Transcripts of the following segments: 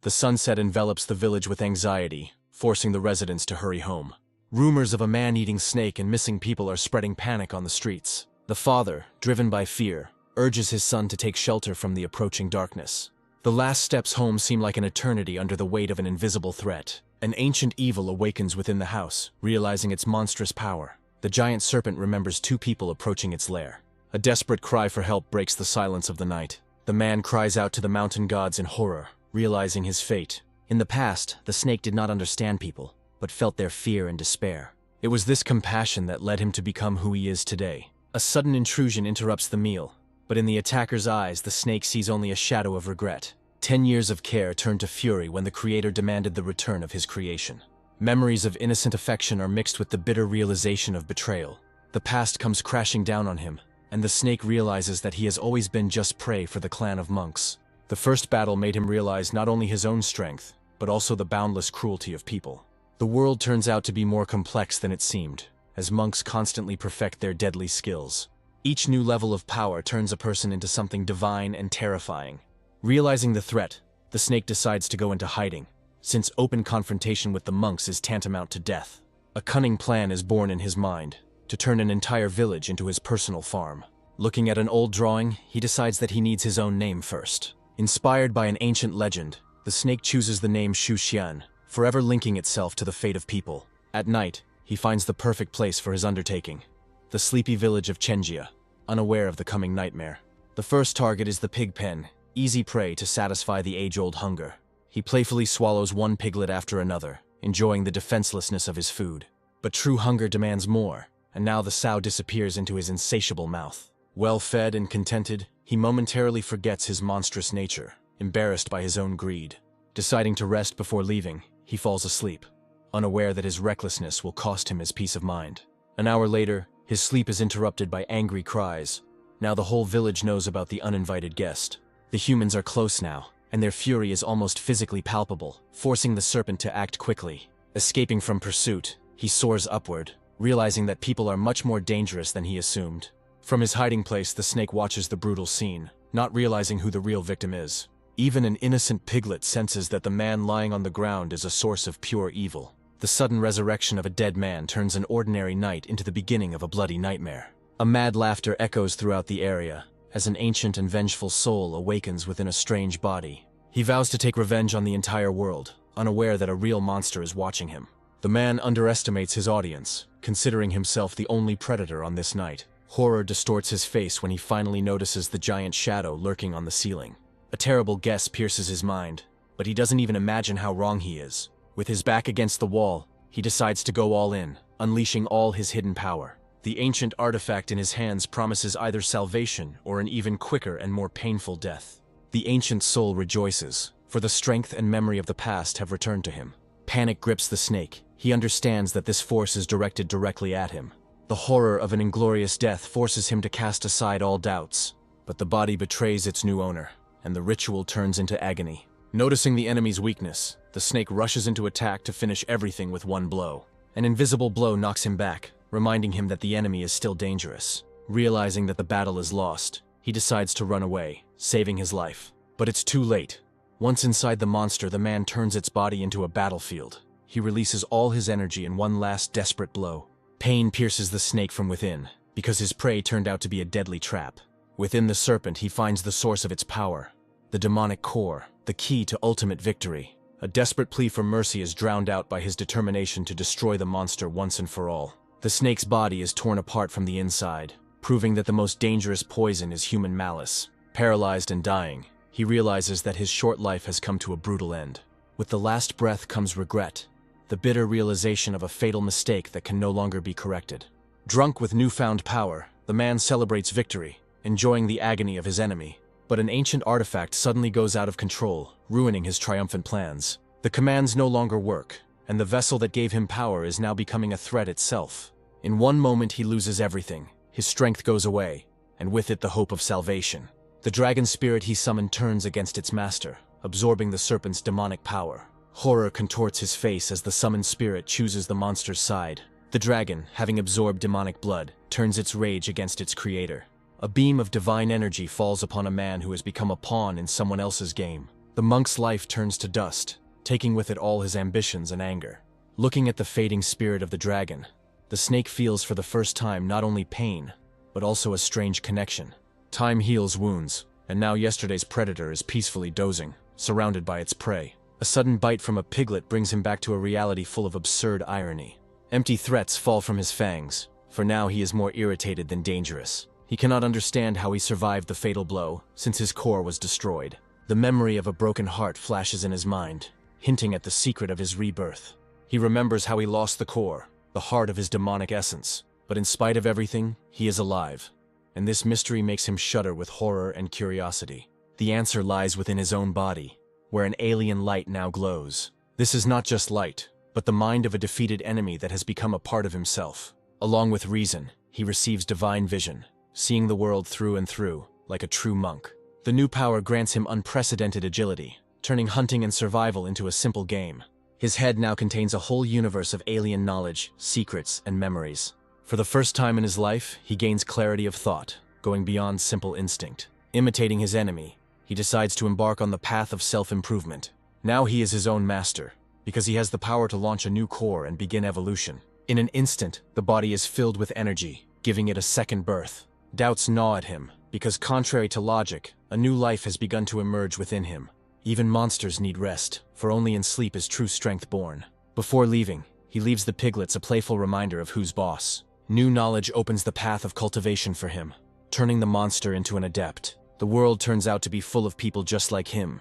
The sunset envelops the village with anxiety, forcing the residents to hurry home. Rumors of a man-eating snake and missing people are spreading panic on the streets. The father, driven by fear, urges his son to take shelter from the approaching darkness. The last steps home seem like an eternity under the weight of an invisible threat. An ancient evil awakens within the house, realizing its monstrous power. The giant serpent remembers two people approaching its lair. A desperate cry for help breaks the silence of the night. The man cries out to the mountain gods in horror, realizing his fate. In the past, the snake did not understand people, but felt their fear and despair. It was this compassion that led him to become who he is today. A sudden intrusion interrupts the meal, but in the attacker's eyes, the snake sees only a shadow of regret. 10 years of care turned to fury when the creator demanded the return of his creation. Memories of innocent affection are mixed with the bitter realization of betrayal. The past comes crashing down on him, and the snake realizes that he has always been just prey for the clan of monks. The first battle made him realize not only his own strength, but also the boundless cruelty of people. The world turns out to be more complex than it seemed, as monks constantly perfect their deadly skills. Each new level of power turns a person into something divine and terrifying. Realizing the threat, the snake decides to go into hiding, since open confrontation with the monks is tantamount to death. A cunning plan is born in his mind, to turn an entire village into his personal farm. Looking at an old drawing, he decides that he needs his own name first. Inspired by an ancient legend, the snake chooses the name Shu Xian, forever linking itself to the fate of people. At night, he finds the perfect place for his undertaking, the sleepy village of Chenjia, unaware of the coming nightmare. The first target is the pig pen, easy prey to satisfy the age-old hunger. He playfully swallows one piglet after another, enjoying the defenselessness of his food. But true hunger demands more, and now the sow disappears into his insatiable mouth. Well-fed and contented, he momentarily forgets his monstrous nature, embarrassed by his own greed. Deciding to rest before leaving, he falls asleep, unaware that his recklessness will cost him his peace of mind. An hour later, his sleep is interrupted by angry cries. Now the whole village knows about the uninvited guest. The humans are close now, and their fury is almost physically palpable, forcing the serpent to act quickly. Escaping from pursuit, he soars upward, realizing that people are much more dangerous than he assumed. From his hiding place, the snake watches the brutal scene, not realizing who the real victim is. Even an innocent piglet senses that the man lying on the ground is a source of pure evil. The sudden resurrection of a dead man turns an ordinary night into the beginning of a bloody nightmare. A mad laughter echoes throughout the area, as an ancient and vengeful soul awakens within a strange body. He vows to take revenge on the entire world, unaware that a real monster is watching him. The man underestimates his audience, considering himself the only predator on this night. Horror distorts his face when he finally notices the giant shadow lurking on the ceiling. A terrible guess pierces his mind, but he doesn't even imagine how wrong he is. With his back against the wall, he decides to go all in, unleashing all his hidden power. The ancient artifact in his hands promises either salvation or an even quicker and more painful death. The ancient soul rejoices, for the strength and memory of the past have returned to him. Panic grips the snake. He understands that this force is directed directly at him. The horror of an inglorious death forces him to cast aside all doubts, but the body betrays its new owner, and the ritual turns into agony. Noticing the enemy's weakness, the snake rushes into attack to finish everything with one blow. An invisible blow knocks him back, reminding him that the enemy is still dangerous. Realizing that the battle is lost, he decides to run away, saving his life. But it's too late. Once inside the monster, the man turns its body into a battlefield. He releases all his energy in one last desperate blow. Pain pierces the snake from within, because his prey turned out to be a deadly trap. Within the serpent, he finds the source of its power, the demonic core, the key to ultimate victory. A desperate plea for mercy is drowned out by his determination to destroy the monster once and for all. The snake's body is torn apart from the inside, proving that the most dangerous poison is human malice. Paralyzed and dying, he realizes that his short life has come to a brutal end. With the last breath comes regret, the bitter realization of a fatal mistake that can no longer be corrected. Drunk with newfound power, the man celebrates victory, enjoying the agony of his enemy. But an ancient artifact suddenly goes out of control, ruining his triumphant plans. The commands no longer work, and the vessel that gave him power is now becoming a threat itself. In one moment he loses everything, his strength goes away, and with it the hope of salvation. The dragon spirit he summoned turns against its master, absorbing the serpent's demonic power. Horror contorts his face as the summoned spirit chooses the monster's side. The dragon, having absorbed demonic blood, turns its rage against its creator. A beam of divine energy falls upon a man who has become a pawn in someone else's game. The The monk's life turns to dust, taking with it all his ambitions and anger. Looking at the fading spirit of the dragon, the snake feels for the first time not only pain, but also a strange connection. Time heals wounds, and now yesterday's predator is peacefully dozing, surrounded by its prey. A sudden bite from a piglet brings him back to a reality full of absurd irony. Empty threats fall from his fangs, for now he is more irritated than dangerous. He cannot understand how he survived the fatal blow, since his core was destroyed. The memory of a broken heart flashes in his mind, hinting at the secret of his rebirth. He remembers how he lost the core, the heart of his demonic essence. But in spite of everything, he is alive, and this mystery makes him shudder with horror and curiosity. The answer lies within his own body, where an alien light now glows. This is not just light, but the mind of a defeated enemy that has become a part of himself. Along with reason, he receives divine vision, seeing the world through and through, like a true monk. The new power grants him unprecedented agility, turning hunting and survival into a simple game. His head now contains a whole universe of alien knowledge, secrets, and memories. For the first time in his life, he gains clarity of thought, going beyond simple instinct. Imitating his enemy, he decides to embark on the path of self-improvement. Now he is his own master, because he has the power to launch a new core and begin evolution. In an instant, the body is filled with energy, giving it a second birth. Doubts gnaw at him, because contrary to logic, a new life has begun to emerge within him. Even monsters need rest, for only in sleep is true strength born. Before leaving, he leaves the piglets a playful reminder of who's boss. New knowledge opens the path of cultivation for him, turning the monster into an adept. The world turns out to be full of people just like him,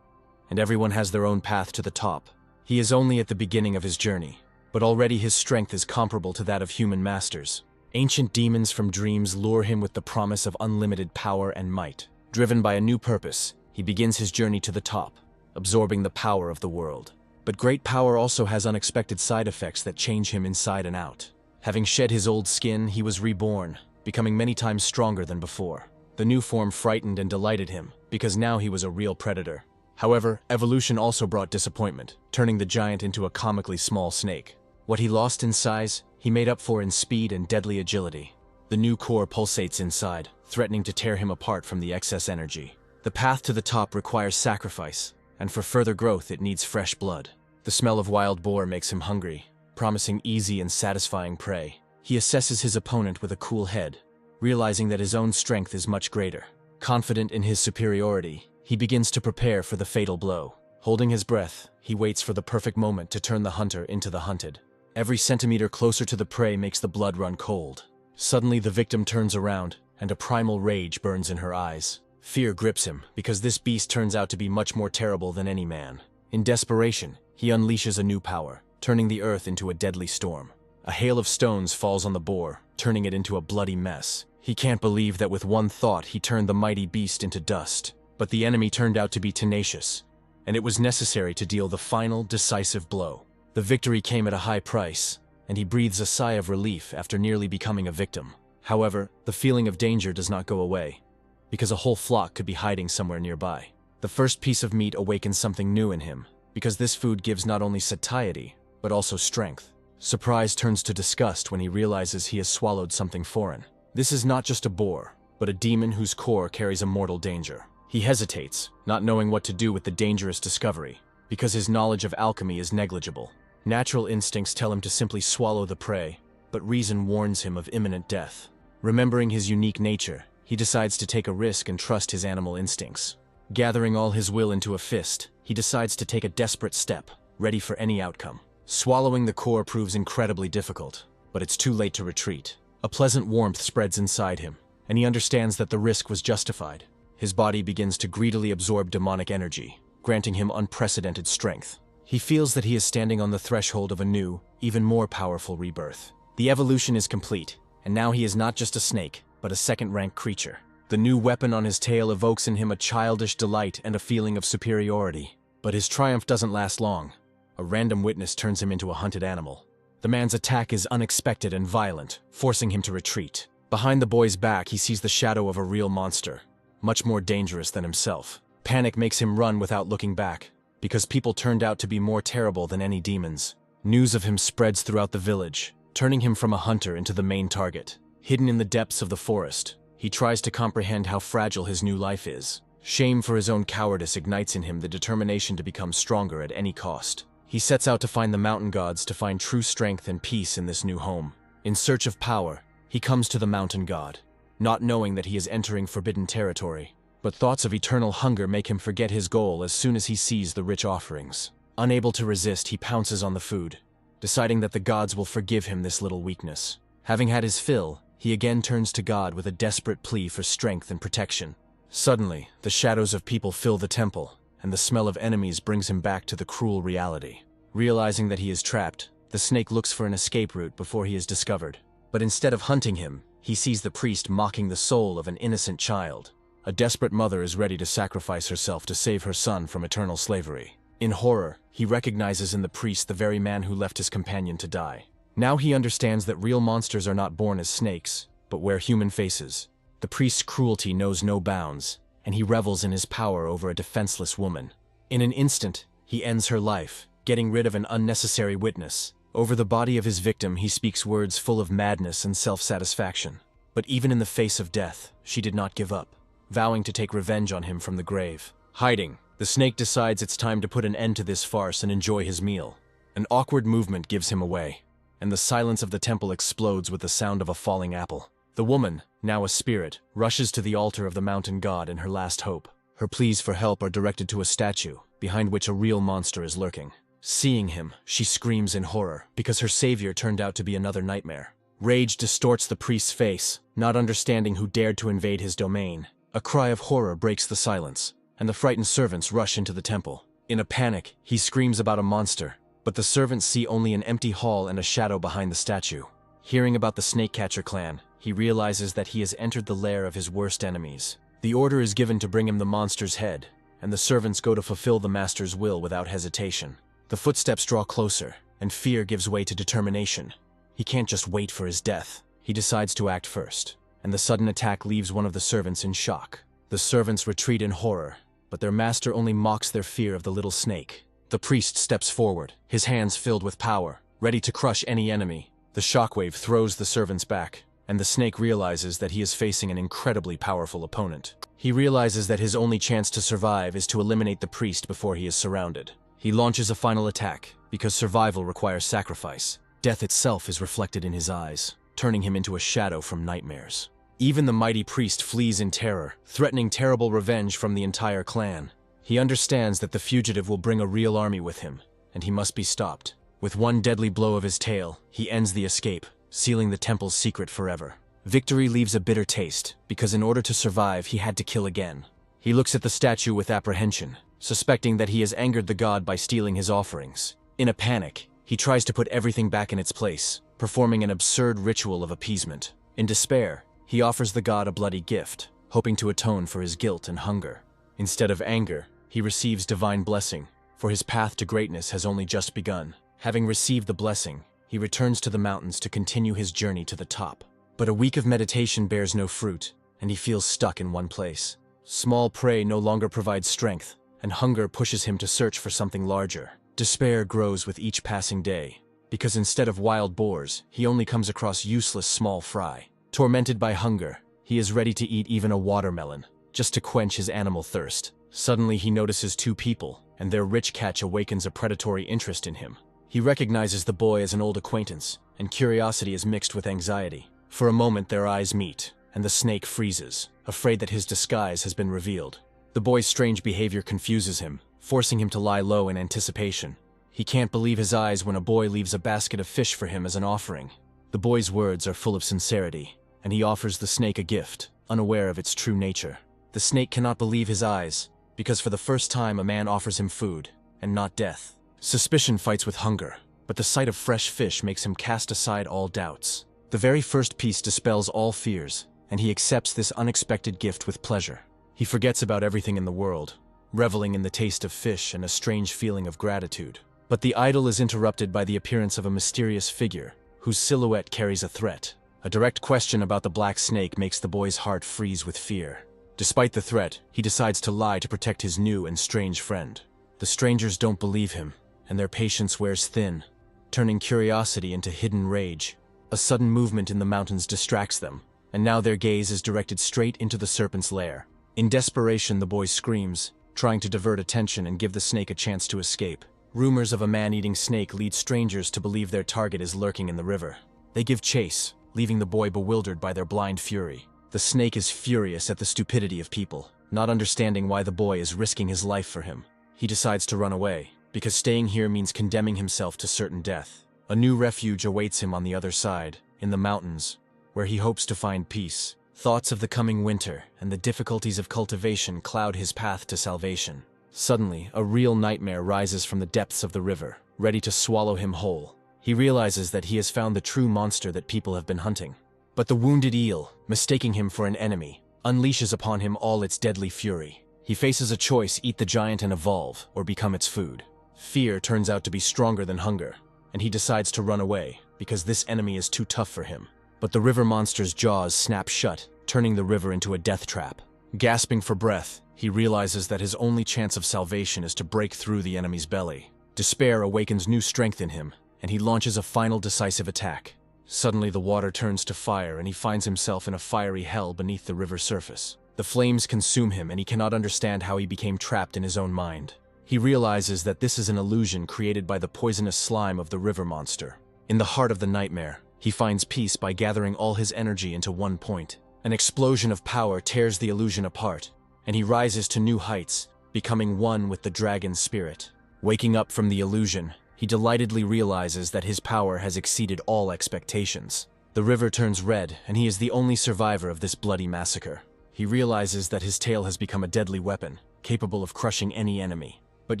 and everyone has their own path to the top. He is only at the beginning of his journey, but already his strength is comparable to that of human masters. Ancient demons from dreams lure him with the promise of unlimited power and might. Driven by a new purpose, he begins his journey to the top, absorbing the power of the world. But great power also has unexpected side effects that change him inside and out. Having shed his old skin, he was reborn, becoming many times stronger than before. The new form frightened and delighted him, because now he was a real predator. However, evolution also brought disappointment, turning the giant into a comically small snake. What he lost in size, he made up for in speed and deadly agility. The new core pulsates inside, threatening to tear him apart from the excess energy. The path to the top requires sacrifice, and for further growth it needs fresh blood. The smell of wild boar makes him hungry, promising easy and satisfying prey. He assesses his opponent with a cool head, realizing that his own strength is much greater. Confident in his superiority, he begins to prepare for the fatal blow. Holding his breath, he waits for the perfect moment to turn the hunter into the hunted. Every centimeter closer to the prey makes the blood run cold. Suddenly the victim turns around, and a primal rage burns in her eyes. Fear grips him, because this beast turns out to be much more terrible than any man. In desperation, he unleashes a new power, turning the earth into a deadly storm. A hail of stones falls on the boar, turning it into a bloody mess. He can't believe that with one thought he turned the mighty beast into dust. But the enemy turned out to be tenacious, and it was necessary to deal the final, decisive blow. The victory came at a high price, and he breathes a sigh of relief after nearly becoming a victim. However, the feeling of danger does not go away, because a whole flock could be hiding somewhere nearby. The first piece of meat awakens something new in him, because this food gives not only satiety, but also strength. Surprise turns to disgust when he realizes he has swallowed something foreign. This is not just a boar, but a demon whose core carries a mortal danger. He hesitates, not knowing what to do with the dangerous discovery, because his knowledge of alchemy is negligible. Natural instincts tell him to simply swallow the prey, but reason warns him of imminent death. Remembering his unique nature, he decides to take a risk and trust his animal instincts. Gathering all his will into a fist, he decides to take a desperate step, ready for any outcome. Swallowing the core proves incredibly difficult, but it's too late to retreat. A pleasant warmth spreads inside him, and he understands that the risk was justified. His body begins to greedily absorb demonic energy, granting him unprecedented strength. He feels that he is standing on the threshold of a new, even more powerful rebirth. The evolution is complete, and now he is not just a snake, but a second-rank creature. The new weapon on his tail evokes in him a childish delight and a feeling of superiority. But his triumph doesn't last long. A random witness turns him into a hunted animal. The man's attack is unexpected and violent, forcing him to retreat. Behind the boy's back, he sees the shadow of a real monster, much more dangerous than himself. Panic makes him run without looking back, because people turned out to be more terrible than any demons. News of him spreads throughout the village, turning him from a hunter into the main target. Hidden in the depths of the forest, he tries to comprehend how fragile his new life is. Shame for his own cowardice ignites in him the determination to become stronger at any cost. He sets out to find the mountain gods to find true strength and peace in this new home. In search of power, he comes to the mountain god, not knowing that he is entering forbidden territory. But thoughts of eternal hunger make him forget his goal as soon as he sees the rich offerings. Unable to resist, he pounces on the food, deciding that the gods will forgive him this little weakness. Having had his fill, he again turns to God with a desperate plea for strength and protection. Suddenly, the shadows of people fill the temple, and the smell of enemies brings him back to the cruel reality. Realizing that he is trapped, the snake looks for an escape route before he is discovered. But instead of hunting him, he sees the priest mocking the soul of an innocent child. A desperate mother is ready to sacrifice herself to save her son from eternal slavery. In horror, he recognizes in the priest the very man who left his companion to die. Now he understands that real monsters are not born as snakes, but wear human faces. The priest's cruelty knows no bounds, and he revels in his power over a defenseless woman. In an instant, he ends her life, getting rid of an unnecessary witness. Over the body of his victim, he speaks words full of madness and self-satisfaction. But even in the face of death, she did not give up, vowing to take revenge on him from the grave. Hiding, the snake decides it's time to put an end to this farce and enjoy his meal. An awkward movement gives him away, and the silence of the temple explodes with the sound of a falling apple. The woman, now a spirit, rushes to the altar of the mountain god in her last hope. Her pleas for help are directed to a statue, behind which a real monster is lurking. Seeing him, she screams in horror, because her savior turned out to be another nightmare. Rage distorts the priest's face, not understanding who dared to invade his domain. A cry of horror breaks the silence, and the frightened servants rush into the temple. In a panic, he screams about a monster, but the servants see only an empty hall and a shadow behind the statue. Hearing about the Snakecatcher clan, he realizes that he has entered the lair of his worst enemies. The order is given to bring him the monster's head, and the servants go to fulfill the master's will without hesitation. The footsteps draw closer, and fear gives way to determination. He can't just wait for his death. He decides to act first, and the sudden attack leaves one of the servants in shock. The servants retreat in horror, but their master only mocks their fear of the little snake. The priest steps forward, his hands filled with power, ready to crush any enemy. The shockwave throws the servants back, and the snake realizes that he is facing an incredibly powerful opponent. He realizes that his only chance to survive is to eliminate the priest before he is surrounded. He launches a final attack, because survival requires sacrifice. Death itself is reflected in his eyes, turning him into a shadow from nightmares. Even the mighty priest flees in terror, threatening terrible revenge from the entire clan. He understands that the fugitive will bring a real army with him, and he must be stopped. With one deadly blow of his tail, he ends the escape, sealing the temple's secret forever. Victory leaves a bitter taste, because in order to survive, he had to kill again. He looks at the statue with apprehension, suspecting that he has angered the god by stealing his offerings. In a panic, he tries to put everything back in its place, performing an absurd ritual of appeasement. In despair, he offers the god a bloody gift, hoping to atone for his guilt and hunger. Instead of anger, he receives divine blessing, for his path to greatness has only just begun. Having received the blessing, he returns to the mountains to continue his journey to the top. But a week of meditation bears no fruit, and he feels stuck in one place. Small prey no longer provides strength, and hunger pushes him to search for something larger. Despair grows with each passing day, because instead of wild boars, he only comes across useless small fry. Tormented by hunger, he is ready to eat even a watermelon, just to quench his animal thirst. Suddenly he notices two people, and their rich catch awakens a predatory interest in him. He recognizes the boy as an old acquaintance, and curiosity is mixed with anxiety. For a moment their eyes meet, and the snake freezes, afraid that his disguise has been revealed. The boy's strange behavior confuses him, forcing him to lie low in anticipation. He can't believe his eyes when a boy leaves a basket of fish for him as an offering. The boy's words are full of sincerity, and he offers the snake a gift, unaware of its true nature. The snake cannot believe his eyes, because for the first time a man offers him food, and not death. Suspicion fights with hunger, but the sight of fresh fish makes him cast aside all doubts. The very first piece dispels all fears, and he accepts this unexpected gift with pleasure. He forgets about everything in the world, reveling in the taste of fish and a strange feeling of gratitude. But the idyll is interrupted by the appearance of a mysterious figure, whose silhouette carries a threat. A direct question about the black snake makes the boy's heart freeze with fear. Despite the threat, he decides to lie to protect his new and strange friend. The strangers don't believe him, and their patience wears thin, turning curiosity into hidden rage. A sudden movement in the mountains distracts them, and now their gaze is directed straight into the serpent's lair. In desperation, the boy screams, trying to divert attention and give the snake a chance to escape. Rumors of a man-eating snake lead strangers to believe their target is lurking in the river. They give chase, leaving the boy bewildered by their blind fury. The snake is furious at the stupidity of people, not understanding why the boy is risking his life for him. He decides to run away, because staying here means condemning himself to certain death. A new refuge awaits him on the other side, in the mountains, where he hopes to find peace. Thoughts of the coming winter and the difficulties of cultivation cloud his path to salvation. Suddenly, a real nightmare rises from the depths of the river, ready to swallow him whole. He realizes that he has found the true monster that people have been hunting. But the wounded eel, mistaking him for an enemy, unleashes upon him all its deadly fury. He faces a choice: eat the giant and evolve, or become its food. Fear turns out to be stronger than hunger, and he decides to run away, because this enemy is too tough for him. But the river monster's jaws snap shut, turning the river into a death trap. Gasping for breath, he realizes that his only chance of salvation is to break through the enemy's belly. Despair awakens new strength in him, and he launches a final decisive attack. Suddenly the water turns to fire, and he finds himself in a fiery hell beneath the river's surface. The flames consume him, and he cannot understand how he became trapped in his own mind. He realizes that this is an illusion created by the poisonous slime of the river monster. In the heart of the nightmare, he finds peace by gathering all his energy into one point. An explosion of power tears the illusion apart, and he rises to new heights, becoming one with the dragon's spirit. Waking up from the illusion, he delightedly realizes that his power has exceeded all expectations. The river turns red, and he is the only survivor of this bloody massacre. He realizes that his tail has become a deadly weapon, capable of crushing any enemy. But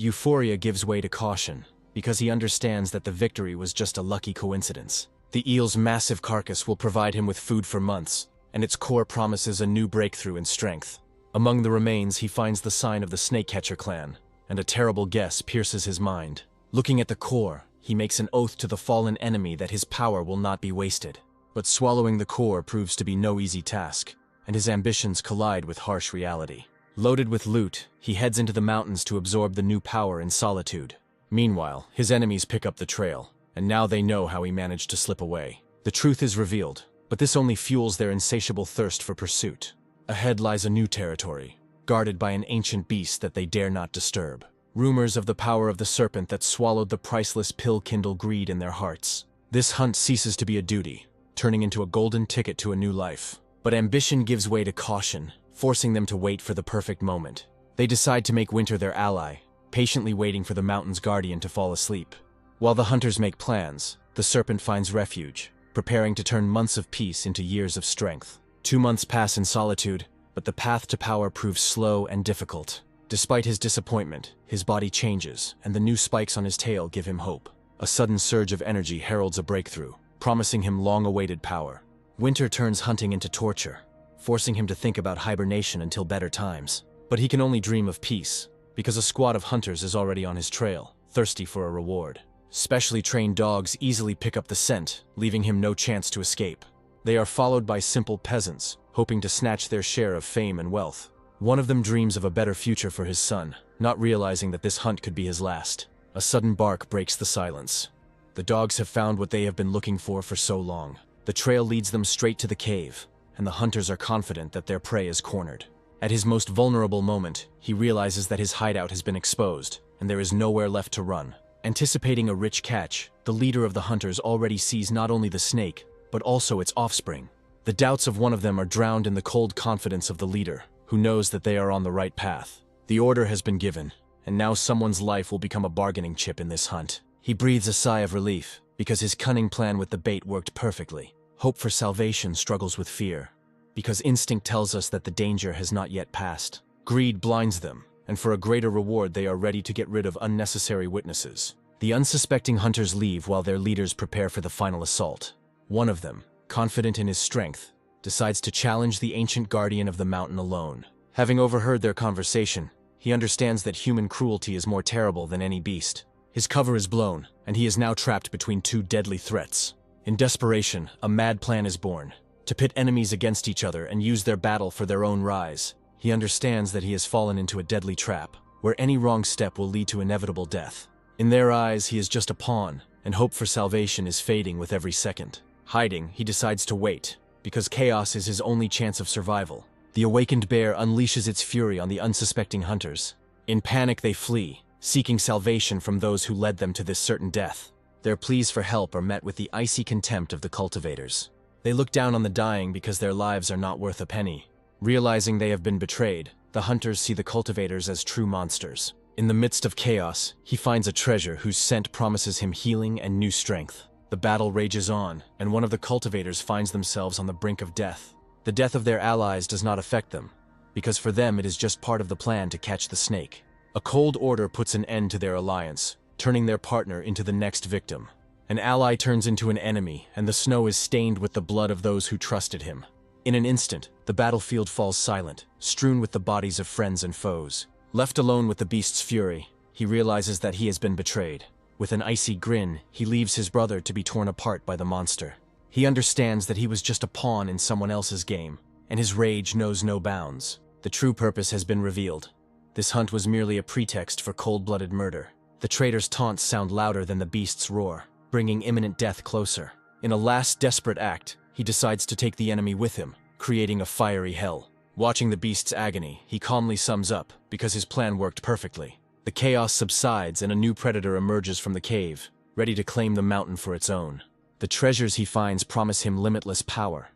euphoria gives way to caution, because he understands that the victory was just a lucky coincidence. The eel's massive carcass will provide him with food for months, and its core promises a new breakthrough in strength. Among the remains, he finds the sign of the Snakecatcher clan, and a terrible guess pierces his mind. Looking at the core, he makes an oath to the fallen enemy that his power will not be wasted. But swallowing the core proves to be no easy task, and his ambitions collide with harsh reality. Loaded with loot, he heads into the mountains to absorb the new power in solitude. Meanwhile, his enemies pick up the trail, and now they know how he managed to slip away. The truth is revealed, but this only fuels their insatiable thirst for pursuit. Ahead lies a new territory, guarded by an ancient beast that they dare not disturb. Rumors of the power of the serpent that swallowed the priceless pill kindle greed in their hearts. This hunt ceases to be a duty, turning into a golden ticket to a new life. But ambition gives way to caution, forcing them to wait for the perfect moment. They decide to make winter their ally, patiently waiting for the mountain's guardian to fall asleep. While the hunters make plans, the serpent finds refuge, preparing to turn months of peace into years of strength. 2 months pass in solitude, but the path to power proves slow and difficult. Despite his disappointment, his body changes, and the new spikes on his tail give him hope. A sudden surge of energy heralds a breakthrough, promising him long-awaited power. Winter turns hunting into torture, forcing him to think about hibernation until better times. But he can only dream of peace, because a squad of hunters is already on his trail, thirsty for a reward. Specially trained dogs easily pick up the scent, leaving him no chance to escape. They are followed by simple peasants, hoping to snatch their share of fame and wealth. One of them dreams of a better future for his son, not realizing that this hunt could be his last. A sudden bark breaks the silence. The dogs have found what they have been looking for so long. The trail leads them straight to the cave, and the hunters are confident that their prey is cornered. At his most vulnerable moment, he realizes that his hideout has been exposed, and there is nowhere left to run. Anticipating a rich catch, the leader of the hunters already sees not only the snake, but also its offspring. The doubts of one of them are drowned in the cold confidence of the leader, who knows that they are on the right path. The order has been given, and now someone's life will become a bargaining chip in this hunt. He breathes a sigh of relief, because his cunning plan with the bait worked perfectly. Hope for salvation struggles with fear, because instinct tells us that the danger has not yet passed. Greed blinds them, and for a greater reward they are ready to get rid of unnecessary witnesses. The unsuspecting hunters leave while their leaders prepare for the final assault. One of them, confident in his strength, decides to challenge the ancient guardian of the mountain alone. Having overheard their conversation, he understands that human cruelty is more terrible than any beast. His cover is blown, and he is now trapped between two deadly threats. In desperation, a mad plan is born, to pit enemies against each other and use their battle for their own rise. He understands that he has fallen into a deadly trap, where any wrong step will lead to inevitable death. In their eyes, he is just a pawn, and hope for salvation is fading with every second. Hiding, he decides to wait, because chaos is his only chance of survival. The awakened bear unleashes its fury on the unsuspecting hunters. In panic, they flee, seeking salvation from those who led them to this certain death. Their pleas for help are met with the icy contempt of the cultivators. They look down on the dying because their lives are not worth a penny. Realizing they have been betrayed, the hunters see the cultivators as true monsters. In the midst of chaos, he finds a treasure whose scent promises him healing and new strength. The battle rages on, and one of the cultivators finds themselves on the brink of death. The death of their allies does not affect them, because for them it is just part of the plan to catch the snake. A cold order puts an end to their alliance, turning their partner into the next victim. An ally turns into an enemy, and the snow is stained with the blood of those who trusted him. In an instant, the battlefield falls silent, strewn with the bodies of friends and foes. Left alone with the beast's fury, he realizes that he has been betrayed. With an icy grin, he leaves his brother to be torn apart by the monster. He understands that he was just a pawn in someone else's game, and his rage knows no bounds. The true purpose has been revealed. This hunt was merely a pretext for cold-blooded murder. The traitor's taunts sound louder than the beast's roar, bringing imminent death closer. In a last desperate act, he decides to take the enemy with him, creating a fiery hell. Watching the beast's agony, he calmly sums up, because his plan worked perfectly. The chaos subsides and a new predator emerges from the cave, ready to claim the mountain for its own. The treasures he finds promise him limitless power,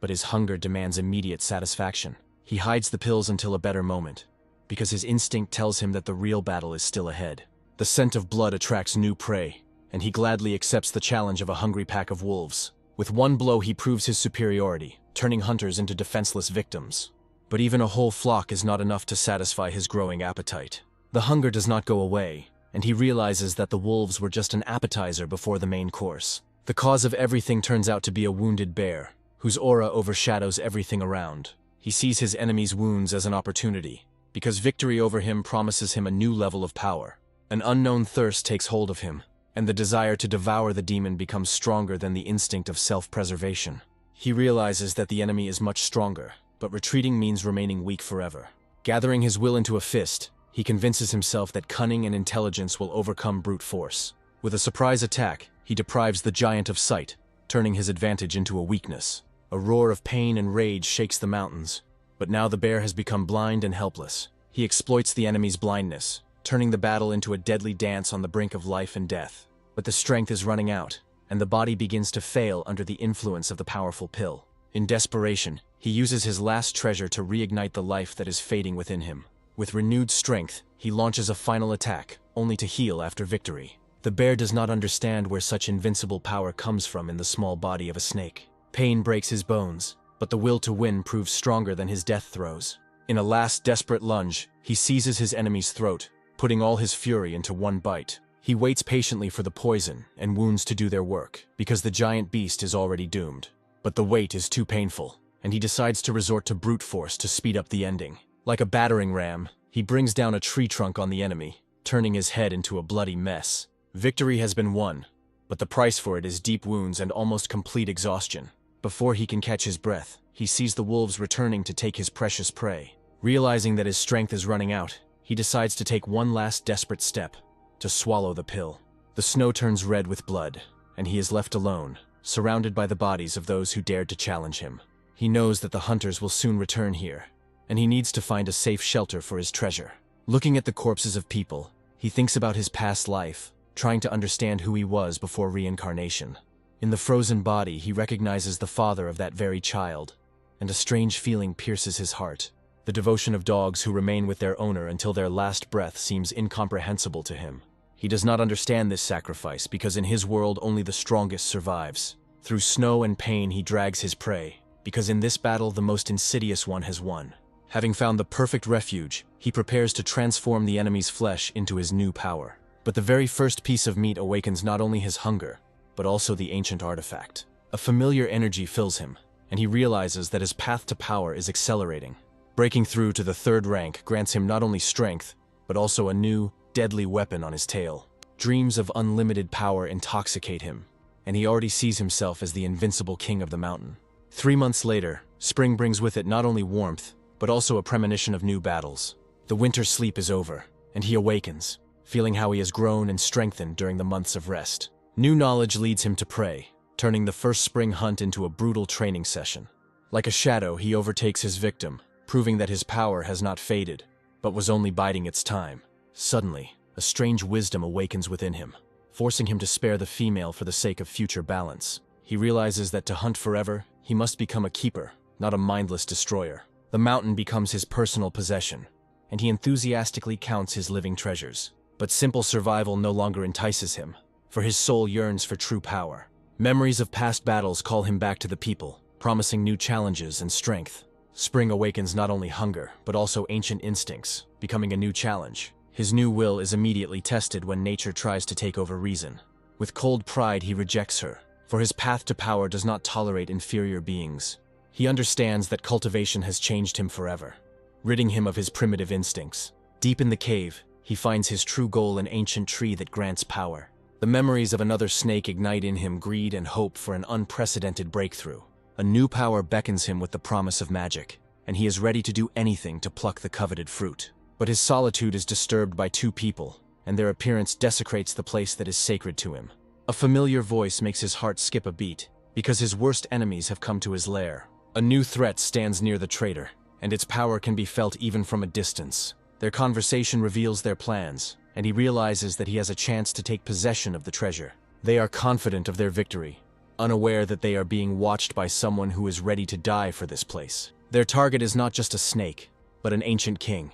but his hunger demands immediate satisfaction. He hides the pills until a better moment, because his instinct tells him that the real battle is still ahead. The scent of blood attracts new prey, and he gladly accepts the challenge of a hungry pack of wolves. With one blow he proves his superiority, turning hunters into defenseless victims. But even a whole flock is not enough to satisfy his growing appetite. The hunger does not go away, and he realizes that the wolves were just an appetizer before the main course. The cause of everything turns out to be a wounded bear, whose aura overshadows everything around. He sees his enemy's wounds as an opportunity, because victory over him promises him a new level of power. An unknown thirst takes hold of him, and the desire to devour the demon becomes stronger than the instinct of self-preservation. He realizes that the enemy is much stronger, but retreating means remaining weak forever. Gathering his will into a fist, he convinces himself that cunning and intelligence will overcome brute force. With a surprise attack, he deprives the giant of sight, turning his advantage into a weakness. A roar of pain and rage shakes the mountains, but now the bear has become blind and helpless. He exploits the enemy's blindness, turning the battle into a deadly dance on the brink of life and death. But the strength is running out, and the body begins to fail under the influence of the powerful pill. In desperation, he uses his last treasure to reignite the life that is fading within him. With renewed strength, he launches a final attack, only to heal after victory. The bear does not understand where such invincible power comes from in the small body of a snake. Pain breaks his bones, but the will to win proves stronger than his death throes. In a last desperate lunge, he seizes his enemy's throat, putting all his fury into one bite. He waits patiently for the poison and wounds to do their work, because the giant beast is already doomed. But the wait is too painful, and he decides to resort to brute force to speed up the ending. Like a battering ram, he brings down a tree trunk on the enemy, turning his head into a bloody mess. Victory has been won, but the price for it is deep wounds and almost complete exhaustion. Before he can catch his breath, he sees the wolves returning to take his precious prey. Realizing that his strength is running out, he decides to take one last desperate step, to swallow the pill. The snow turns red with blood, and he is left alone, surrounded by the bodies of those who dared to challenge him. He knows that the hunters will soon return here, and he needs to find a safe shelter for his treasure. Looking at the corpses of people, he thinks about his past life, trying to understand who he was before reincarnation. In the frozen body, he recognizes the father of that very child, and a strange feeling pierces his heart. The devotion of dogs who remain with their owner until their last breath seems incomprehensible to him. He does not understand this sacrifice because in his world only the strongest survives. Through snow and pain he drags his prey, because in this battle the most insidious one has won. Having found the perfect refuge, he prepares to transform the enemy's flesh into his new power. But the very first piece of meat awakens not only his hunger, but also the ancient artifact. A familiar energy fills him, and he realizes that his path to power is accelerating. Breaking through to the third rank grants him not only strength, but also a new, deadly weapon on his tail. Dreams of unlimited power intoxicate him, and he already sees himself as the invincible king of the mountain. 3 months later, spring brings with it not only warmth, but also a premonition of new battles. The winter sleep is over, and he awakens, feeling how he has grown and strengthened during the months of rest. New knowledge leads him to prey, turning the first spring hunt into a brutal training session. Like a shadow, he overtakes his victim, proving that his power has not faded, but was only biding its time. Suddenly, a strange wisdom awakens within him, forcing him to spare the female for the sake of future balance. He realizes that to hunt forever, he must become a keeper, not a mindless destroyer. The mountain becomes his personal possession, and he enthusiastically counts his living treasures. But simple survival no longer entices him, for his soul yearns for true power. Memories of past battles call him back to the people, promising new challenges and strength. Spring awakens not only hunger, but also ancient instincts, becoming a new challenge. His new will is immediately tested when nature tries to take over reason. With cold pride, he rejects her, for his path to power does not tolerate inferior beings. He understands that cultivation has changed him forever, ridding him of his primitive instincts. Deep in the cave, he finds his true goal, an ancient tree that grants power. The memories of another snake ignite in him greed and hope for an unprecedented breakthrough. A new power beckons him with the promise of magic, and he is ready to do anything to pluck the coveted fruit. But his solitude is disturbed by two people, and their appearance desecrates the place that is sacred to him. A familiar voice makes his heart skip a beat, because his worst enemies have come to his lair. A new threat stands near the traitor, and its power can be felt even from a distance. Their conversation reveals their plans, and he realizes that he has a chance to take possession of the treasure. They are confident of their victory, unaware that they are being watched by someone who is ready to die for this place. Their target is not just a snake, but an ancient king,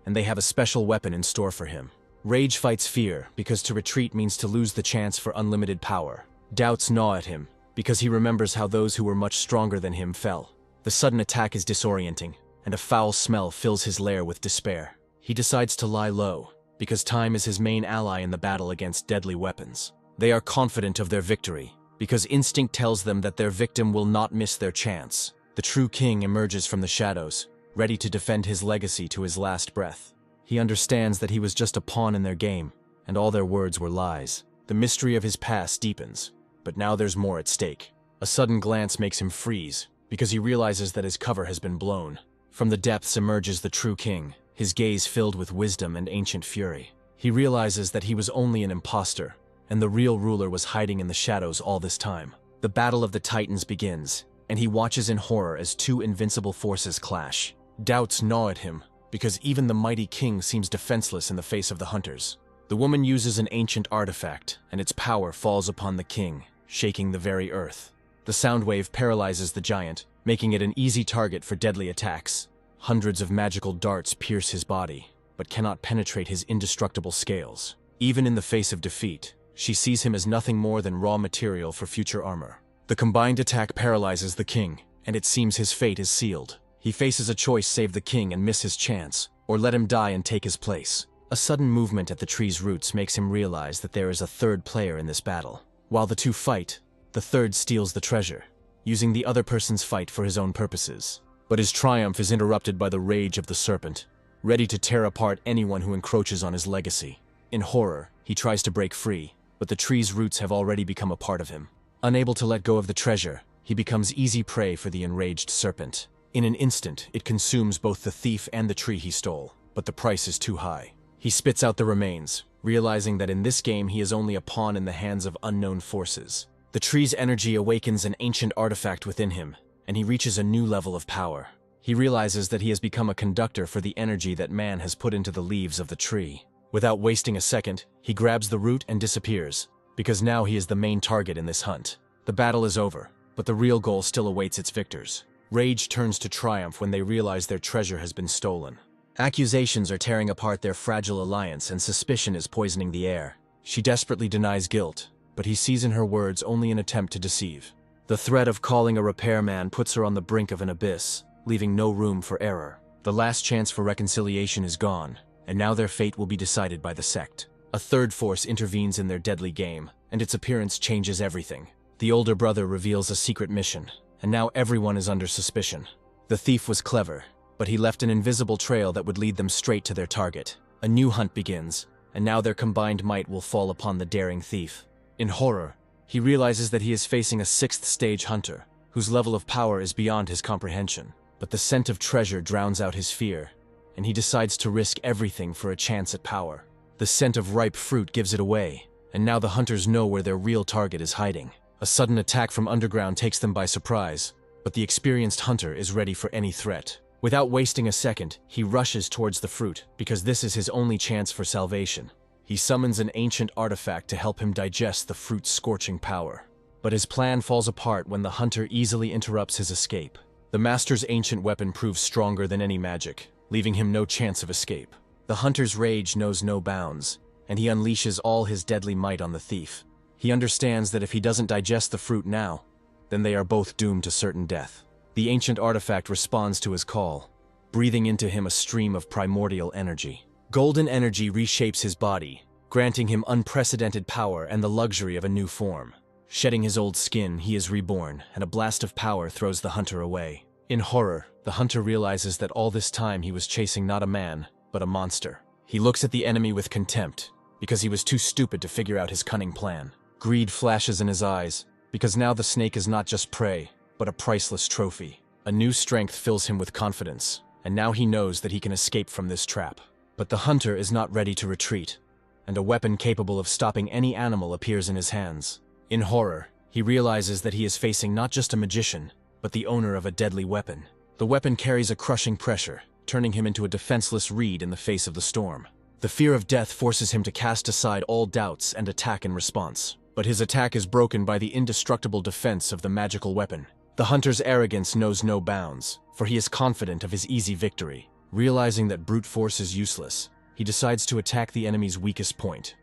and they have a special weapon in store for him. Rage fights fear, because to retreat means to lose the chance for unlimited power. Doubts gnaw at him, because he remembers how those who were much stronger than him fell. The sudden attack is disorienting, and a foul smell fills his lair with despair. He decides to lie low, because time is his main ally in the battle against deadly weapons. They are confident of their victory, because instinct tells them that their victim will not miss their chance. The true king emerges from the shadows, ready to defend his legacy to his last breath. He understands that he was just a pawn in their game, and all their words were lies. The mystery of his past deepens, but now there's more at stake. A sudden glance makes him freeze, because he realizes that his cover has been blown. From the depths emerges the true king, his gaze filled with wisdom and ancient fury. He realizes that he was only an imposter, and the real ruler was hiding in the shadows all this time. The battle of the titans begins, and he watches in horror as two invincible forces clash. Doubts gnaw at him, because even the mighty king seems defenseless in the face of the hunters. The woman uses an ancient artifact, and its power falls upon the king, shaking the very earth. The sound wave paralyzes the giant, making it an easy target for deadly attacks. Hundreds of magical darts pierce his body, but cannot penetrate his indestructible scales. Even in the face of defeat, she sees him as nothing more than raw material for future armor. The combined attack paralyzes the king, and it seems his fate is sealed. He faces a choice: save the king and miss his chance, or let him die and take his place. A sudden movement at the tree's roots makes him realize that there is a third player in this battle. While the two fight, the third steals the treasure, using the other person's fight for his own purposes. But his triumph is interrupted by the rage of the serpent, ready to tear apart anyone who encroaches on his legacy. In horror, he tries to break free, but the tree's roots have already become a part of him. Unable to let go of the treasure, he becomes easy prey for the enraged serpent. In an instant, it consumes both the thief and the tree he stole, but the price is too high. He spits out the remains, realizing that in this game he is only a pawn in the hands of unknown forces. The tree's energy awakens an ancient artifact within him, and he reaches a new level of power. He realizes that he has become a conductor for the energy that man has put into the leaves of the tree. Without wasting a second, he grabs the root and disappears, because now he is the main target in this hunt. The battle is over, but the real goal still awaits its victors. Rage turns to triumph when they realize their treasure has been stolen. Accusations are tearing apart their fragile alliance, and suspicion is poisoning the air. She desperately denies guilt, but he sees in her words only an attempt to deceive. The threat of calling a repairman puts her on the brink of an abyss, leaving no room for error. The last chance for reconciliation is gone, and now their fate will be decided by the sect. A third force intervenes in their deadly game, and its appearance changes everything. The older brother reveals a secret mission, and now everyone is under suspicion. The thief was clever, but he left an invisible trail that would lead them straight to their target. A new hunt begins, and now their combined might will fall upon the daring thief. In horror, he realizes that he is facing a sixth-stage hunter, whose level of power is beyond his comprehension. But the scent of treasure drowns out his fear, and he decides to risk everything for a chance at power. The scent of ripe fruit gives it away, and now the hunters know where their real target is hiding. A sudden attack from underground takes them by surprise, but the experienced hunter is ready for any threat. Without wasting a second, he rushes towards the fruit, because this is his only chance for salvation. He summons an ancient artifact to help him digest the fruit's scorching power. But his plan falls apart when the hunter easily interrupts his escape. The master's ancient weapon proves stronger than any magic, leaving him no chance of escape. The hunter's rage knows no bounds, and he unleashes all his deadly might on the thief. He understands that if he doesn't digest the fruit now, then they are both doomed to certain death. The ancient artifact responds to his call, breathing into him a stream of primordial energy. Golden energy reshapes his body, granting him unprecedented power and the luxury of a new form. Shedding his old skin, he is reborn, and a blast of power throws the hunter away. In horror, the hunter realizes that all this time he was chasing not a man, but a monster. He looks at the enemy with contempt, because he was too stupid to figure out his cunning plan. Greed flashes in his eyes, because now the snake is not just prey, but a priceless trophy. A new strength fills him with confidence, and now he knows that he can escape from this trap. But the hunter is not ready to retreat, and a weapon capable of stopping any animal appears in his hands. In horror, he realizes that he is facing not just a magician, but the owner of a deadly weapon. The weapon carries a crushing pressure, turning him into a defenseless reed in the face of the storm. The fear of death forces him to cast aside all doubts and attack in response. But his attack is broken by the indestructible defense of the magical weapon. The hunter's arrogance knows no bounds, for he is confident of his easy victory. Realizing that brute force is useless, he decides to attack the enemy's weakest point,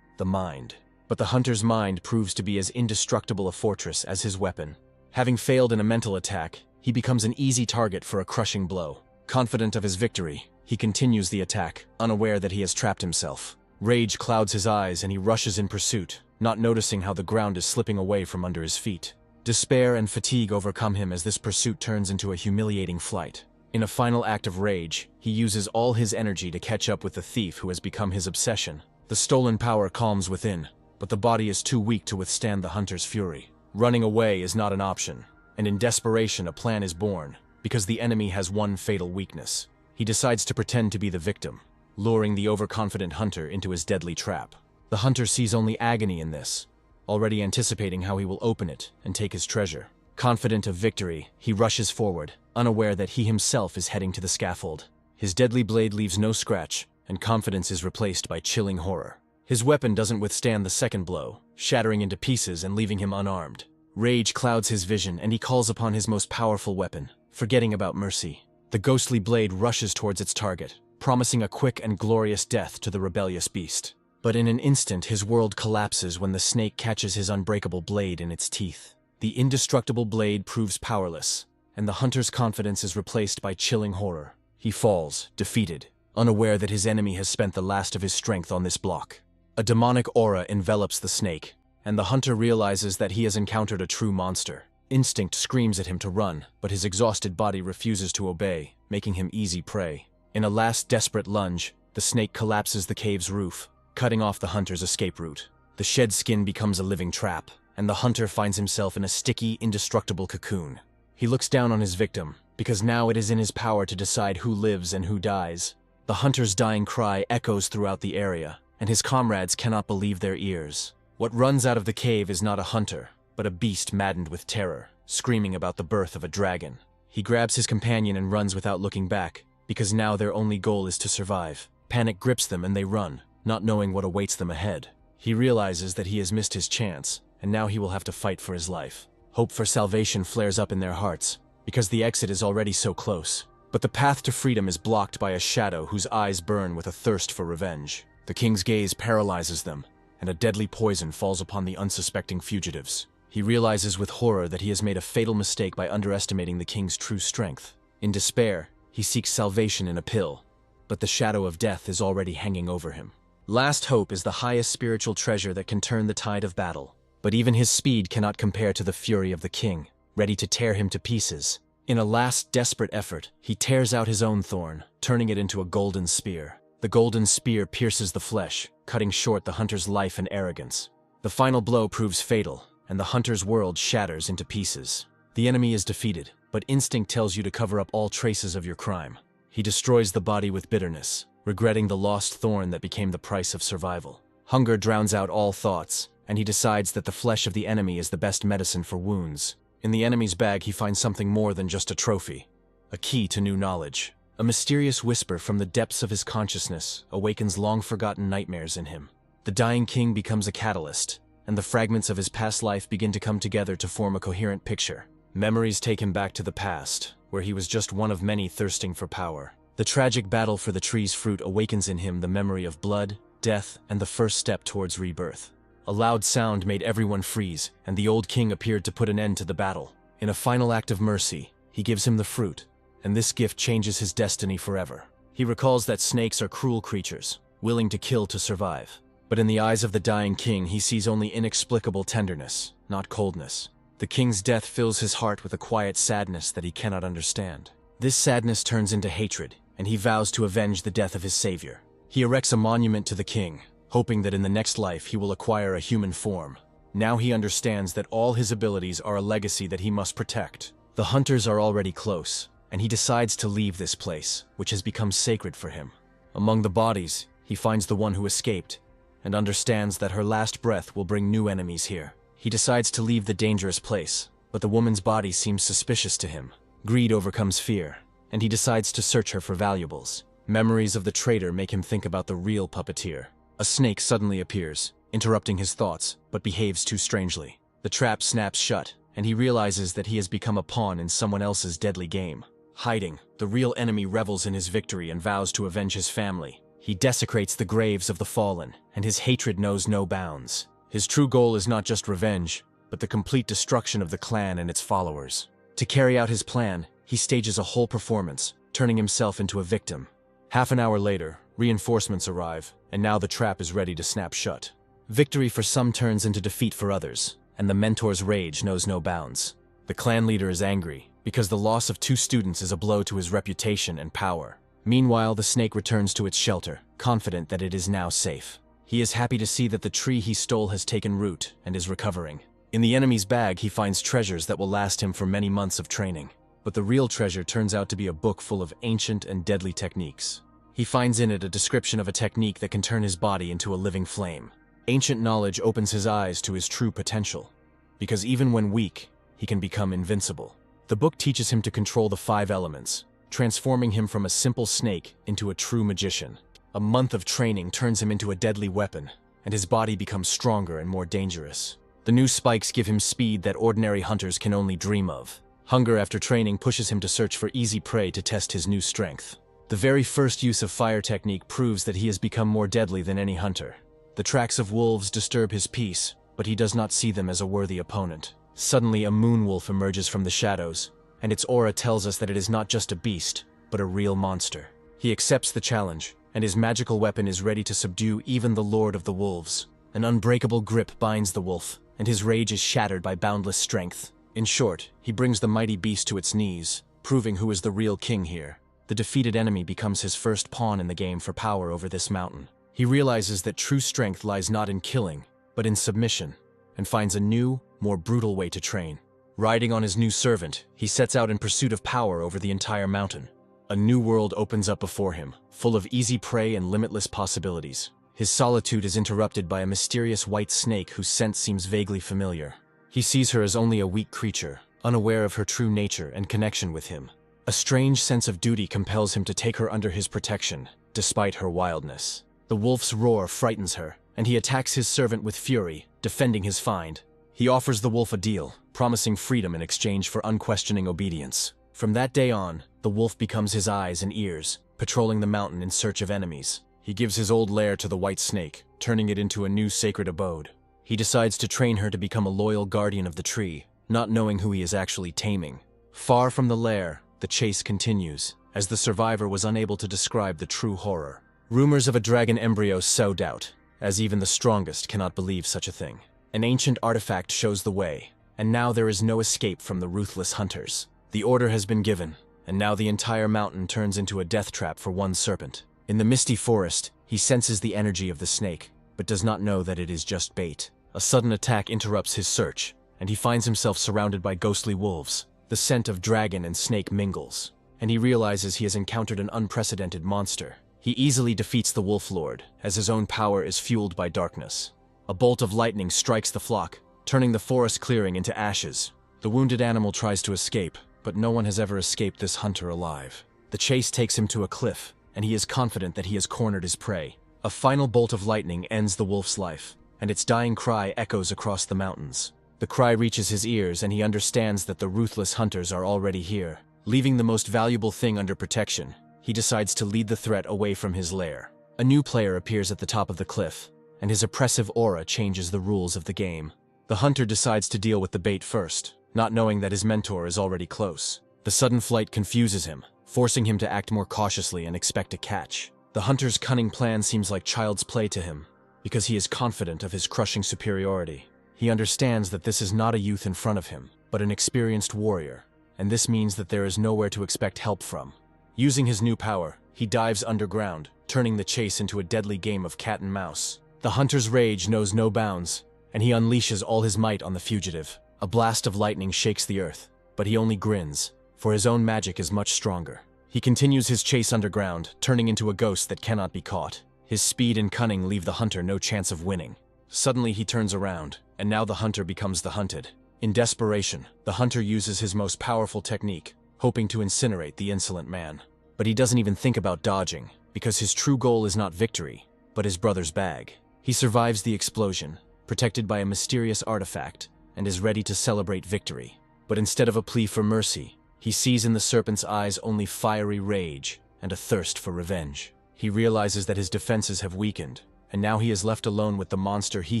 the mind. But the hunter's mind proves to be as indestructible a fortress as his weapon. Having failed in a mental attack, he becomes an easy target for a crushing blow. Confident of his victory, he continues the attack, unaware that he has trapped himself. Rage clouds his eyes and he rushes in pursuit, not noticing how the ground is slipping away from under his feet. Despair and fatigue overcome him as this pursuit turns into a humiliating flight. In a final act of rage, he uses all his energy to catch up with the thief who has become his obsession. The stolen power calms within, but the body is too weak to withstand the hunter's fury. Running away is not an option, and in desperation a plan is born, because the enemy has one fatal weakness. He decides to pretend to be the victim, luring the overconfident hunter into his deadly trap. The hunter sees only agony in this, already anticipating how he will open it and take his treasure. Confident of victory, he rushes forward, unaware that he himself is heading to the scaffold. His deadly blade leaves no scratch, and confidence is replaced by chilling horror. His weapon doesn't withstand the second blow, shattering into pieces and leaving him unarmed. Rage clouds his vision, and he calls upon his most powerful weapon, forgetting about mercy. The ghostly blade rushes towards its target, promising a quick and glorious death to the rebellious beast. But in an instant, his world collapses when the snake catches his unbreakable blade in its teeth. The indestructible blade proves powerless, and the hunter's confidence is replaced by chilling horror. He falls, defeated, unaware that his enemy has spent the last of his strength on this block. A demonic aura envelops the snake, and the hunter realizes that he has encountered a true monster. Instinct screams at him to run, but his exhausted body refuses to obey, making him easy prey. In a last desperate lunge, the snake collapses the cave's roof, cutting off the hunter's escape route. The shed skin becomes a living trap, and the hunter finds himself in a sticky, indestructible cocoon. He looks down on his victim, because now it is in his power to decide who lives and who dies. The hunter's dying cry echoes throughout the area, and his comrades cannot believe their ears. What runs out of the cave is not a hunter, but a beast maddened with terror, screaming about the birth of a dragon. He grabs his companion and runs without looking back, because now their only goal is to survive. Panic grips them and they run, not knowing what awaits them ahead. He realizes that he has missed his chance, and now he will have to fight for his life. Hope for salvation flares up in their hearts, because the exit is already so close. But the path to freedom is blocked by a shadow whose eyes burn with a thirst for revenge. The king's gaze paralyzes them, and a deadly poison falls upon the unsuspecting fugitives. He realizes with horror that he has made a fatal mistake by underestimating the king's true strength. In despair, he seeks salvation in a pill, but the shadow of death is already hanging over him. Last hope is the highest spiritual treasure that can turn the tide of battle, but even his speed cannot compare to the fury of the king, ready to tear him to pieces. In a last desperate effort, he tears out his own thorn, turning it into a golden spear. The golden spear pierces the flesh, cutting short the hunter's life and arrogance. The final blow proves fatal, and the hunter's world shatters into pieces. The enemy is defeated, but instinct tells you to cover up all traces of your crime. He destroys the body with bitterness, regretting the lost thorn that became the price of survival. Hunger drowns out all thoughts, and he decides that the flesh of the enemy is the best medicine for wounds. In the enemy's bag, he finds something more than just a trophy. a key to new knowledge. A mysterious whisper from the depths of his consciousness awakens long-forgotten nightmares in him. The dying king becomes a catalyst, and the fragments of his past life begin to come together to form a coherent picture. Memories take him back to the past, where he was just one of many thirsting for power. The tragic battle for the tree's fruit awakens in him the memory of blood, death, and the first step towards rebirth. A loud sound made everyone freeze, and the old king appeared to put an end to the battle. In a final act of mercy, he gives him the fruit, and this gift changes his destiny forever. He recalls that snakes are cruel creatures, willing to kill to survive. But in the eyes of the dying king, he sees only inexplicable tenderness, not coldness. The king's death fills his heart with a quiet sadness that he cannot understand. This sadness turns into hatred, and he vows to avenge the death of his savior. He erects a monument to the king, hoping that in the next life he will acquire a human form. Now he understands that all his abilities are a legacy that he must protect. The hunters are already close, and he decides to leave this place, which has become sacred for him. Among the bodies, he finds the one who escaped, and understands that her last breath will bring new enemies here. He decides to leave the dangerous place, but the woman's body seems suspicious to him. Greed overcomes fear, and he decides to search her for valuables. Memories of the traitor make him think about the real puppeteer. A snake suddenly appears, interrupting his thoughts, but behaves too strangely. The trap snaps shut, and he realizes that he has become a pawn in someone else's deadly game. Hiding, the real enemy revels in his victory and vows to avenge his family. He desecrates the graves of the fallen, and his hatred knows no bounds. His true goal is not just revenge, but the complete destruction of the clan and its followers. To carry out his plan, he stages a whole performance, turning himself into a victim. Half an hour later, reinforcements arrive, and now the trap is ready to snap shut. Victory for some turns into defeat for others, and the mentor's rage knows no bounds. The clan leader is angry, because the loss of 2 students is a blow to his reputation and power. Meanwhile, the snake returns to its shelter, confident that it is now safe. He is happy to see that the tree he stole has taken root and is recovering. In the enemy's bag, he finds treasures that will last him for many months of training. But the real treasure turns out to be a book full of ancient and deadly techniques. He finds in it a description of a technique that can turn his body into a living flame. Ancient knowledge opens his eyes to his true potential, because even when weak, he can become invincible. The book teaches him to control the 5 elements, transforming him from a simple snake into a true magician. A month of training turns him into a deadly weapon, and his body becomes stronger and more dangerous. The new spikes give him speed that ordinary hunters can only dream of. Hunger after training pushes him to search for easy prey to test his new strength. The very first use of fire technique proves that he has become more deadly than any hunter. The tracks of wolves disturb his peace, but he does not see them as a worthy opponent. Suddenly, a moon wolf emerges from the shadows, and its aura tells us that it is not just a beast, but a real monster. He accepts the challenge, and his magical weapon is ready to subdue even the Lord of the Wolves. An unbreakable grip binds the wolf, and his rage is shattered by boundless strength. In short, he brings the mighty beast to its knees, proving who is the real king here. The defeated enemy becomes his first pawn in the game for power over this mountain. He realizes that true strength lies not in killing, but in submission, and finds a new, more brutal way to train. Riding on his new servant, he sets out in pursuit of power over the entire mountain. A new world opens up before him, full of easy prey and limitless possibilities. His solitude is interrupted by a mysterious white snake whose scent seems vaguely familiar. He sees her as only a weak creature, unaware of her true nature and connection with him. A strange sense of duty compels him to take her under his protection, despite her wildness. The wolf's roar frightens her, and he attacks his servant with fury, defending his find. He offers the wolf a deal, promising freedom in exchange for unquestioning obedience. From that day on, the wolf becomes his eyes and ears, patrolling the mountain in search of enemies. He gives his old lair to the white snake, turning it into a new sacred abode. He decides to train her to become a loyal guardian of the tree, not knowing who he is actually taming. Far from the lair, the chase continues, as the survivor was unable to describe the true horror. Rumors of a dragon embryo sow doubt, as even the strongest cannot believe such a thing. An ancient artifact shows the way, and now there is no escape from the ruthless hunters. The order has been given, and now the entire mountain turns into a death trap for one serpent. In the misty forest, he senses the energy of the snake, but does not know that it is just bait. A sudden attack interrupts his search, and he finds himself surrounded by ghostly wolves. The scent of dragon and snake mingles, and he realizes he has encountered an unprecedented monster. He easily defeats the Wolf Lord, as his own power is fueled by darkness. A bolt of lightning strikes the flock, turning the forest clearing into ashes. The wounded animal tries to escape, But no one has ever escaped this hunter alive. The chase takes him to a cliff, and he is confident that he has cornered his prey. A final bolt of lightning ends the wolf's life, and its dying cry echoes across the mountains. The cry reaches his ears, and he understands that the ruthless hunters are already here. Leaving the most valuable thing under protection, he decides to lead the threat away from his lair. A new player appears at the top of the cliff, and his oppressive aura changes the rules of the game. The hunter decides to deal with the bait first, not knowing that his mentor is already close. The sudden flight confuses him, forcing him to act more cautiously and expect a catch. The hunter's cunning plan seems like child's play to him, because he is confident of his crushing superiority. He understands that this is not a youth in front of him, but an experienced warrior, and this means that there is nowhere to expect help from. Using his new power, he dives underground, turning the chase into a deadly game of cat and mouse. The hunter's rage knows no bounds, and he unleashes all his might on the fugitive. A blast of lightning shakes the earth, but he only grins, for his own magic is much stronger. He continues his chase underground, turning into a ghost that cannot be caught. His speed and cunning leave the hunter no chance of winning. Suddenly he turns around, and now the hunter becomes the hunted. In desperation, the hunter uses his most powerful technique, hoping to incinerate the insolent man. But he doesn't even think about dodging, because his true goal is not victory, but his brother's bag. He survives the explosion, protected by a mysterious artifact, and is ready to celebrate victory. But instead of a plea for mercy, he sees in the serpent's eyes only fiery rage and a thirst for revenge. He realizes that his defenses have weakened, and now he is left alone with the monster he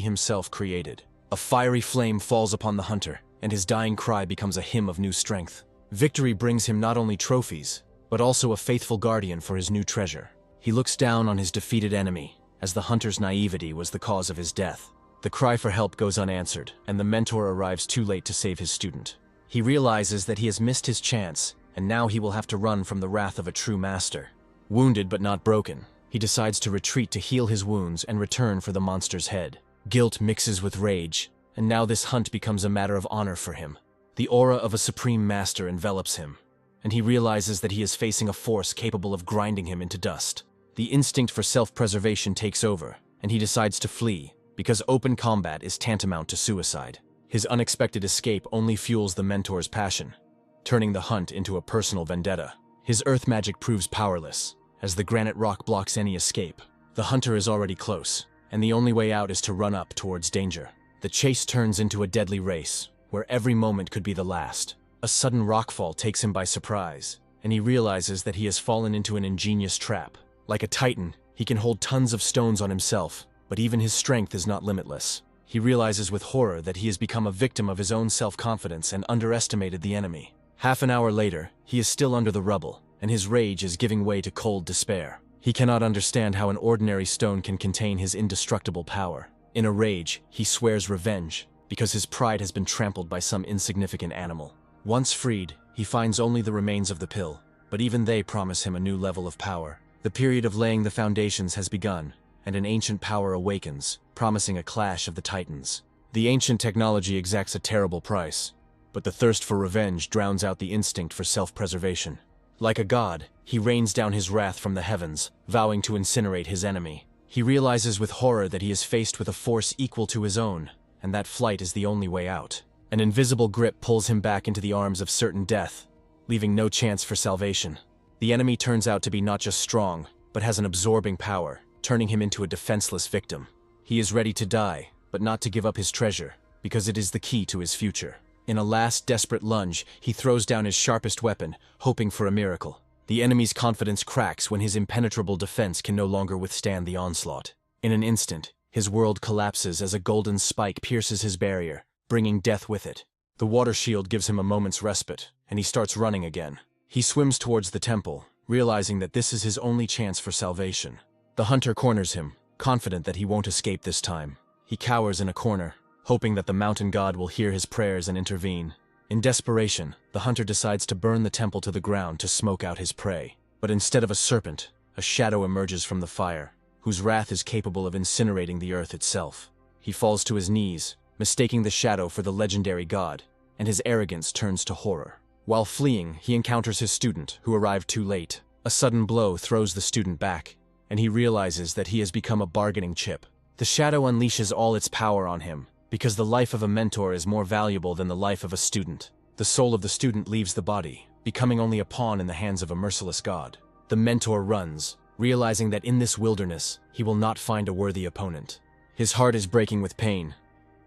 himself created. A fiery flame falls upon the hunter, and his dying cry becomes a hymn of new strength. Victory brings him not only trophies, but also a faithful guardian for his new treasure. He looks down on his defeated enemy, as the hunter's naivety was the cause of his death. The cry for help goes unanswered, and the mentor arrives too late to save his student. He realizes that he has missed his chance, and now he will have to run from the wrath of a true master. Wounded but not broken, he decides to retreat to heal his wounds and return for the monster's head. Guilt mixes with rage, and now this hunt becomes a matter of honor for him. The aura of a supreme master envelops him, and he realizes that he is facing a force capable of grinding him into dust. The instinct for self-preservation takes over, and he decides to flee, because open combat is tantamount to suicide. His unexpected escape only fuels the mentor's passion, turning the hunt into a personal vendetta. His earth magic proves powerless, as the granite rock blocks any escape. The hunter is already close, and the only way out is to run up towards danger. The chase turns into a deadly race, where every moment could be the last. A sudden rockfall takes him by surprise, and he realizes that he has fallen into an ingenious trap. Like a titan, he can hold tons of stones on himself, but even his strength is not limitless. He realizes with horror that he has become a victim of his own self-confidence and underestimated the enemy. Half an hour later, he is still under the rubble, and his rage is giving way to cold despair. He cannot understand how an ordinary stone can contain his indestructible power. In a rage, he swears revenge, because his pride has been trampled by some insignificant animal. Once freed, he finds only the remains of the pill, but even they promise him a new level of power. The period of laying the foundations has begun, and an ancient power awakens, promising a clash of the titans. The ancient technology exacts a terrible price, but the thirst for revenge drowns out the instinct for self-preservation. Like a god, he rains down his wrath from the heavens, vowing to incinerate his enemy. He realizes with horror that he is faced with a force equal to his own, and that flight is the only way out. An invisible grip pulls him back into the arms of certain death, leaving no chance for salvation. The enemy turns out to be not just strong, but has an absorbing power, turning him into a defenseless victim. He is ready to die, but not to give up his treasure, because it is the key to his future. In a last desperate lunge, he throws down his sharpest weapon, hoping for a miracle. The enemy's confidence cracks when his impenetrable defense can no longer withstand the onslaught. In an instant, his world collapses as a golden spike pierces his barrier, bringing death with it. The water shield gives him a moment's respite, and he starts running again. He swims towards the temple, realizing that this is his only chance for salvation. The hunter corners him, confident that he won't escape this time. He cowers in a corner, hoping that the mountain god will hear his prayers and intervene. In desperation, the hunter decides to burn the temple to the ground to smoke out his prey. But instead of a serpent, a shadow emerges from the fire, whose wrath is capable of incinerating the earth itself. He falls to his knees, mistaking the shadow for the legendary god, and his arrogance turns to horror. While fleeing, he encounters his student, who arrived too late. A sudden blow throws the student back, and he realizes that he has become a bargaining chip. The shadow unleashes all its power on him, because the life of a mentor is more valuable than the life of a student. The soul of the student leaves the body, becoming only a pawn in the hands of a merciless god. The mentor runs, realizing that in this wilderness, he will not find a worthy opponent. His heart is breaking with pain,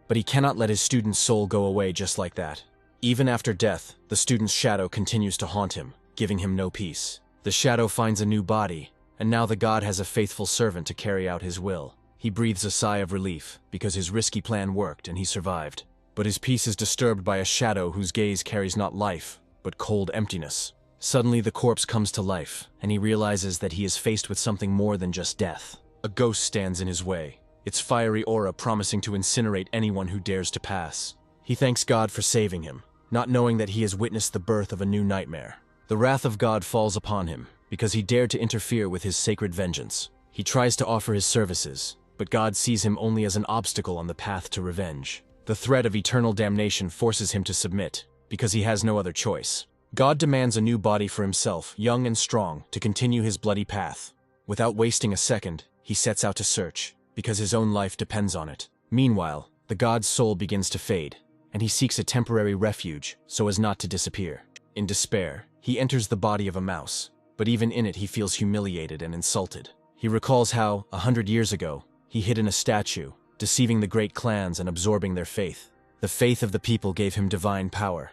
but he cannot let his student's soul go away just like that. Even after death, the student's shadow continues to haunt him, giving him no peace. The shadow finds a new body, and now the god has a faithful servant to carry out his will. He breathes a sigh of relief, because his risky plan worked and he survived. But his peace is disturbed by a shadow whose gaze carries not life, but cold emptiness. Suddenly the corpse comes to life, and he realizes that he is faced with something more than just death. A ghost stands in his way, its fiery aura promising to incinerate anyone who dares to pass. He thanks God for saving him, not knowing that he has witnessed the birth of a new nightmare. The wrath of God falls upon him, because he dared to interfere with his sacred vengeance. He tries to offer his services, but God sees him only as an obstacle on the path to revenge. The threat of eternal damnation forces him to submit, because he has no other choice. God demands a new body for himself, young and strong, to continue his bloody path. Without wasting a second, he sets out to search, because his own life depends on it. Meanwhile, the god's soul begins to fade, and he seeks a temporary refuge so as not to disappear. In despair, he enters the body of a mouse, but even in it he feels humiliated and insulted. He recalls how, 100 years ago, he hid in a statue, deceiving the great clans and absorbing their faith. The faith of the people gave him divine power,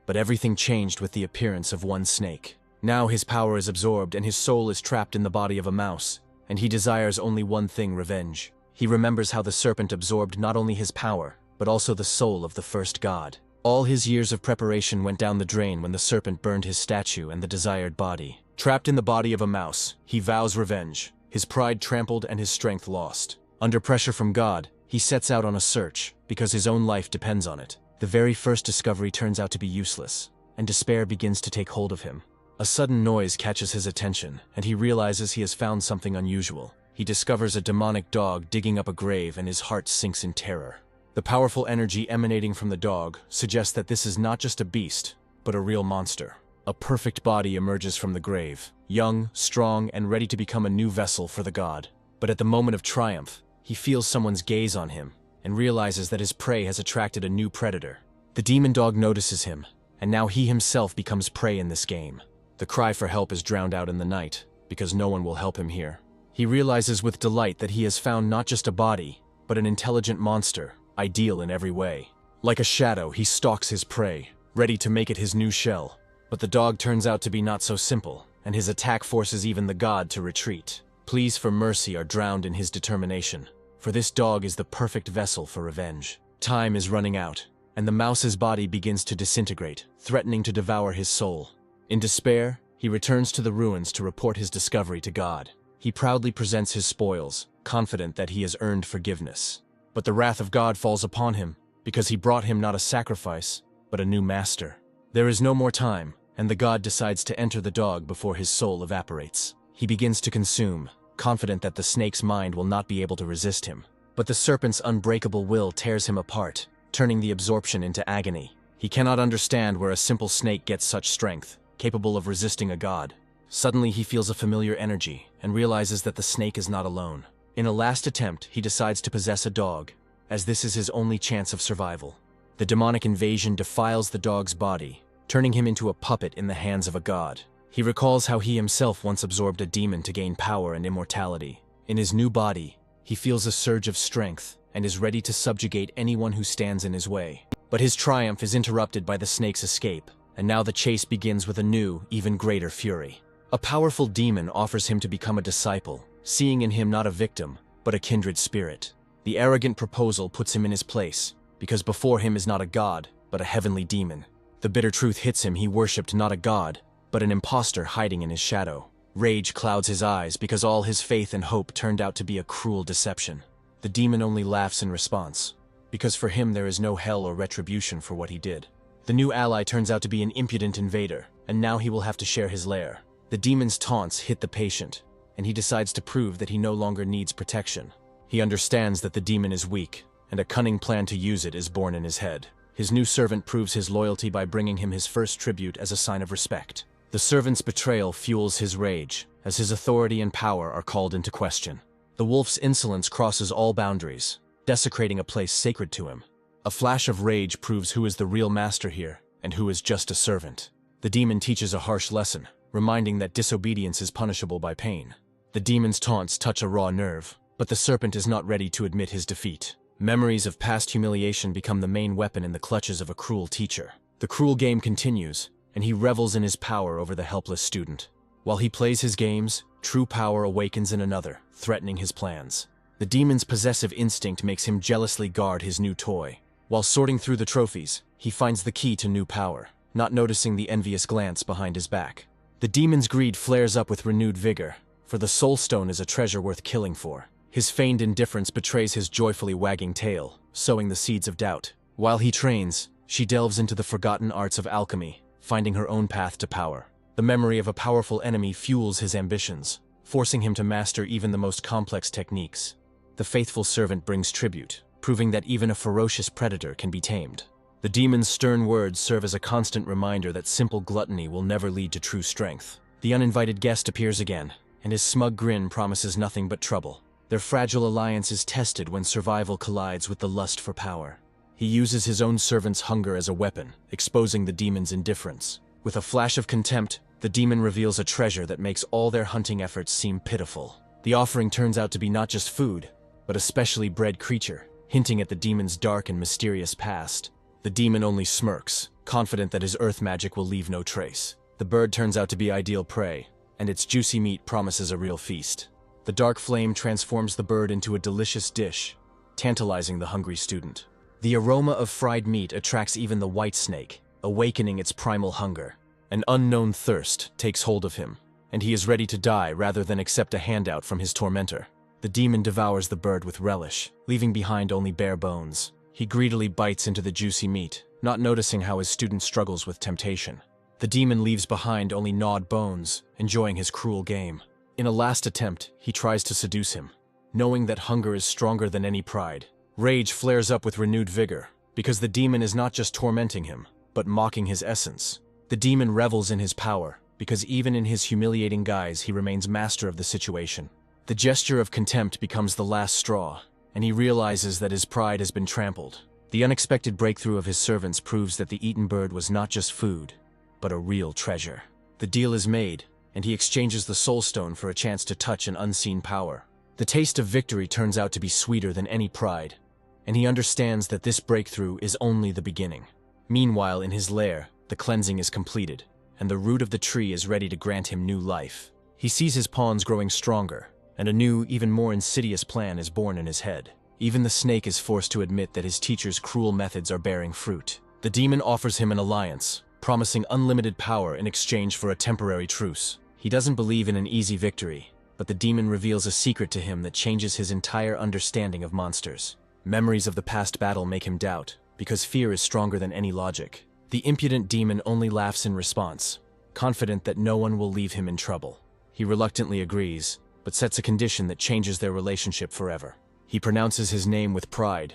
but everything changed with the appearance of one snake. Now his power is absorbed and his soul is trapped in the body of a mouse, and he desires only one thing: revenge. He remembers how the serpent absorbed not only his power, but also the soul of the first god. All his years of preparation went down the drain when the serpent burned his statue and the desired body. Trapped in the body of a mouse, he vows revenge, his pride trampled and his strength lost. Under pressure from God, he sets out on a search, because his own life depends on it. The very first discovery turns out to be useless, and despair begins to take hold of him. A sudden noise catches his attention, and he realizes he has found something unusual. He discovers a demonic dog digging up a grave, and his heart sinks in terror. The powerful energy emanating from the dog suggests that this is not just a beast, but a real monster. A perfect body emerges from the grave, young, strong, and ready to become a new vessel for the god. But at the moment of triumph, he feels someone's gaze on him, and realizes that his prey has attracted a new predator. The demon dog notices him, and now he himself becomes prey in this game. The cry for help is drowned out in the night, because no one will help him here. He realizes with delight that he has found not just a body, but an intelligent monster, ideal in every way. Like a shadow, he stalks his prey, ready to make it his new shell. But the dog turns out to be not so simple, and his attack forces even the god to retreat. Pleas for mercy are drowned in his determination, for this dog is the perfect vessel for revenge. Time is running out, and the mouse's body begins to disintegrate, threatening to devour his soul. In despair, he returns to the ruins to report his discovery to God. He proudly presents his spoils, confident that he has earned forgiveness. But the wrath of God falls upon him, because he brought him not a sacrifice, but a new master. There is no more time, and the god decides to enter the dog before his soul evaporates. He begins to consume, confident that the snake's mind will not be able to resist him. But the serpent's unbreakable will tears him apart, turning the absorption into agony. He cannot understand where a simple snake gets such strength, capable of resisting a god. Suddenly he feels a familiar energy, and realizes that the snake is not alone. In a last attempt, he decides to possess a dog, as this is his only chance of survival. The demonic invasion defiles the dog's body, turning him into a puppet in the hands of a god. He recalls how he himself once absorbed a demon to gain power and immortality. In his new body, he feels a surge of strength and is ready to subjugate anyone who stands in his way. But his triumph is interrupted by the snake's escape, and now the chase begins with a new, even greater fury. A powerful demon offers him to become a disciple, seeing in him not a victim, but a kindred spirit. The arrogant proposal puts him in his place, because before him is not a god, but a heavenly demon. The bitter truth hits him: he worshipped not a god, but an impostor hiding in his shadow. Rage clouds his eyes because all his faith and hope turned out to be a cruel deception. The demon only laughs in response, because for him there is no hell or retribution for what he did. The new ally turns out to be an impudent invader, and now he will have to share his lair. The demon's taunts hit the patient, and he decides to prove that he no longer needs protection. He understands that the demon is weak, and a cunning plan to use it is born in his head. His new servant proves his loyalty by bringing him his first tribute as a sign of respect. The servant's betrayal fuels his rage, as his authority and power are called into question. The wolf's insolence crosses all boundaries, desecrating a place sacred to him. A flash of rage proves who is the real master here, and who is just a servant. The demon teaches a harsh lesson, reminding that disobedience is punishable by pain. The demon's taunts touch a raw nerve, but the serpent is not ready to admit his defeat. Memories of past humiliation become the main weapon in the clutches of a cruel teacher. The cruel game continues, and he revels in his power over the helpless student. While he plays his games, true power awakens in another, threatening his plans. The demon's possessive instinct makes him jealously guard his new toy. While sorting through the trophies, he finds the key to new power, not noticing the envious glance behind his back. The demon's greed flares up with renewed vigor, for the soul stone is a treasure worth killing for. His feigned indifference betrays his joyfully wagging tail, sowing the seeds of doubt. While he trains, she delves into the forgotten arts of alchemy, finding her own path to power. The memory of a powerful enemy fuels his ambitions, forcing him to master even the most complex techniques. The faithful servant brings tribute, proving that even a ferocious predator can be tamed. The demon's stern words serve as a constant reminder that simple gluttony will never lead to true strength. The uninvited guest appears again, and his smug grin promises nothing but trouble. Their fragile alliance is tested when survival collides with the lust for power. He uses his own servant's hunger as a weapon, exposing the demon's indifference. With a flash of contempt, the demon reveals a treasure that makes all their hunting efforts seem pitiful. The offering turns out to be not just food, but a specially bred creature, hinting at the demon's dark and mysterious past. The demon only smirks, confident that his earth magic will leave no trace. The bird turns out to be ideal prey, and its juicy meat promises a real feast. The dark flame transforms the bird into a delicious dish, tantalizing the hungry student. The aroma of fried meat attracts even the white snake, awakening its primal hunger. An unknown thirst takes hold of him, and he is ready to die rather than accept a handout from his tormentor. The demon devours the bird with relish, leaving behind only bare bones. He greedily bites into the juicy meat, not noticing how his student struggles with temptation. The demon leaves behind only gnawed bones, enjoying his cruel game. In a last attempt, he tries to seduce him, knowing that hunger is stronger than any pride. Rage flares up with renewed vigor, because the demon is not just tormenting him, but mocking his essence. The demon revels in his power, because even in his humiliating guise he remains master of the situation. The gesture of contempt becomes the last straw, and he realizes that his pride has been trampled. The unexpected breakthrough of his servants proves that the eaten bird was not just food, but a real treasure. The deal is made, and he exchanges the soul stone for a chance to touch an unseen power. The taste of victory turns out to be sweeter than any pride, and he understands that this breakthrough is only the beginning. Meanwhile, in his lair, the cleansing is completed, and the root of the tree is ready to grant him new life. He sees his pawns growing stronger, and a new, even more insidious plan is born in his head. Even the snake is forced to admit that his teacher's cruel methods are bearing fruit. The demon offers him an alliance, promising unlimited power in exchange for a temporary truce. He doesn't believe in an easy victory, but the demon reveals a secret to him that changes his entire understanding of monsters. Memories of the past battle make him doubt, because fear is stronger than any logic. The impudent demon only laughs in response, confident that no one will leave him in trouble. He reluctantly agrees, but sets a condition that changes their relationship forever. He pronounces his name with pride,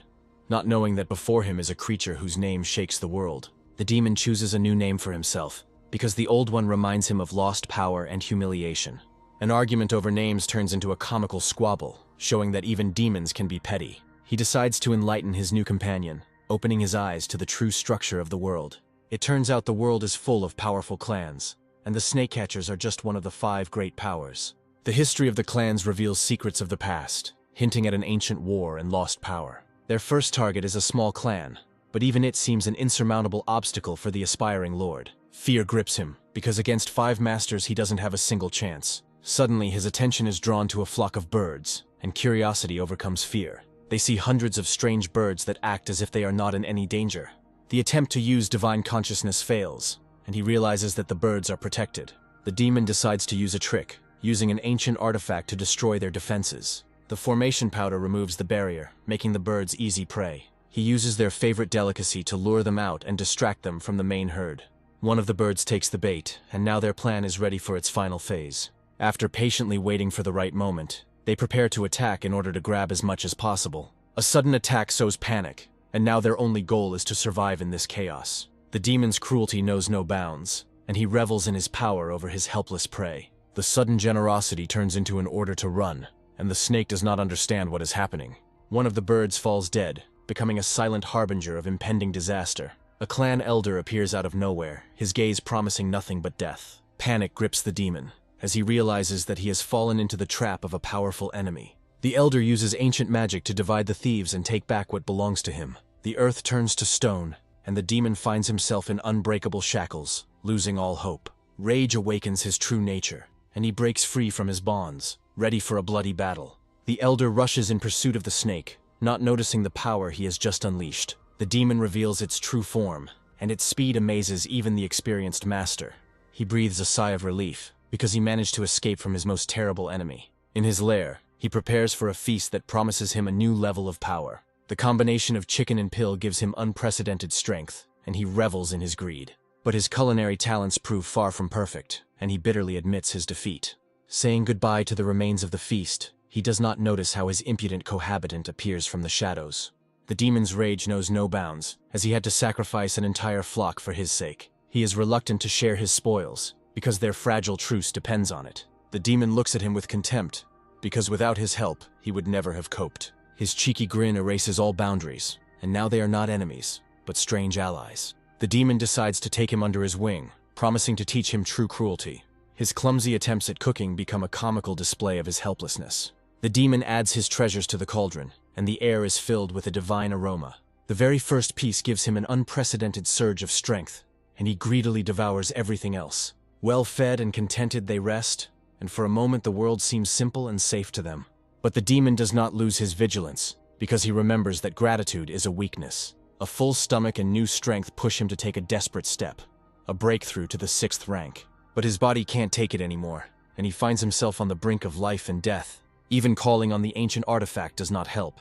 not knowing that before him is a creature whose name shakes the world. The demon chooses a new name for himself, because the old one reminds him of lost power and humiliation. An argument over names turns into a comical squabble, showing that even demons can be petty. He decides to enlighten his new companion, opening his eyes to the true structure of the world. It turns out the world is full of powerful clans, and the snake catchers are just one of the 5 great powers. The history of the clans reveals secrets of the past, hinting at an ancient war and lost power. Their first target is a small clan, but even it seems an insurmountable obstacle for the aspiring lord. Fear grips him, because against 5 masters he doesn't have a single chance. Suddenly his attention is drawn to a flock of birds, and curiosity overcomes fear. They see hundreds of strange birds that act as if they are not in any danger. The attempt to use divine consciousness fails, and he realizes that the birds are protected. The demon decides to use a trick, using an ancient artifact to destroy their defenses. The formation powder removes the barrier, making the birds easy prey. He uses their favorite delicacy to lure them out and distract them from the main herd. One of the birds takes the bait, and now their plan is ready for its final phase. After patiently waiting for the right moment, they prepare to attack in order to grab as much as possible. A sudden attack sows panic, and now their only goal is to survive in this chaos. The demon's cruelty knows no bounds, and he revels in his power over his helpless prey. The sudden generosity turns into an order to run, and the snake does not understand what is happening. One of the birds falls dead, becoming a silent harbinger of impending disaster. A clan elder appears out of nowhere, his gaze promising nothing but death. Panic grips the demon, as he realizes that he has fallen into the trap of a powerful enemy. The elder uses ancient magic to divide the thieves and take back what belongs to him. The earth turns to stone, and the demon finds himself in unbreakable shackles, losing all hope. Rage awakens his true nature, and he breaks free from his bonds, ready for a bloody battle. The elder rushes in pursuit of the snake, not noticing the power he has just unleashed. The demon reveals its true form, and its speed amazes even the experienced master. He breathes a sigh of relief, because he managed to escape from his most terrible enemy. In his lair, he prepares for a feast that promises him a new level of power. The combination of chicken and pill gives him unprecedented strength, and he revels in his greed. But his culinary talents prove far from perfect, and he bitterly admits his defeat. Saying goodbye to the remains of the feast, he does not notice how his impudent cohabitant appears from the shadows. The demon's rage knows no bounds, as he had to sacrifice an entire flock for his sake. He is reluctant to share his spoils, because their fragile truce depends on it. The demon looks at him with contempt, because without his help, he would never have coped. His cheeky grin erases all boundaries, and now they are not enemies, but strange allies. The demon decides to take him under his wing, promising to teach him true cruelty. His clumsy attempts at cooking become a comical display of his helplessness. The demon adds his treasures to the cauldron, and the air is filled with a divine aroma. The very first piece gives him an unprecedented surge of strength, and he greedily devours everything else. Well fed and contented they rest, and for a moment the world seems simple and safe to them. But the demon does not lose his vigilance, because he remembers that gratitude is a weakness. A full stomach and new strength push him to take a desperate step, a breakthrough to the 6th rank. But his body can't take it anymore, and he finds himself on the brink of life and death. Even calling on the ancient artifact does not help,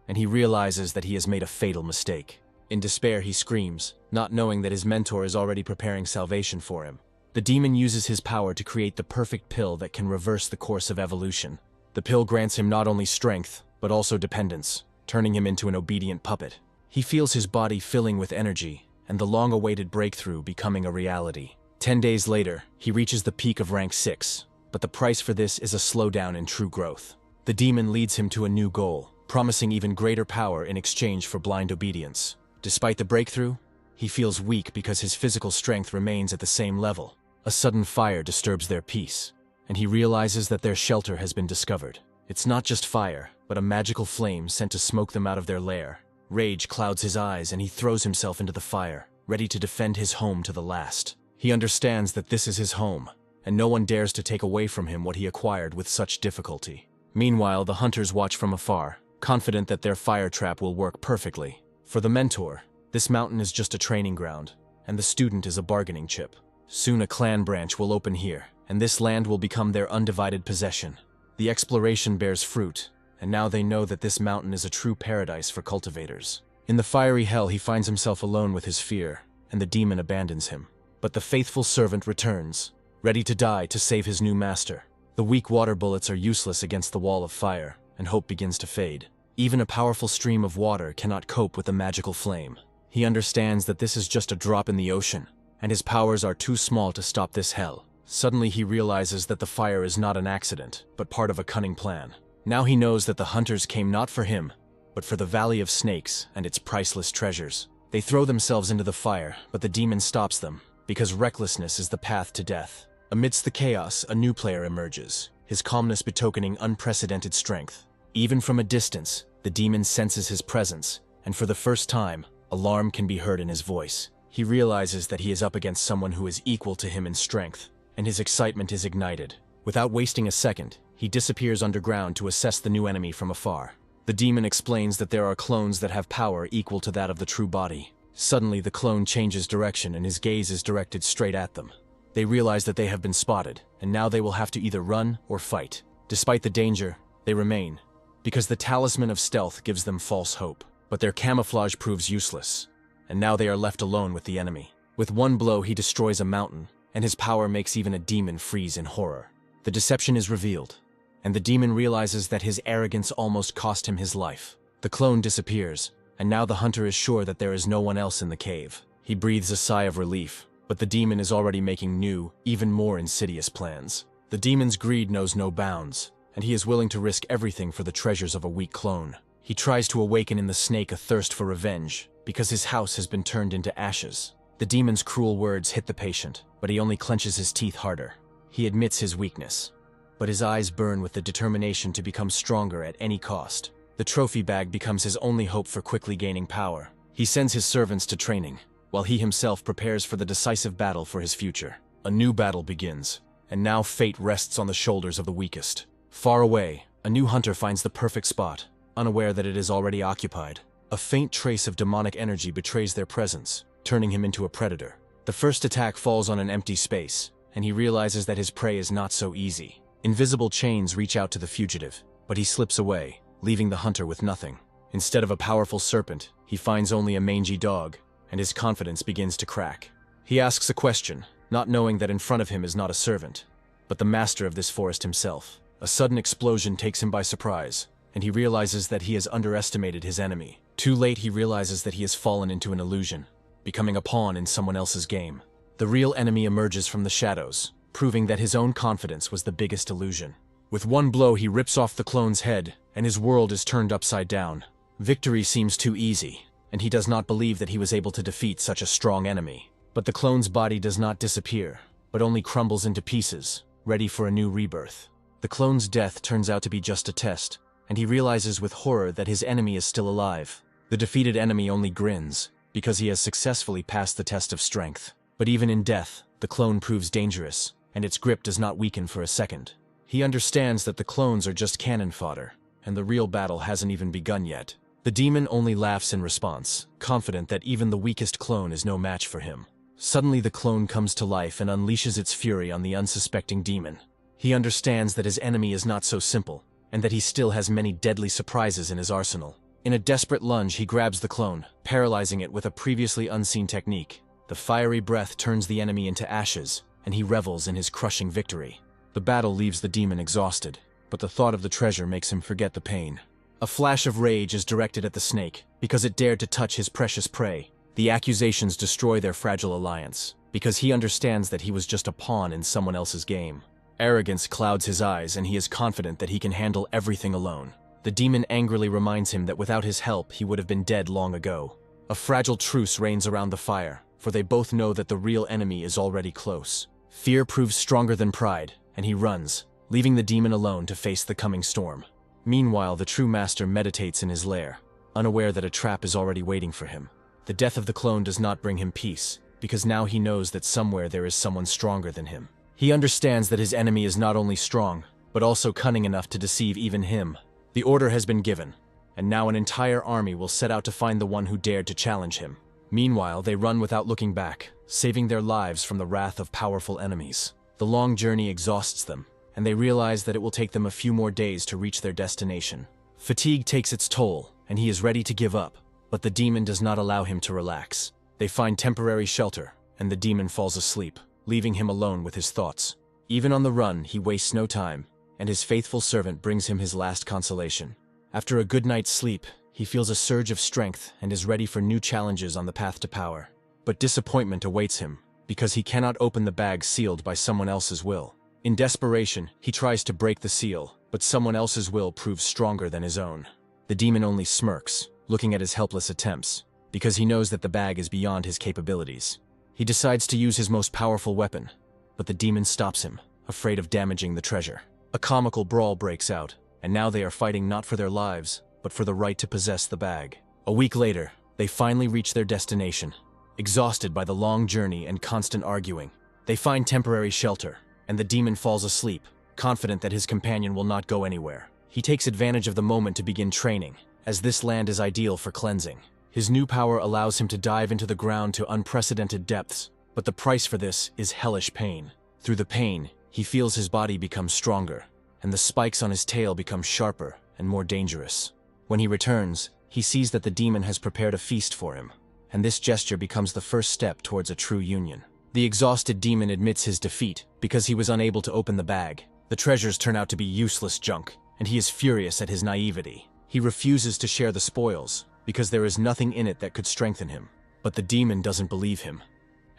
and he realizes that he has made a fatal mistake. In despair, he screams, not knowing that his mentor is already preparing salvation for him. The demon uses his power to create the perfect pill that can reverse the course of evolution. The pill grants him not only strength, but also dependence, turning him into an obedient puppet. He feels his body filling with energy, and the long-awaited breakthrough becoming a reality. 10 days later, he reaches the peak of rank 6, but the price for this is a slowdown in true growth. The demon leads him to a new goal, promising even greater power in exchange for blind obedience. Despite the breakthrough, he feels weak because his physical strength remains at the same level. A sudden fire disturbs their peace, and he realizes that their shelter has been discovered. It's not just fire, but a magical flame sent to smoke them out of their lair. Rage clouds his eyes and he throws himself into the fire, ready to defend his home to the last. He understands that this is his home, and no one dares to take away from him what he acquired with such difficulty. Meanwhile, the hunters watch from afar, confident that their fire trap will work perfectly. For the mentor, this mountain is just a training ground, and the student is a bargaining chip. Soon a clan branch will open here, and this land will become their undivided possession. The exploration bears fruit, and now they know that this mountain is a true paradise for cultivators. In the fiery hell, he finds himself alone with his fear, and the demon abandons him. But the faithful servant returns, ready to die to save his new master. The weak water bullets are useless against the wall of fire, and hope begins to fade. Even a powerful stream of water cannot cope with the magical flame. He understands that this is just a drop in the ocean, and his powers are too small to stop this hell. Suddenly he realizes that the fire is not an accident, but part of a cunning plan. Now he knows that the hunters came not for him, but for the Valley of Snakes and its priceless treasures. They throw themselves into the fire, but the demon stops them, because recklessness is the path to death. Amidst the chaos, a new player emerges, his calmness betokening unprecedented strength. Even from a distance, the demon senses his presence, and for the first time, alarm can be heard in his voice. He realizes that he is up against someone who is equal to him in strength, and his excitement is ignited. Without wasting a second, he disappears underground to assess the new enemy from afar. The demon explains that there are clones that have power equal to that of the true body. Suddenly, the clone changes direction and his gaze is directed straight at them. They realize that they have been spotted, and now they will have to either run or fight. Despite the danger, they remain, because the talisman of stealth gives them false hope. But their camouflage proves useless, and now they are left alone with the enemy. With one blow, he destroys a mountain, and his power makes even a demon freeze in horror. The deception is revealed, and the demon realizes that his arrogance almost cost him his life. The clone disappears, and now the hunter is sure that there is no one else in the cave. He breathes a sigh of relief, but the demon is already making new, even more insidious plans. The demon's greed knows no bounds, and he is willing to risk everything for the treasures of a weak clone. He tries to awaken in the snake a thirst for revenge, because his house has been turned into ashes. The demon's cruel words hit the patient, but he only clenches his teeth harder. He admits his weakness, but his eyes burn with the determination to become stronger at any cost. The trophy bag becomes his only hope for quickly gaining power. He sends his servants to training, while he himself prepares for the decisive battle for his future. A new battle begins, and now fate rests on the shoulders of the weakest. Far away, a new hunter finds the perfect spot, unaware that it is already occupied. A faint trace of demonic energy betrays their presence, turning him into a predator. The first attack falls on an empty space, and he realizes that his prey is not so easy. Invisible chains reach out to the fugitive, but he slips away, leaving the hunter with nothing. Instead of a powerful serpent, he finds only a mangy dog, and his confidence begins to crack. He asks a question, not knowing that in front of him is not a servant, but the master of this forest himself. A sudden explosion takes him by surprise, and he realizes that he has underestimated his enemy. Too late, he realizes that he has fallen into an illusion, becoming a pawn in someone else's game. The real enemy emerges from the shadows, proving that his own confidence was the biggest illusion. With one blow, he rips off the clone's head, and his world is turned upside down. Victory seems too easy, and he does not believe that he was able to defeat such a strong enemy. But the clone's body does not disappear, but only crumbles into pieces, ready for a new rebirth. The clone's death turns out to be just a test, and he realizes with horror that his enemy is still alive. The defeated enemy only grins, because he has successfully passed the test of strength. But even in death, the clone proves dangerous, and its grip does not weaken for a second. He understands that the clones are just cannon fodder, and the real battle hasn't even begun yet. The demon only laughs in response, confident that even the weakest clone is no match for him. Suddenly the clone comes to life and unleashes its fury on the unsuspecting demon. He understands that his enemy is not so simple, and that he still has many deadly surprises in his arsenal. In a desperate lunge, he grabs the clone, paralyzing it with a previously unseen technique. The fiery breath turns the enemy into ashes, and he revels in his crushing victory. The battle leaves the demon exhausted, but the thought of the treasure makes him forget the pain. A flash of rage is directed at the snake, because it dared to touch his precious prey. The accusations destroy their fragile alliance, because he understands that he was just a pawn in someone else's game. Arrogance clouds his eyes, and he is confident that he can handle everything alone. The demon angrily reminds him that without his help, he would have been dead long ago. A fragile truce reigns around the fire, for they both know that the real enemy is already close. Fear proves stronger than pride, and he runs, leaving the demon alone to face the coming storm. Meanwhile, the true master meditates in his lair, unaware that a trap is already waiting for him. The death of the clone does not bring him peace, because now he knows that somewhere there is someone stronger than him. He understands that his enemy is not only strong, but also cunning enough to deceive even him. The order has been given, and now an entire army will set out to find the one who dared to challenge him. Meanwhile, they run without looking back, saving their lives from the wrath of powerful enemies. The long journey exhausts them, and they realize that it will take them a few more days to reach their destination. Fatigue takes its toll, and he is ready to give up, but the demon does not allow him to relax. They find temporary shelter, and the demon falls asleep, leaving him alone with his thoughts. Even on the run, he wastes no time, and his faithful servant brings him his last consolation. After a good night's sleep, he feels a surge of strength and is ready for new challenges on the path to power. But disappointment awaits him, because he cannot open the bag sealed by someone else's will. In desperation, he tries to break the seal, but someone else's will proves stronger than his own. The demon only smirks, looking at his helpless attempts, because he knows that the bag is beyond his capabilities. He decides to use his most powerful weapon, but the demon stops him, afraid of damaging the treasure. A comical brawl breaks out, and now they are fighting not for their lives, but for the right to possess the bag. A week later, they finally reach their destination. Exhausted by the long journey and constant arguing, they find temporary shelter, and the demon falls asleep, confident that his companion will not go anywhere. He takes advantage of the moment to begin training, as this land is ideal for cleansing. His new power allows him to dive into the ground to unprecedented depths, but the price for this is hellish pain. Through the pain, he feels his body become stronger, and the spikes on his tail become sharper and more dangerous. When he returns, he sees that the demon has prepared a feast for him, and this gesture becomes the first step towards a true union. The exhausted demon admits his defeat because he was unable to open the bag. The treasures turn out to be useless junk, and he is furious at his naivety. He refuses to share the spoils, because there is nothing in it that could strengthen him. But the demon doesn't believe him,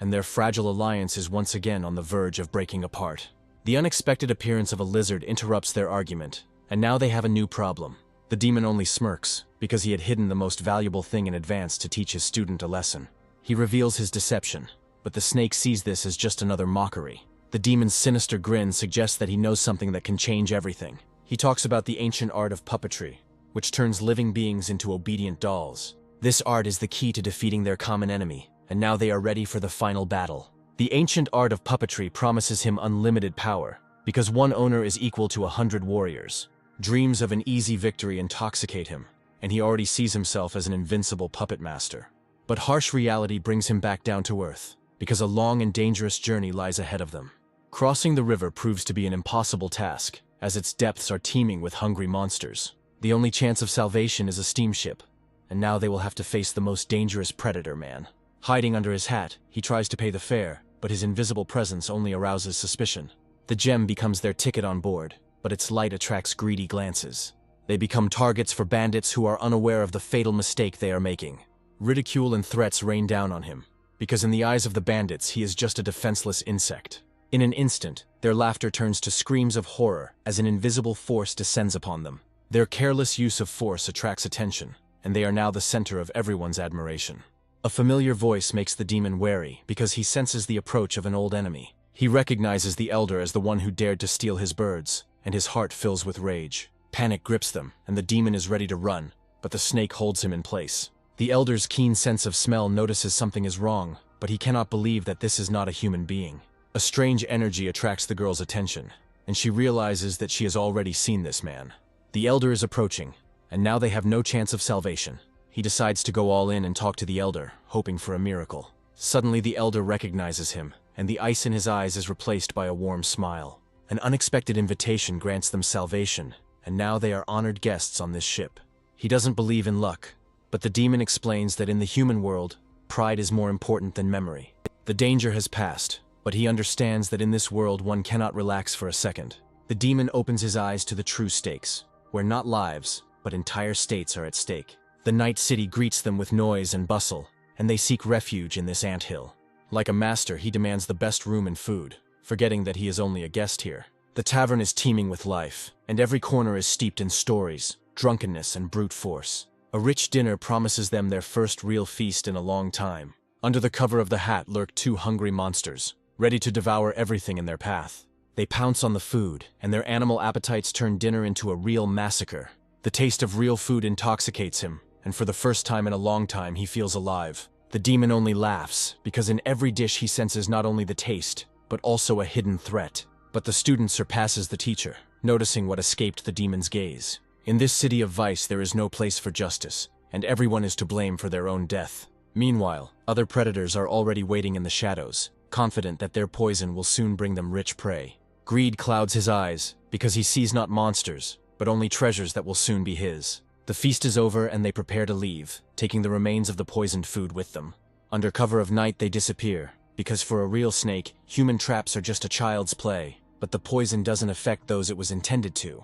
and their fragile alliance is once again on the verge of breaking apart. The unexpected appearance of a lizard interrupts their argument, and now they have a new problem. The demon only smirks, because he had hidden the most valuable thing in advance to teach his student a lesson. He reveals his deception, but the snake sees this as just another mockery. The demon's sinister grin suggests that he knows something that can change everything. He talks about the ancient art of puppetry, which turns living beings into obedient dolls. This art is the key to defeating their common enemy, and now they are ready for the final battle. The ancient art of puppetry promises him unlimited power, because one owner is equal to 100 warriors. Dreams of an easy victory intoxicate him, and he already sees himself as an invincible puppet master. But harsh reality brings him back down to earth, because a long and dangerous journey lies ahead of them. Crossing the river proves to be an impossible task, as its depths are teeming with hungry monsters. The only chance of salvation is a steamship, and now they will have to face the most dangerous predator man. Hiding under his hat, he tries to pay the fare, but his invisible presence only arouses suspicion. The gem becomes their ticket on board, but its light attracts greedy glances. They become targets for bandits who are unaware of the fatal mistake they are making. Ridicule and threats rain down on him, because in the eyes of the bandits he is just a defenseless insect. In an instant, their laughter turns to screams of horror as an invisible force descends upon them. Their careless use of force attracts attention, and they are now the center of everyone's admiration. A familiar voice makes the demon wary because he senses the approach of an old enemy. He recognizes the elder as the one who dared to steal his birds, and his heart fills with rage. Panic grips them, and the demon is ready to run, but the snake holds him in place. The elder's keen sense of smell notices something is wrong, but he cannot believe that this is not a human being. A strange energy attracts the girl's attention, and she realizes that she has already seen this man. The elder is approaching, and now they have no chance of salvation. He decides to go all in and talk to the elder, hoping for a miracle. Suddenly the elder recognizes him, and the ice in his eyes is replaced by a warm smile. An unexpected invitation grants them salvation, and now they are honored guests on this ship. He doesn't believe in luck, but the demon explains that in the human world, pride is more important than memory. The danger has passed, but he understands that in this world one cannot relax for a second. The demon opens his eyes to the true stakes, where not lives, but entire states are at stake. The night city greets them with noise and bustle, and they seek refuge in this anthill. Like a master, he demands the best room and food, forgetting that he is only a guest here. The tavern is teeming with life, and every corner is steeped in stories, drunkenness, and brute force. A rich dinner promises them their first real feast in a long time. Under the cover of the hat lurk two hungry monsters, ready to devour everything in their path. They pounce on the food, and their animal appetites turn dinner into a real massacre. The taste of real food intoxicates him, and for the first time in a long time he feels alive. The demon only laughs, because in every dish he senses not only the taste, but also a hidden threat. But the student surpasses the teacher, noticing what escaped the demon's gaze. In this city of vice there is no place for justice, and everyone is to blame for their own death. Meanwhile, other predators are already waiting in the shadows, confident that their poison will soon bring them rich prey. Greed clouds his eyes, because he sees not monsters, but only treasures that will soon be his. The feast is over and they prepare to leave, taking the remains of the poisoned food with them. Under cover of night they disappear, because for a real snake, human traps are just a child's play. But the poison doesn't affect those it was intended to,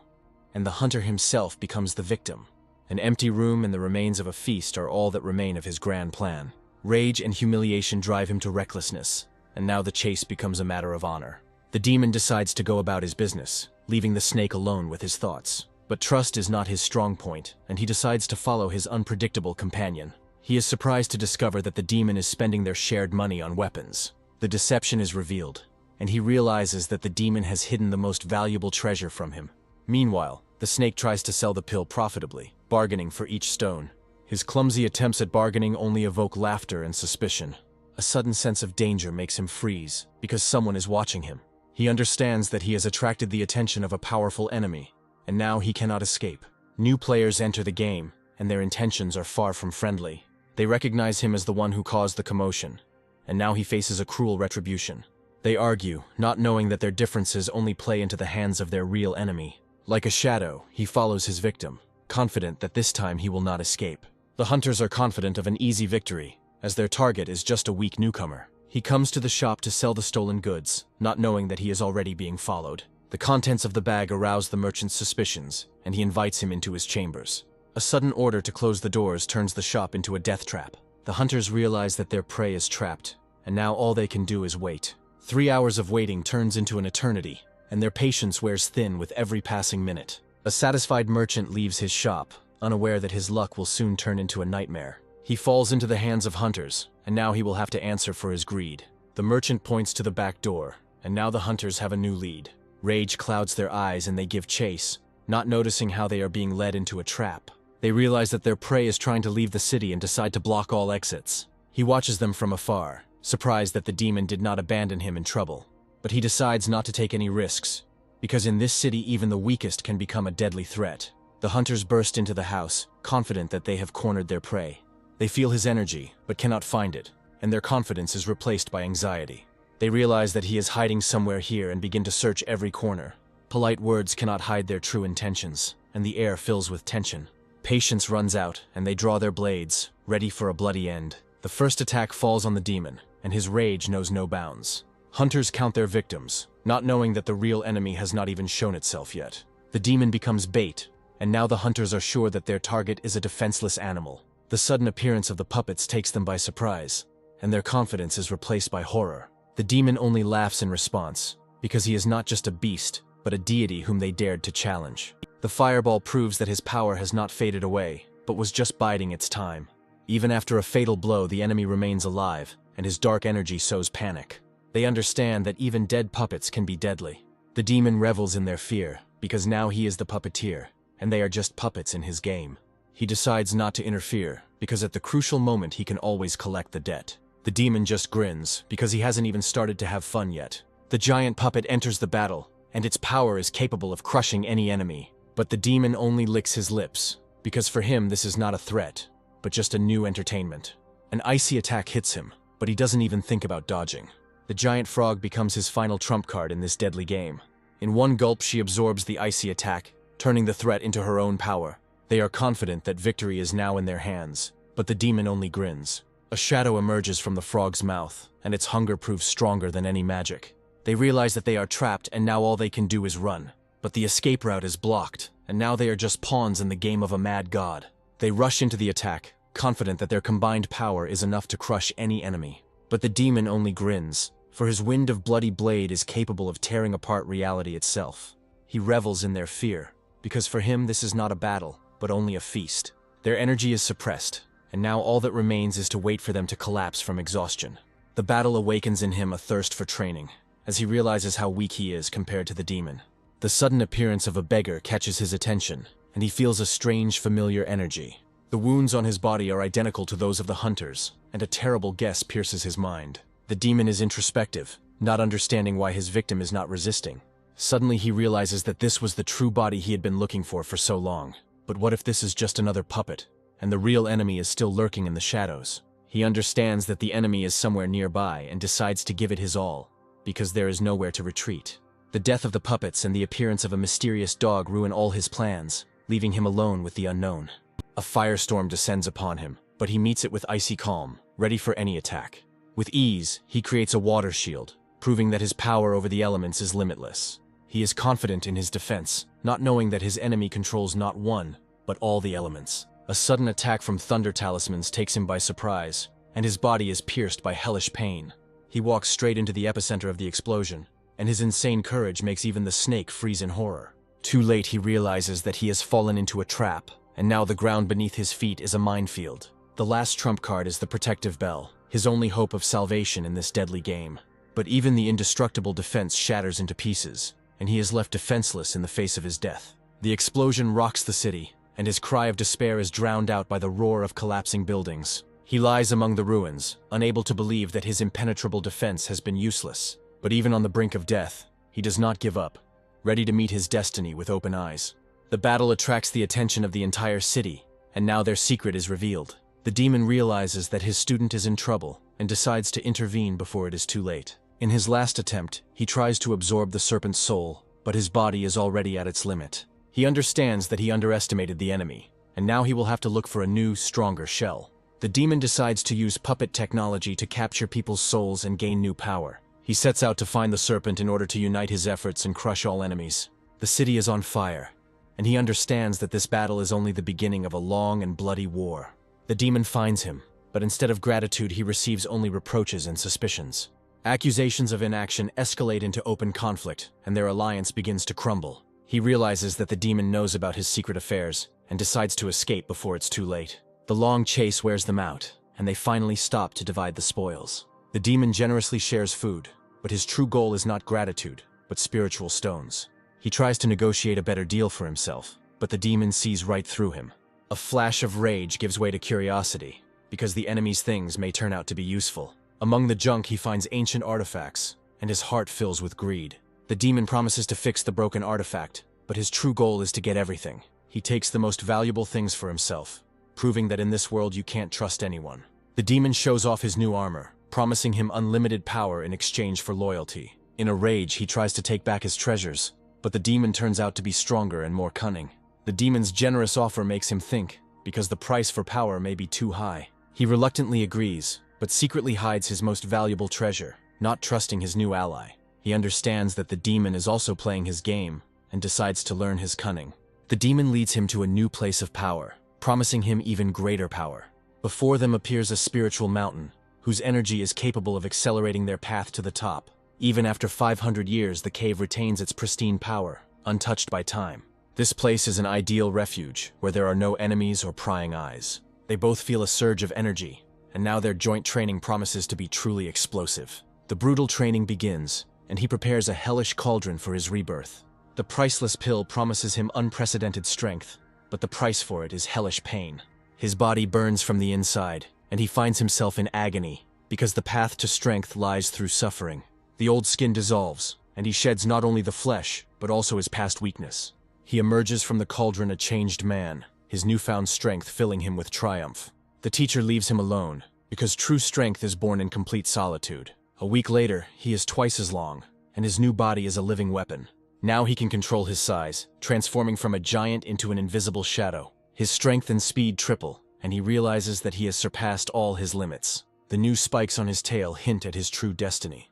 and the hunter himself becomes the victim. An empty room and the remains of a feast are all that remain of his grand plan. Rage and humiliation drive him to recklessness, and now the chase becomes a matter of honor. The demon decides to go about his business, leaving the snake alone with his thoughts. But trust is not his strong point, and he decides to follow his unpredictable companion. He is surprised to discover that the demon is spending their shared money on weapons. The deception is revealed, and he realizes that the demon has hidden the most valuable treasure from him. Meanwhile, the snake tries to sell the pill profitably, bargaining for each stone. His clumsy attempts at bargaining only evoke laughter and suspicion. A sudden sense of danger makes him freeze, because someone is watching him. He understands that he has attracted the attention of a powerful enemy, and now he cannot escape. New players enter the game, and their intentions are far from friendly. They recognize him as the one who caused the commotion, and now he faces a cruel retribution. They argue, not knowing that their differences only play into the hands of their real enemy. Like a shadow, he follows his victim, confident that this time he will not escape. The hunters are confident of an easy victory, as their target is just a weak newcomer. He comes to the shop to sell the stolen goods, not knowing that he is already being followed. The contents of the bag arouse the merchant's suspicions, and he invites him into his chambers. A sudden order to close the doors turns the shop into a death trap. The hunters realize that their prey is trapped, and now all they can do is wait. 3 hours of waiting turns into an eternity, and their patience wears thin with every passing minute. A satisfied merchant leaves his shop, unaware that his luck will soon turn into a nightmare. He falls into the hands of hunters, and now he will have to answer for his greed. The merchant points to the back door, and now the hunters have a new lead. Rage clouds their eyes and they give chase, not noticing how they are being led into a trap. They realize that their prey is trying to leave the city and decide to block all exits. He watches them from afar, surprised that the demon did not abandon him in trouble. But he decides not to take any risks, because in this city even the weakest can become a deadly threat. The hunters burst into the house, confident that they have cornered their prey. They feel his energy, but cannot find it, and their confidence is replaced by anxiety. They realize that he is hiding somewhere here and begin to search every corner. Polite words cannot hide their true intentions, and the air fills with tension. Patience runs out, and they draw their blades, ready for a bloody end. The first attack falls on the demon, and his rage knows no bounds. Hunters count their victims, not knowing that the real enemy has not even shown itself yet. The demon becomes bait, and now the hunters are sure that their target is a defenseless animal. The sudden appearance of the puppets takes them by surprise, and their confidence is replaced by horror. The demon only laughs in response, because he is not just a beast, but a deity whom they dared to challenge. The fireball proves that his power has not faded away, but was just biding its time. Even after a fatal blow, the enemy remains alive, and his dark energy sows panic. They understand that even dead puppets can be deadly. The demon revels in their fear, because now he is the puppeteer, and they are just puppets in his game. He decides not to interfere, because at the crucial moment he can always collect the debt. The demon just grins, because he hasn't even started to have fun yet. The giant puppet enters the battle, and its power is capable of crushing any enemy. But the demon only licks his lips, because for him this is not a threat, but just a new entertainment. An icy attack hits him, but he doesn't even think about dodging. The giant frog becomes his final trump card in this deadly game. In one gulp she absorbs the icy attack, turning the threat into her own power. They are confident that victory is now in their hands, but the demon only grins. A shadow emerges from the frog's mouth, and its hunger proves stronger than any magic. They realize that they are trapped, and now all they can do is run. But the escape route is blocked, and now they are just pawns in the game of a mad god. They rush into the attack, confident that their combined power is enough to crush any enemy. But the demon only grins, for his wind of bloody blade is capable of tearing apart reality itself. He revels in their fear, because for him this is not a battle, but only a feast. Their energy is suppressed, and now all that remains is to wait for them to collapse from exhaustion. The battle awakens in him a thirst for training, as he realizes how weak he is compared to the demon. The sudden appearance of a beggar catches his attention, and he feels a strange, familiar energy. The wounds on his body are identical to those of the hunters, and a terrible guess pierces his mind. The demon is introspective, not understanding why his victim is not resisting. Suddenly he realizes that this was the true body he had been looking for so long. But what if this is just another puppet, and the real enemy is still lurking in the shadows? He understands that the enemy is somewhere nearby and decides to give it his all, because there is nowhere to retreat. The death of the puppets and the appearance of a mysterious dog ruin all his plans, leaving him alone with the unknown. A firestorm descends upon him, but he meets it with icy calm, ready for any attack. With ease, he creates a water shield, proving that his power over the elements is limitless. He is confident in his defense, not knowing that his enemy controls not one, but all the elements. A sudden attack from thunder talismans takes him by surprise, and his body is pierced by hellish pain. He walks straight into the epicenter of the explosion, and his insane courage makes even the snake freeze in horror. Too late he realizes that he has fallen into a trap, and now the ground beneath his feet is a minefield. The last trump card is the protective bell, his only hope of salvation in this deadly game. But even the indestructible defense shatters into pieces, and he is left defenseless in the face of his death. The explosion rocks the city, and his cry of despair is drowned out by the roar of collapsing buildings. He lies among the ruins, unable to believe that his impenetrable defense has been useless. But even on the brink of death, he does not give up, ready to meet his destiny with open eyes. The battle attracts the attention of the entire city, and now their secret is revealed. The demon realizes that his student is in trouble, and decides to intervene before it is too late. In his last attempt, he tries to absorb the serpent's soul, but his body is already at its limit. He understands that he underestimated the enemy, and now he will have to look for a new, stronger shell. The demon decides to use puppet technology to capture people's souls and gain new power. He sets out to find the serpent in order to unite his efforts and crush all enemies. The city is on fire, and he understands that this battle is only the beginning of a long and bloody war. The demon finds him, but instead of gratitude he receives only reproaches and suspicions. Accusations of inaction escalate into open conflict, and their alliance begins to crumble. He realizes that the demon knows about his secret affairs, and decides to escape before it's too late. The long chase wears them out, and they finally stop to divide the spoils. The demon generously shares food, but his true goal is not gratitude, but spiritual stones. He tries to negotiate a better deal for himself, but the demon sees right through him. A flash of rage gives way to curiosity, because the enemy's things may turn out to be useful. Among the junk he finds ancient artifacts, and his heart fills with greed. The demon promises to fix the broken artifact, but his true goal is to get everything. He takes the most valuable things for himself, proving that in this world you can't trust anyone. The demon shows off his new armor, promising him unlimited power in exchange for loyalty. In a rage, he tries to take back his treasures, but the demon turns out to be stronger and more cunning. The demon's generous offer makes him think, because the price for power may be too high. He reluctantly agrees, but secretly hides his most valuable treasure, not trusting his new ally. He understands that the demon is also playing his game, and decides to learn his cunning. The demon leads him to a new place of power, promising him even greater power. Before them appears a spiritual mountain, whose energy is capable of accelerating their path to the top. Even after 500 years, the cave retains its pristine power, untouched by time. This place is an ideal refuge, where there are no enemies or prying eyes. They both feel a surge of energy, and now their joint training promises to be truly explosive. The brutal training begins, and he prepares a hellish cauldron for his rebirth. The priceless pill promises him unprecedented strength, but the price for it is hellish pain. His body burns from the inside, and he finds himself in agony, because the path to strength lies through suffering. The old skin dissolves, and he sheds not only the flesh, but also his past weakness. He emerges from the cauldron a changed man, his newfound strength filling him with triumph. The teacher leaves him alone, because true strength is born in complete solitude. A week later, he is twice as long, and his new body is a living weapon. Now he can control his size, transforming from a giant into an invisible shadow. His strength and speed triple, and he realizes that he has surpassed all his limits. The new spikes on his tail hint at his true destiny: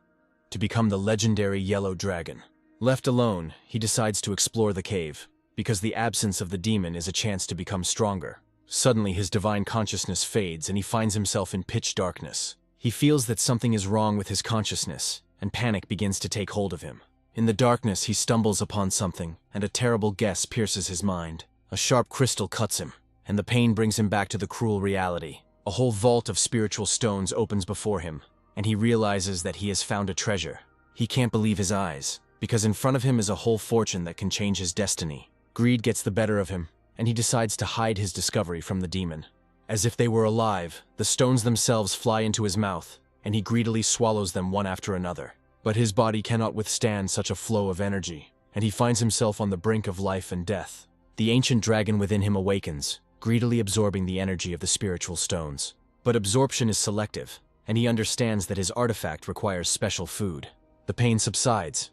to become the legendary Yellow Dragon. Left alone, he decides to explore the cave, because the absence of the demon is a chance to become stronger. Suddenly his divine consciousness fades and he finds himself in pitch darkness. He feels that something is wrong with his consciousness, and panic begins to take hold of him. In the darkness he stumbles upon something, and a terrible guess pierces his mind. A sharp crystal cuts him, and the pain brings him back to the cruel reality. A whole vault of spiritual stones opens before him, and he realizes that he has found a treasure. He can't believe his eyes, because in front of him is a whole fortune that can change his destiny. Greed gets the better of him, and he decides to hide his discovery from the demon. As if they were alive, the stones themselves fly into his mouth, and he greedily swallows them one after another. But his body cannot withstand such a flow of energy, and he finds himself on the brink of life and death. The ancient dragon within him awakens, greedily absorbing the energy of the spiritual stones. But absorption is selective, and he understands that his artifact requires special food. The pain subsides,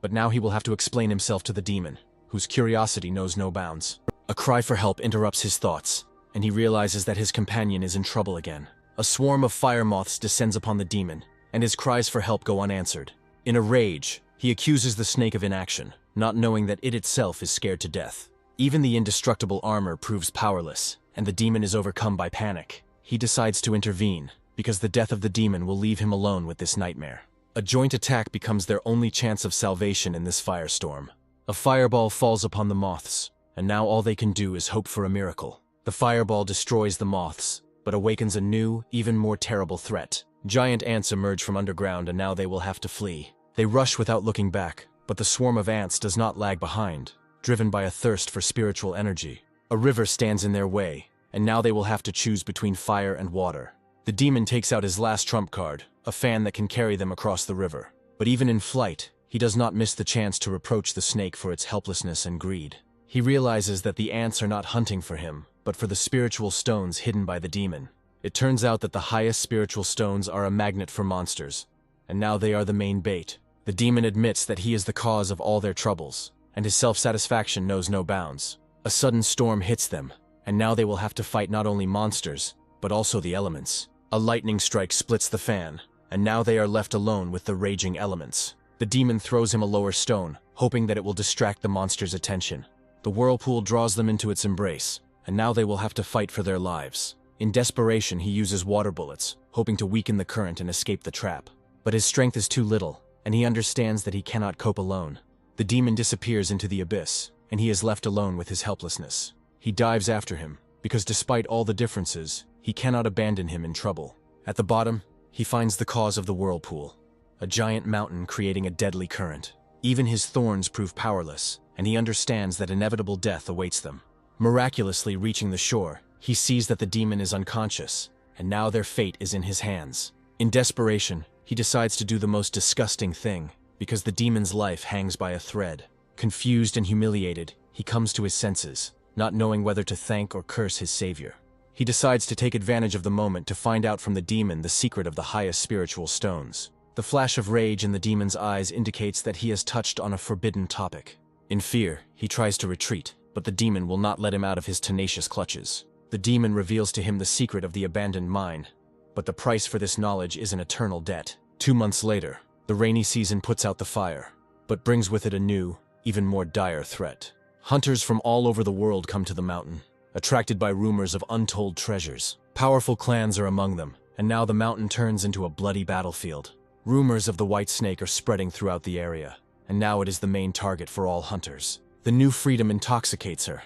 but now he will have to explain himself to the demon, whose curiosity knows no bounds. A cry for help interrupts his thoughts, and he realizes that his companion is in trouble again. A swarm of fire moths descends upon the demon, and his cries for help go unanswered. In a rage, he accuses the snake of inaction, not knowing that it itself is scared to death. Even the indestructible armor proves powerless, and the demon is overcome by panic. He decides to intervene, because the death of the demon will leave him alone with this nightmare. A joint attack becomes their only chance of salvation in this firestorm. A fireball falls upon the moths, and now all they can do is hope for a miracle. The fireball destroys the moths, but awakens a new, even more terrible threat. Giant ants emerge from underground, and now they will have to flee. They rush without looking back, but the swarm of ants does not lag behind, driven by a thirst for spiritual energy. A river stands in their way, and now they will have to choose between fire and water. The demon takes out his last trump card, a fan that can carry them across the river. But even in flight, he does not miss the chance to reproach the snake for its helplessness and greed. He realizes that the ants are not hunting for him, but for the spiritual stones hidden by the demon. It turns out that the highest spiritual stones are a magnet for monsters, and now they are the main bait. The demon admits that he is the cause of all their troubles, and his self-satisfaction knows no bounds. A sudden storm hits them, and now they will have to fight not only monsters, but also the elements. A lightning strike splits the fan, and now they are left alone with the raging elements. The demon throws him a lower stone, hoping that it will distract the monster's attention. The whirlpool draws them into its embrace, and now they will have to fight for their lives. In desperation, he uses water bullets, hoping to weaken the current and escape the trap. But his strength is too little, and he understands that he cannot cope alone. The demon disappears into the abyss, and he is left alone with his helplessness. He dives after him, because despite all the differences, he cannot abandon him in trouble. At the bottom, he finds the cause of the whirlpool, a giant mountain creating a deadly current. Even his thorns prove powerless, and he understands that inevitable death awaits them. Miraculously reaching the shore, he sees that the demon is unconscious, and now their fate is in his hands. In desperation, he decides to do the most disgusting thing, because the demon's life hangs by a thread. Confused and humiliated, he comes to his senses, not knowing whether to thank or curse his savior. He decides to take advantage of the moment to find out from the demon the secret of the highest spiritual stones. The flash of rage in the demon's eyes indicates that he has touched on a forbidden topic. In fear, he tries to retreat, but the demon will not let him out of his tenacious clutches. The demon reveals to him the secret of the abandoned mine, but the price for this knowledge is an eternal debt. 2 months later, the rainy season puts out the fire, but brings with it a new, even more dire threat. Hunters from all over the world come to the mountain, attracted by rumors of untold treasures. Powerful clans are among them, and now the mountain turns into a bloody battlefield. Rumors of the white snake are spreading throughout the area, and now it is the main target for all hunters. The new freedom intoxicates her,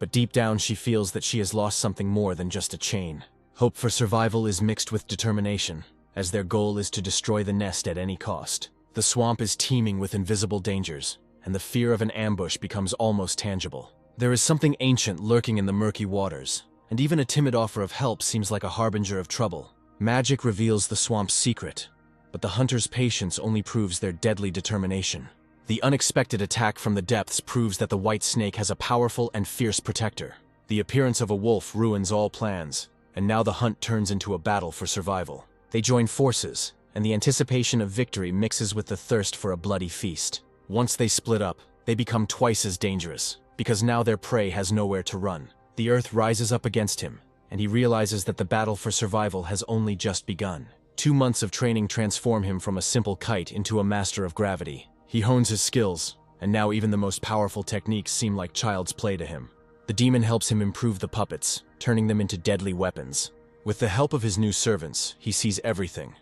but deep down she feels that she has lost something more than just a chain. Hope for survival is mixed with determination, as their goal is to destroy the nest at any cost. The swamp is teeming with invisible dangers, and the fear of an ambush becomes almost tangible. There is something ancient lurking in the murky waters, and even a timid offer of help seems like a harbinger of trouble. Magic reveals the swamp's secret, but the hunter's patience only proves their deadly determination. The unexpected attack from the depths proves that the white snake has a powerful and fierce protector. The appearance of a wolf ruins all plans, and now the hunt turns into a battle for survival. They join forces, and the anticipation of victory mixes with the thirst for a bloody feast. Once they split up, they become twice as dangerous, because now their prey has nowhere to run. The earth rises up against him, and he realizes that the battle for survival has only just begun. 2 months of training transform him from a simple kite into a master of gravity. He hones his skills, and now even the most powerful techniques seem like child's play to him. The demon helps him improve the puppets, turning them into deadly weapons. With the help of his new servants, he sees everything,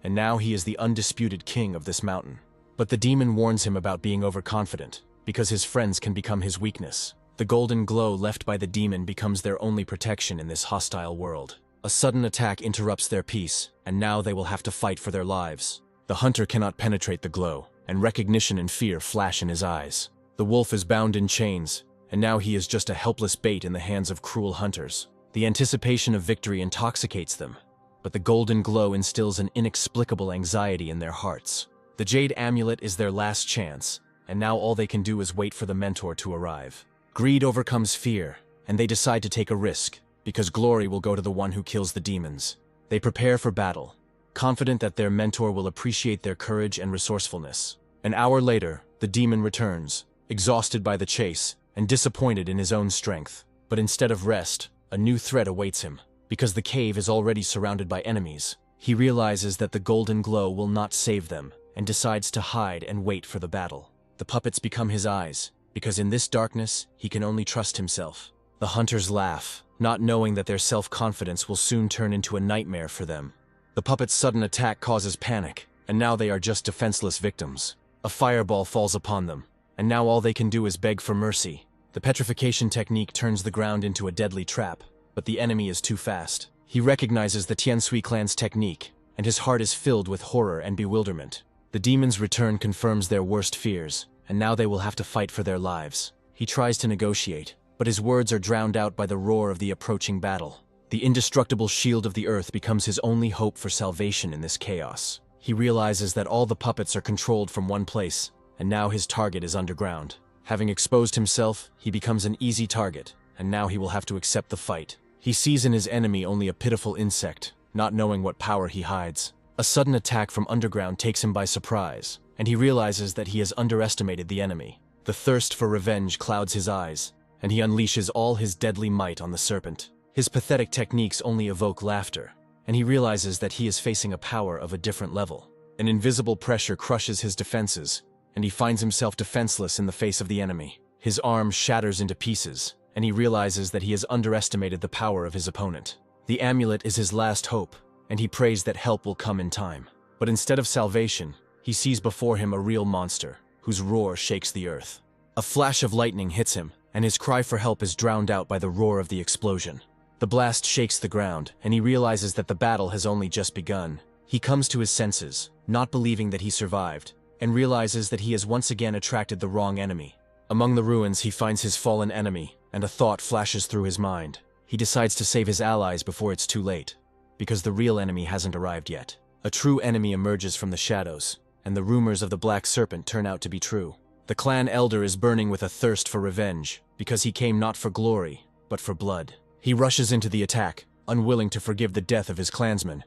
and now he is the undisputed king of this mountain. But the demon warns him about being overconfident, because his friends can become his weakness. The golden glow left by the demon becomes their only protection in this hostile world. A sudden attack interrupts their peace, and now they will have to fight for their lives. The hunter cannot penetrate the glow, and recognition and fear flash in his eyes. The wolf is bound in chains, and now he is just a helpless bait in the hands of cruel hunters. The anticipation of victory intoxicates them, but the golden glow instills an inexplicable anxiety in their hearts. The jade amulet is their last chance, and now all they can do is wait for the mentor to arrive. Greed overcomes fear, and they decide to take a risk, because glory will go to the one who kills the demons. They prepare for battle, confident that their mentor will appreciate their courage and resourcefulness. An hour later, the demon returns, exhausted by the chase and disappointed in his own strength. But instead of rest, a new threat awaits him. Because the cave is already surrounded by enemies, he realizes that the golden glow will not save them, and decides to hide and wait for the battle. The puppets become his eyes, because in this darkness, he can only trust himself. The hunters laugh, not knowing that their self-confidence will soon turn into a nightmare for them. The puppets' sudden attack causes panic, and now they are just defenseless victims. A fireball falls upon them, and now all they can do is beg for mercy. The petrification technique turns the ground into a deadly trap, but the enemy is too fast. He recognizes the Tianshui clan's technique, and his heart is filled with horror and bewilderment. The demon's return confirms their worst fears, and now they will have to fight for their lives. He tries to negotiate, but his words are drowned out by the roar of the approaching battle. The indestructible shield of the earth becomes his only hope for salvation in this chaos. He realizes that all the puppets are controlled from one place, and now his target is underground. Having exposed himself, he becomes an easy target, and now he will have to accept the fight. He sees in his enemy only a pitiful insect, not knowing what power he hides. A sudden attack from underground takes him by surprise, and he realizes that he has underestimated the enemy. The thirst for revenge clouds his eyes, and he unleashes all his deadly might on the serpent. His pathetic techniques only evoke laughter, and he realizes that he is facing a power of a different level. An invisible pressure crushes his defenses, and he finds himself defenseless in the face of the enemy. His arm shatters into pieces, and he realizes that he has underestimated the power of his opponent. The amulet is his last hope, and he prays that help will come in time. But instead of salvation, he sees before him a real monster, whose roar shakes the earth. A flash of lightning hits him, and his cry for help is drowned out by the roar of the explosion. The blast shakes the ground, and he realizes that the battle has only just begun. He comes to his senses, not believing that he survived, and realizes that he has once again attracted the wrong enemy. Among the ruins, he finds his fallen enemy, and a thought flashes through his mind. He decides to save his allies before it's too late, because the real enemy hasn't arrived yet. A true enemy emerges from the shadows, and the rumors of the Black Serpent turn out to be true. The clan elder is burning with a thirst for revenge, because he came not for glory, but for blood. He rushes into the attack, unwilling to forgive the death of his clansmen,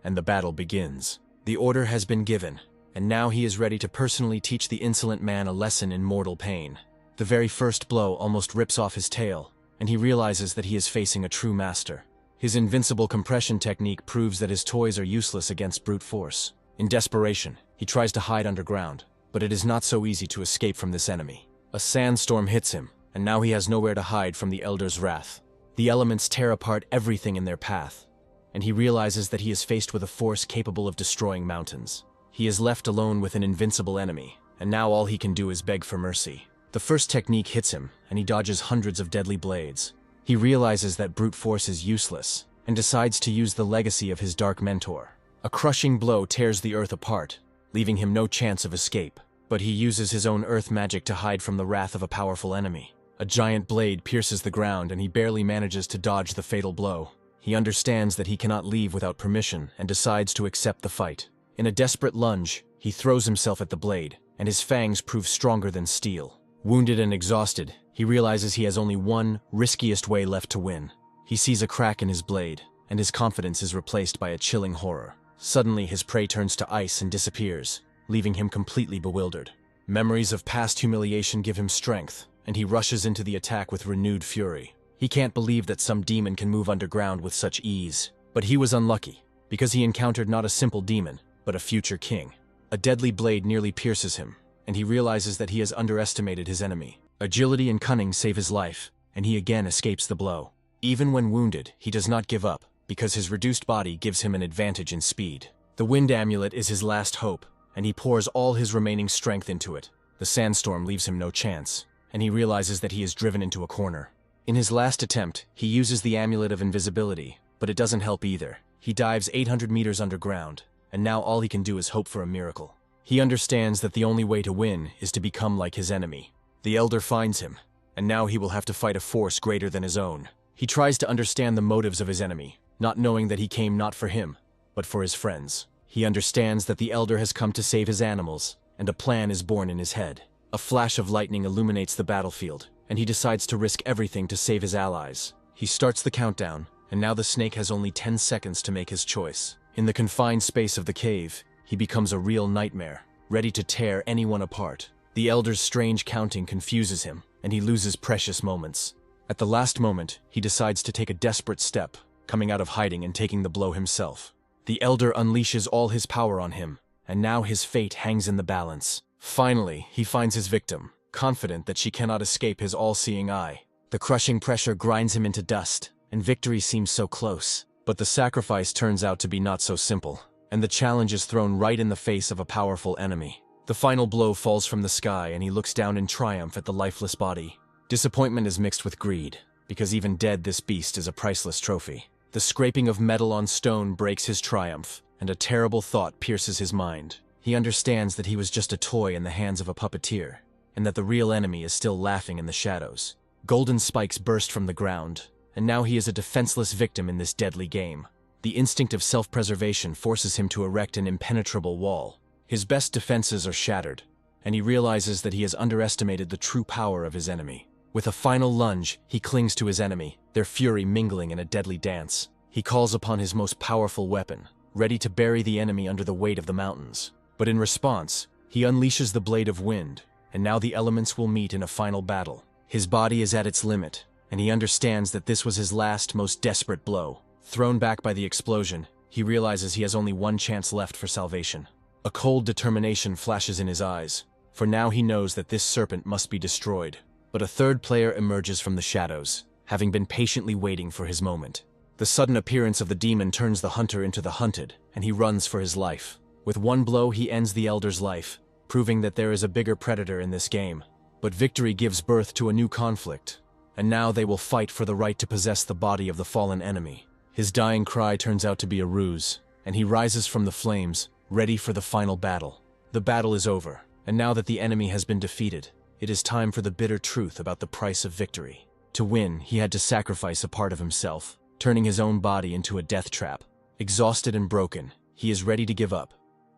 and the battle begins. The order has been given, and now he is ready to personally teach the insolent man a lesson in mortal pain. The very first blow almost rips off his tail, and he realizes that he is facing a true master. His invincible compression technique proves that his toys are useless against brute force. In desperation, he tries to hide underground, but it is not so easy to escape from this enemy. A sandstorm hits him, and now he has nowhere to hide from the elder's wrath. The elements tear apart everything in their path, and he realizes that he is faced with a force capable of destroying mountains. He is left alone with an invincible enemy, and now all he can do is beg for mercy. The first technique hits him, and he dodges hundreds of deadly blades. He realizes that brute force is useless, and decides to use the legacy of his dark mentor. A crushing blow tears the earth apart, leaving him no chance of escape. But he uses his own earth magic to hide from the wrath of a powerful enemy. A giant blade pierces the ground, and he barely manages to dodge the fatal blow. He understands that he cannot leave without permission, and decides to accept the fight. In a desperate lunge, he throws himself at the blade, and his fangs prove stronger than steel. Wounded and exhausted, he realizes he has only one, riskiest way left to win. He sees a crack in his blade, and his confidence is replaced by a chilling horror. Suddenly, his prey turns to ice and disappears, leaving him completely bewildered. Memories of past humiliation give him strength, and he rushes into the attack with renewed fury. He can't believe that some demon can move underground with such ease. But he was unlucky, because he encountered not a simple demon, but a future king. A deadly blade nearly pierces him, and he realizes that he has underestimated his enemy. Agility and cunning save his life, and he again escapes the blow. Even when wounded, he does not give up, because his reduced body gives him an advantage in speed. The wind amulet is his last hope, and he pours all his remaining strength into it. The sandstorm leaves him no chance, and he realizes that he is driven into a corner. In his last attempt, he uses the amulet of invisibility, but it doesn't help either. He dives 800 meters underground, and now all he can do is hope for a miracle. He understands that the only way to win is to become like his enemy. The elder finds him, and now he will have to fight a force greater than his own. He tries to understand the motives of his enemy, not knowing that he came not for him, but for his friends. He understands that the elder has come to save his animals, and a plan is born in his head. A flash of lightning illuminates the battlefield, and he decides to risk everything to save his allies. He starts the countdown, and now the snake has only 10 seconds to make his choice. In the confined space of the cave, he becomes a real nightmare, ready to tear anyone apart. The elder's strange counting confuses him, and he loses precious moments. At the last moment, he decides to take a desperate step, coming out of hiding and taking the blow himself. The elder unleashes all his power on him, and now his fate hangs in the balance. Finally, he finds his victim, confident that she cannot escape his all-seeing eye. The crushing pressure grinds him into dust, and victory seems so close. But the sacrifice turns out to be not so simple, and the challenge is thrown right in the face of a powerful enemy. The final blow falls from the sky, and he looks down in triumph at the lifeless body. Disappointment is mixed with greed, because even dead this beast is a priceless trophy. The scraping of metal on stone breaks his triumph, and a terrible thought pierces his mind. He understands that he was just a toy in the hands of a puppeteer, and that the real enemy is still laughing in the shadows. Golden spikes burst from the ground, and now he is a defenseless victim in this deadly game. The instinct of self-preservation forces him to erect an impenetrable wall. His best defenses are shattered, and he realizes that he has underestimated the true power of his enemy. With a final lunge, he clings to his enemy, their fury mingling in a deadly dance. He calls upon his most powerful weapon, ready to bury the enemy under the weight of the mountains. But in response, he unleashes the blade of wind, and now the elements will meet in a final battle. His body is at its limit, and he understands that this was his last, most desperate blow. Thrown back by the explosion, he realizes he has only one chance left for salvation. A cold determination flashes in his eyes, for now he knows that this serpent must be destroyed. But a third player emerges from the shadows, having been patiently waiting for his moment. The sudden appearance of the demon turns the hunter into the hunted, and he runs for his life. With one blow, he ends the elder's life, proving that there is a bigger predator in this game. But victory gives birth to a new conflict, and now they will fight for the right to possess the body of the fallen enemy. His dying cry turns out to be a ruse, and he rises from the flames, ready for the final battle. The battle is over, and now that the enemy has been defeated, it is time for the bitter truth about the price of victory. To win, he had to sacrifice a part of himself, turning his own body into a death trap. Exhausted and broken, he is ready to give up,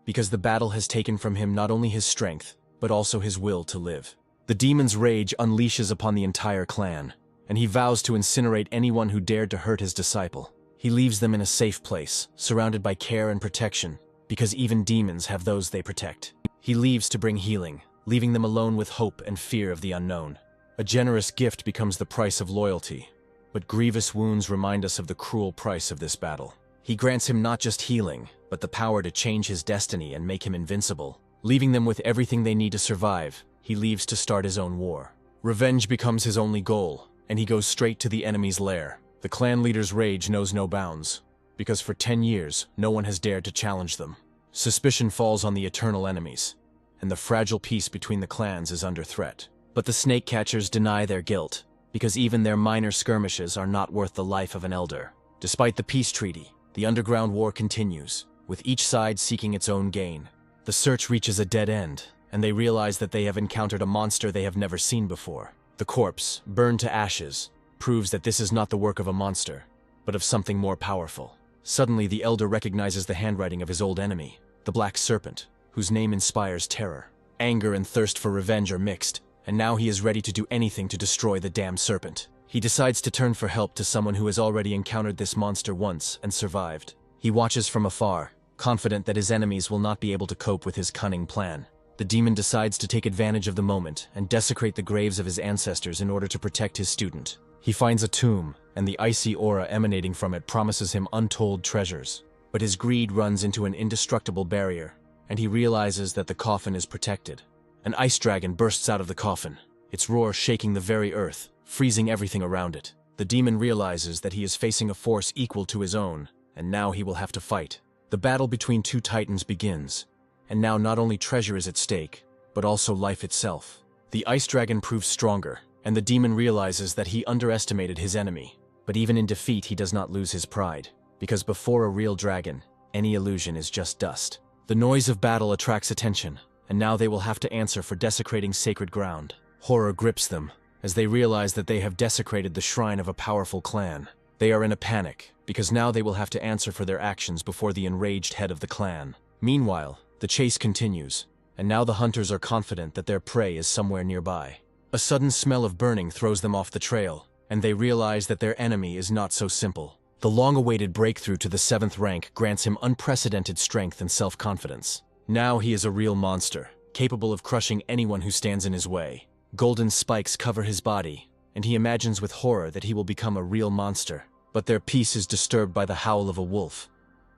because the battle has taken from him not only his strength, but also his will to live. The demon's rage unleashes upon the entire clan, and he vows to incinerate anyone who dared to hurt his disciple. He leaves them in a safe place, surrounded by care and protection, because even demons have those they protect. He leaves to bring healing, leaving them alone with hope and fear of the unknown. A generous gift becomes the price of loyalty, but grievous wounds remind us of the cruel price of this battle. He grants him not just healing, but the power to change his destiny and make him invincible. Leaving them with everything they need to survive, he leaves to start his own war. Revenge becomes his only goal, and he goes straight to the enemy's lair. The clan leader's rage knows no bounds, because for 10 years, no one has dared to challenge them. Suspicion falls on the eternal enemies, and the fragile peace between the clans is under threat. But the snake catchers deny their guilt, because even their minor skirmishes are not worth the life of an elder. Despite the peace treaty, the underground war continues, with each side seeking its own gain. The search reaches a dead end, and they realize that they have encountered a monster they have never seen before. The corpse, burned to ashes, proves that this is not the work of a monster, but of something more powerful. Suddenly, the elder recognizes the handwriting of his old enemy, the Black Serpent, whose name inspires terror. Anger and thirst for revenge are mixed, and now he is ready to do anything to destroy the damned serpent. He decides to turn for help to someone who has already encountered this monster once and survived. He watches from afar, confident that his enemies will not be able to cope with his cunning plan. The demon decides to take advantage of the moment and desecrate the graves of his ancestors in order to protect his student. He finds a tomb, and the icy aura emanating from it promises him untold treasures. But his greed runs into an indestructible barrier, and he realizes that the coffin is protected. An ice dragon bursts out of the coffin, its roar shaking the very earth, freezing everything around it. The demon realizes that he is facing a force equal to his own, and now he will have to fight. The battle between two titans begins, and now not only treasure is at stake, but also life itself. The ice dragon proves stronger, and the demon realizes that he underestimated his enemy. But even in defeat, he does not lose his pride, because before a real dragon, any illusion is just dust. The noise of battle attracts attention, and now they will have to answer for desecrating sacred ground. Horror grips them, as they realize that they have desecrated the shrine of a powerful clan. They are in a panic, because now they will have to answer for their actions before the enraged head of the clan. Meanwhile, the chase continues, and now the hunters are confident that their prey is somewhere nearby. A sudden smell of burning throws them off the trail, and they realize that their enemy is not so simple. The long-awaited breakthrough to the 7th rank grants him unprecedented strength and self-confidence. Now he is a real monster, capable of crushing anyone who stands in his way. Golden spikes cover his body, and he imagines with horror that he will become a real monster. But their peace is disturbed by the howl of a wolf,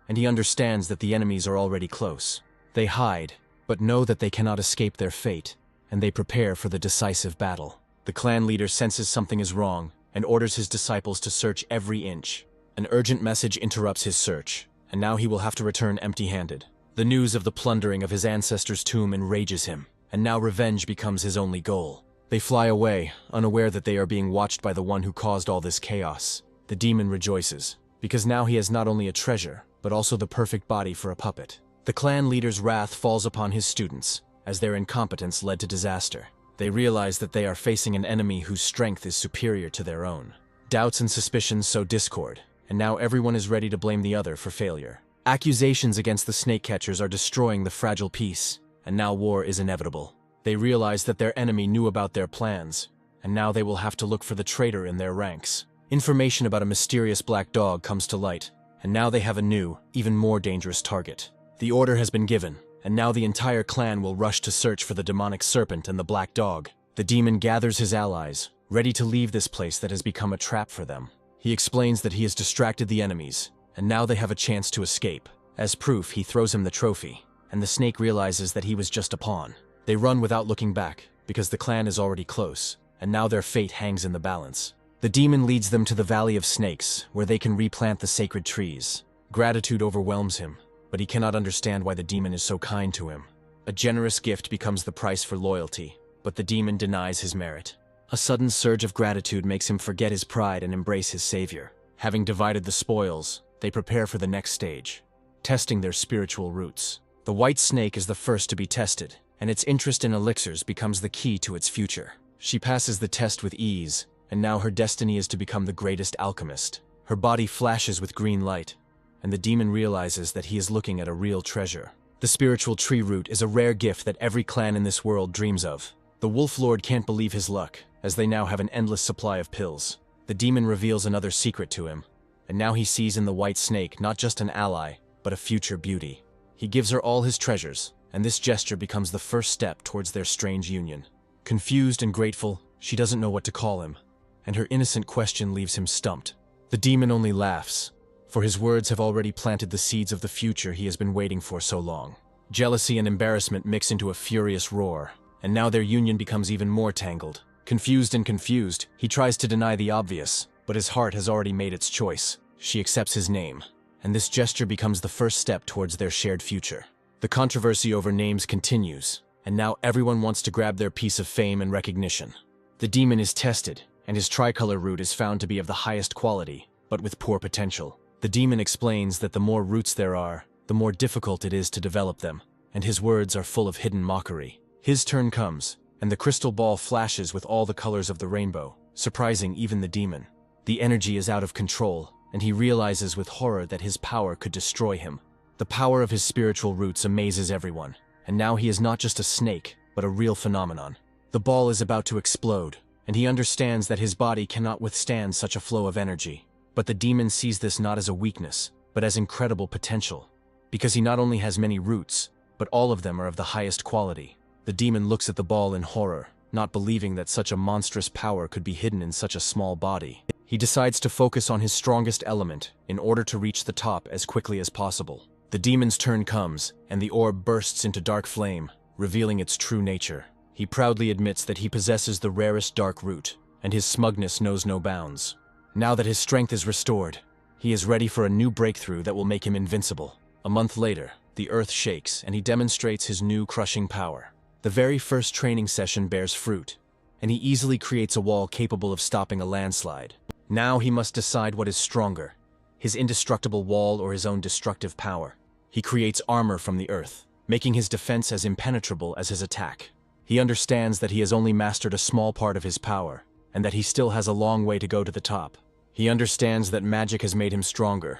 and he understands that the enemies are already close. They hide, but know that they cannot escape their fate, and they prepare for the decisive battle. The clan leader senses something is wrong and orders his disciples to search every inch. An urgent message interrupts his search, and now he will have to return empty-handed. The news of the plundering of his ancestors' tomb enrages him, and now revenge becomes his only goal. They fly away, unaware that they are being watched by the one who caused all this chaos. The demon rejoices, because now he has not only a treasure, but also the perfect body for a puppet. The clan leader's wrath falls upon his students, as their incompetence led to disaster. They realize that they are facing an enemy whose strength is superior to their own. Doubts and suspicions sow discord, and now everyone is ready to blame the other for failure. Accusations against the snake catchers are destroying the fragile peace, and now war is inevitable. They realize that their enemy knew about their plans, and now they will have to look for the traitor in their ranks. Information about a mysterious black dog comes to light, and now they have a new, even more dangerous target. The order has been given, and now the entire clan will rush to search for the demonic serpent and the black dog. The demon gathers his allies, ready to leave this place that has become a trap for them. He explains that he has distracted the enemies, and now they have a chance to escape. As proof, he throws him the trophy, and the snake realizes that he was just a pawn. They run without looking back, because the clan is already close, and now their fate hangs in the balance. The demon leads them to the Valley of Snakes, where they can replant the sacred trees. Gratitude overwhelms him, but he cannot understand why the demon is so kind to him. A generous gift becomes the price for loyalty, but the demon denies his merit. A sudden surge of gratitude makes him forget his pride and embrace his savior. Having divided the spoils, they prepare for the next stage, testing their spiritual roots. The white snake is the first to be tested, and its interest in elixirs becomes the key to its future. She passes the test with ease, and now her destiny is to become the greatest alchemist. Her body flashes with green light, and the demon realizes that he is looking at a real treasure. The spiritual tree root is a rare gift that every clan in this world dreams of. The Wolf Lord can't believe his luck, as they now have an endless supply of pills. The demon reveals another secret to him, and now he sees in the white snake not just an ally, but a future beauty. He gives her all his treasures, and this gesture becomes the first step towards their strange union. Confused and grateful, she doesn't know what to call him, and her innocent question leaves him stumped. The demon only laughs, for his words have already planted the seeds of the future he has been waiting for so long. Jealousy and embarrassment mix into a furious roar, and now their union becomes even more tangled. Confused, he tries to deny the obvious, but his heart has already made its choice. She accepts his name, and this gesture becomes the first step towards their shared future. The controversy over names continues, and now everyone wants to grab their piece of fame and recognition. The demon is tested, and his tricolor root is found to be of the highest quality, but with poor potential. The demon explains that the more roots there are, the more difficult it is to develop them, and his words are full of hidden mockery. His turn comes, and the crystal ball flashes with all the colors of the rainbow, surprising even the demon. The energy is out of control, and he realizes with horror that his power could destroy him. The power of his spiritual roots amazes everyone, and now he is not just a snake, but a real phenomenon. The ball is about to explode, and he understands that his body cannot withstand such a flow of energy. But the demon sees this not as a weakness, but as incredible potential, because he not only has many roots, but all of them are of the highest quality. The demon looks at the ball in horror, not believing that such a monstrous power could be hidden in such a small body. He decides to focus on his strongest element in order to reach the top as quickly as possible. The demon's turn comes, and the orb bursts into dark flame, revealing its true nature. He proudly admits that he possesses the rarest dark root, and his smugness knows no bounds. Now that his strength is restored, he is ready for a new breakthrough that will make him invincible. A month later, the earth shakes, and he demonstrates his new crushing power. The very first training session bears fruit, and he easily creates a wall capable of stopping a landslide. Now he must decide what is stronger, his indestructible wall or his own destructive power. He creates armor from the earth, making his defense as impenetrable as his attack. He understands that he has only mastered a small part of his power, and that he still has a long way to go to the top. He understands that magic has made him stronger,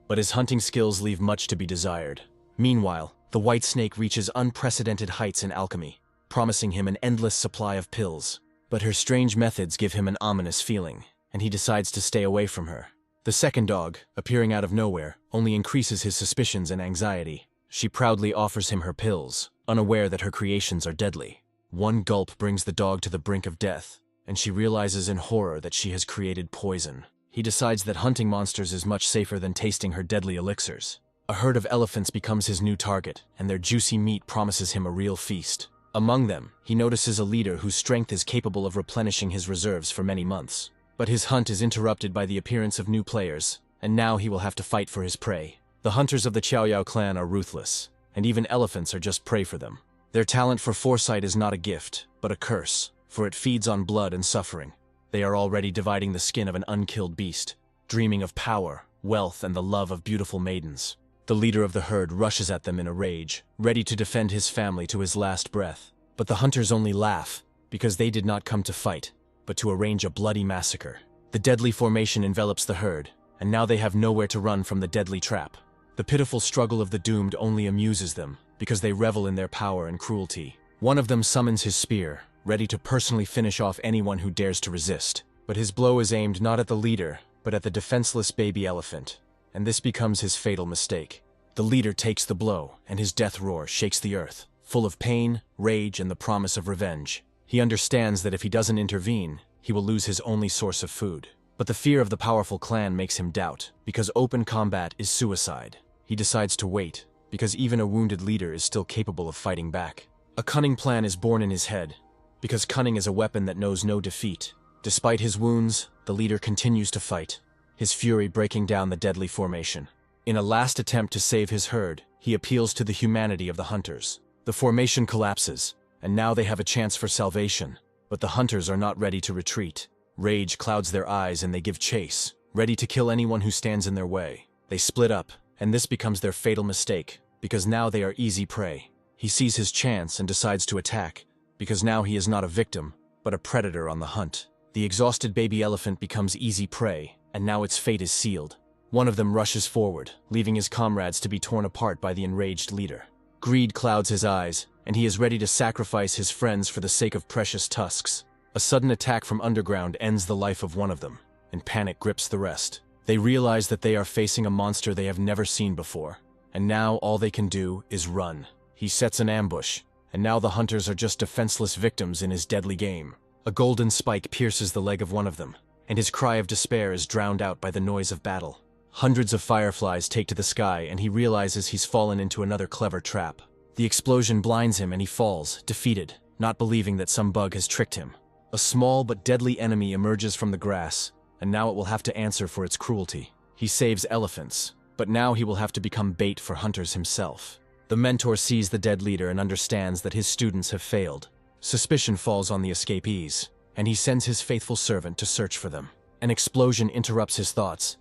but his hunting skills leave much to be desired. Meanwhile, the white snake reaches unprecedented heights in alchemy, promising him an endless supply of pills. But her strange methods give him an ominous feeling, and he decides to stay away from her. The second dog, appearing out of nowhere, only increases his suspicions and anxiety. She proudly offers him her pills, unaware that her creations are deadly. One gulp brings the dog to the brink of death, and she realizes in horror that she has created poison. He decides that hunting monsters is much safer than tasting her deadly elixirs. A herd of elephants becomes his new target, and their juicy meat promises him a real feast. Among them, he notices a leader whose strength is capable of replenishing his reserves for many months. But his hunt is interrupted by the appearance of new players, and now he will have to fight for his prey. The hunters of the Chow Yao clan are ruthless, and even elephants are just prey for them. Their talent for foresight is not a gift, but a curse, for it feeds on blood and suffering. They are already dividing the skin of an unkilled beast, dreaming of power, wealth, and the love of beautiful maidens. The leader of the herd rushes at them in a rage, ready to defend his family to his last breath. But the hunters only laugh, because they did not come to fight, but to arrange a bloody massacre. The deadly formation envelops the herd, and now they have nowhere to run from the deadly trap. The pitiful struggle of the doomed only amuses them, because they revel in their power and cruelty. One of them summons his spear, ready to personally finish off anyone who dares to resist. But his blow is aimed not at the leader, but at the defenseless baby elephant, and this becomes his fatal mistake. The leader takes the blow, and his death roar shakes the earth, full of pain, rage, and the promise of revenge. He understands that if he doesn't intervene, he will lose his only source of food. But the fear of the powerful clan makes him doubt, because open combat is suicide. He decides to wait, because even a wounded leader is still capable of fighting back. A cunning plan is born in his head, because cunning is a weapon that knows no defeat. Despite his wounds, the leader continues to fight, his fury breaking down the deadly formation. In a last attempt to save his herd, he appeals to the humanity of the hunters. The formation collapses, and now they have a chance for salvation. But the hunters are not ready to retreat. Rage clouds their eyes and they give chase, ready to kill anyone who stands in their way. They split up, and this becomes their fatal mistake, because now they are easy prey. He sees his chance and decides to attack, because now he is not a victim, but a predator on the hunt. The exhausted baby elephant becomes easy prey, and now its fate is sealed. One of them rushes forward, leaving his comrades to be torn apart by the enraged leader. Greed clouds his eyes, and he is ready to sacrifice his friends for the sake of precious tusks. A sudden attack from underground ends the life of one of them, and panic grips the rest. They realize that they are facing a monster they have never seen before, and now all they can do is run. He sets an ambush, and now the hunters are just defenseless victims in his deadly game. A golden spike pierces the leg of one of them, and his cry of despair is drowned out by the noise of battle. Hundreds of fireflies take to the sky, and he realizes he's fallen into another clever trap. The explosion blinds him and he falls, defeated, not believing that some bug has tricked him. A small but deadly enemy emerges from the grass, and now it will have to answer for its cruelty. He saves elephants, but now he will have to become bait for hunters himself. The mentor sees the dead leader and understands that his students have failed. Suspicion falls on the escapees, and he sends his faithful servant to search for them. An explosion interrupts his thoughts,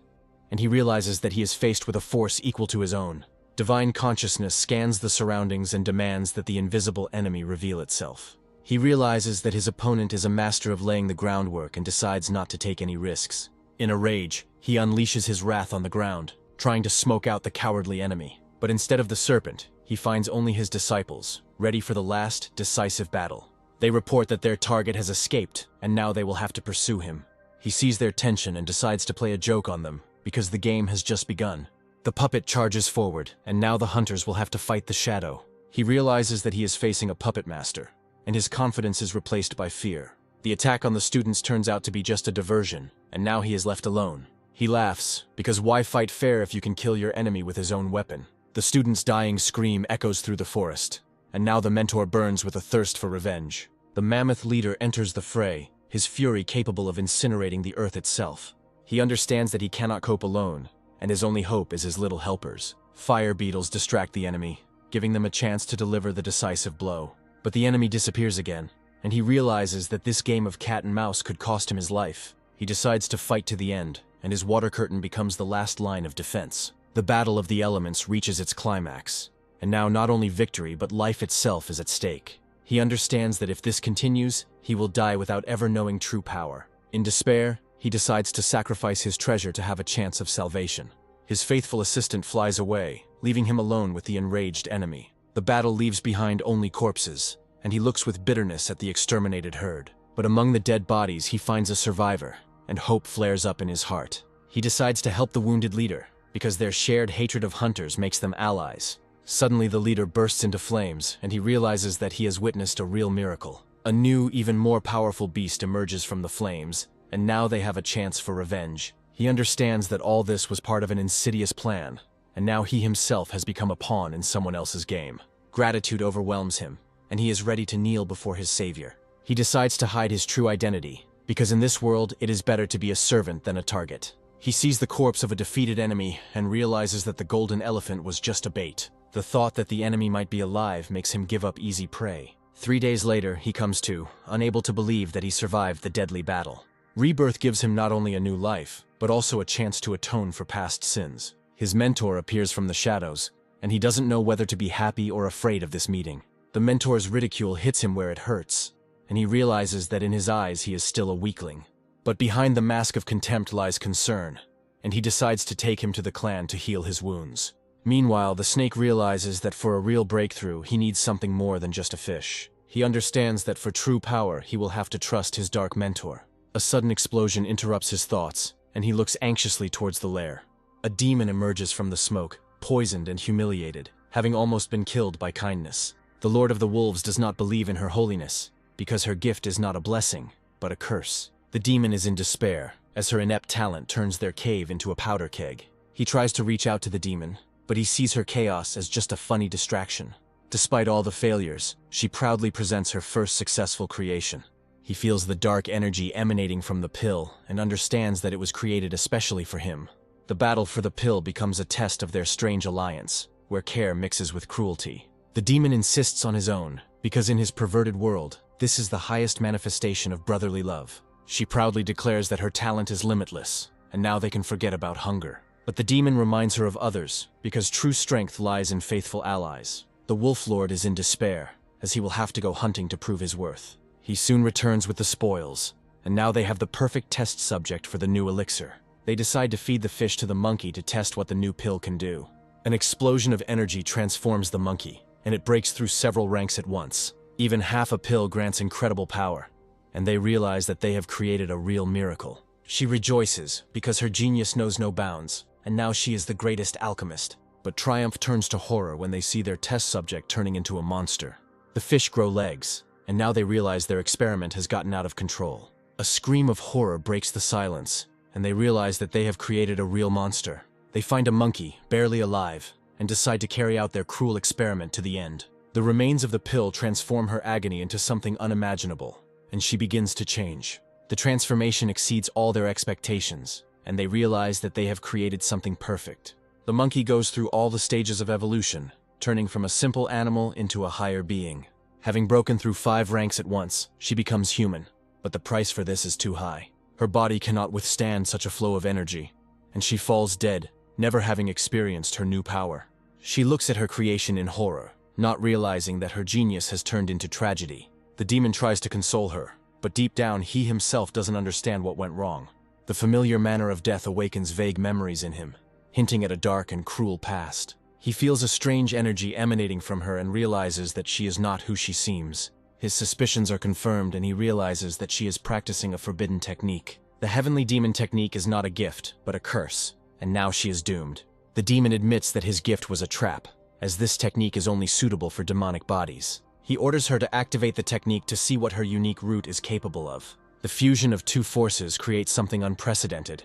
and he realizes that he is faced with a force equal to his own. Divine consciousness scans the surroundings and demands that the invisible enemy reveal itself. He realizes that his opponent is a master of laying the groundwork and decides not to take any risks. In a rage, he unleashes his wrath on the ground, trying to smoke out the cowardly enemy. But instead of the serpent, he finds only his disciples, ready for the last, decisive battle. They report that their target has escaped, and now they will have to pursue him. He sees their tension and decides to play a joke on them, because the game has just begun. The puppet charges forward, and now the hunters will have to fight the shadow. He realizes that he is facing a puppet master, and his confidence is replaced by fear. The attack on the students turns out to be just a diversion, and now he is left alone. He laughs, because why fight fair if you can kill your enemy with his own weapon? The student's dying scream echoes through the forest, and now the mentor burns with a thirst for revenge. The mammoth leader enters the fray, his fury capable of incinerating the earth itself. He understands that he cannot cope alone, and his only hope is his little helpers. Fire beetles distract the enemy, giving them a chance to deliver the decisive blow. But the enemy disappears again, and he realizes that this game of cat and mouse could cost him his life. He decides to fight to the end, and his water curtain becomes the last line of defense. The battle of the elements reaches its climax, and now not only victory but life itself is at stake. He understands that if this continues, he will die without ever knowing true power. In despair, he decides to sacrifice his treasure to have a chance of salvation. His faithful assistant flies away, leaving him alone with the enraged enemy. The battle leaves behind only corpses, and he looks with bitterness at the exterminated herd. But among the dead bodies he finds a survivor, and hope flares up in his heart. He decides to help the wounded leader, because their shared hatred of hunters makes them allies. Suddenly the leader bursts into flames, and he realizes that he has witnessed a real miracle. A new, even more powerful beast emerges from the flames, and now they have a chance for revenge. He understands that all this was part of an insidious plan, and now he himself has become a pawn in someone else's game. Gratitude overwhelms him, and he is ready to kneel before his savior. He decides to hide his true identity, because in this world it is better to be a servant than a target. He sees the corpse of a defeated enemy and realizes that the golden elephant was just a bait. The thought that the enemy might be alive makes him give up easy prey. 3 days later, he comes to, unable to believe that he survived the deadly battle. Rebirth gives him not only a new life, but also a chance to atone for past sins. His mentor appears from the shadows, and he doesn't know whether to be happy or afraid of this meeting. The mentor's ridicule hits him where it hurts, and he realizes that in his eyes he is still a weakling. But behind the mask of contempt lies concern, and he decides to take him to the clan to heal his wounds. Meanwhile, the snake realizes that for a real breakthrough, he needs something more than just a fish. He understands that for true power, he will have to trust his dark mentor. A sudden explosion interrupts his thoughts, and he looks anxiously towards the lair. A demon emerges from the smoke, poisoned and humiliated, having almost been killed by kindness. The Lord of the Wolves does not believe in her holiness, because her gift is not a blessing, but a curse. The demon is in despair, as her inept talent turns their cave into a powder keg. He tries to reach out to the demon, but he sees her chaos as just a funny distraction. Despite all the failures, she proudly presents her first successful creation. He feels the dark energy emanating from the pill and understands that it was created especially for him. The battle for the pill becomes a test of their strange alliance, where care mixes with cruelty. The demon insists on his own, because in his perverted world, this is the highest manifestation of brotherly love. She proudly declares that her talent is limitless, and now they can forget about hunger. But the demon reminds her of others, because true strength lies in faithful allies. The Wolf Lord is in despair, as he will have to go hunting to prove his worth. He soon returns with the spoils, and now they have the perfect test subject for the new elixir. They decide to feed the fish to the monkey to test what the new pill can do. An explosion of energy transforms the monkey, and it breaks through several ranks at once. Even half a pill grants incredible power, and they realize that they have created a real miracle. She rejoices, because her genius knows no bounds, and now she is the greatest alchemist. But triumph turns to horror when they see their test subject turning into a monster. The fish grow legs, and now they realize their experiment has gotten out of control. A scream of horror breaks the silence, and they realize that they have created a real monster. They find a monkey, barely alive, and decide to carry out their cruel experiment to the end. The remains of the pill transform her agony into something unimaginable, and she begins to change. The transformation exceeds all their expectations, and they realize that they have created something perfect. The monkey goes through all the stages of evolution, turning from a simple animal into a higher being. Having broken through 5 ranks at once, she becomes human, but the price for this is too high. Her body cannot withstand such a flow of energy, and she falls dead, never having experienced her new power. She looks at her creation in horror, not realizing that her genius has turned into tragedy. The demon tries to console her, but deep down he himself doesn't understand what went wrong. The familiar manner of death awakens vague memories in him, hinting at a dark and cruel past. He feels a strange energy emanating from her and realizes that she is not who she seems. His suspicions are confirmed, and he realizes that she is practicing a forbidden technique. The heavenly demon technique is not a gift, but a curse, and now she is doomed. The demon admits that his gift was a trap, as this technique is only suitable for demonic bodies. He orders her to activate the technique to see what her unique root is capable of. The fusion of 2 forces creates something unprecedented,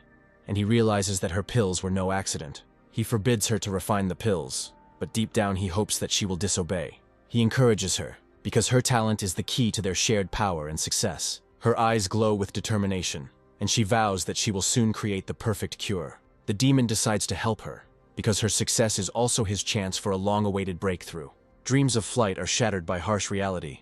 and he realizes that her pills were no accident. He forbids her to refine the pills, but deep down he hopes that she will disobey. He encourages her, because her talent is the key to their shared power and success. Her eyes glow with determination, and she vows that she will soon create the perfect cure. The demon decides to help her, because her success is also his chance for a long-awaited breakthrough. Dreams of flight are shattered by harsh reality,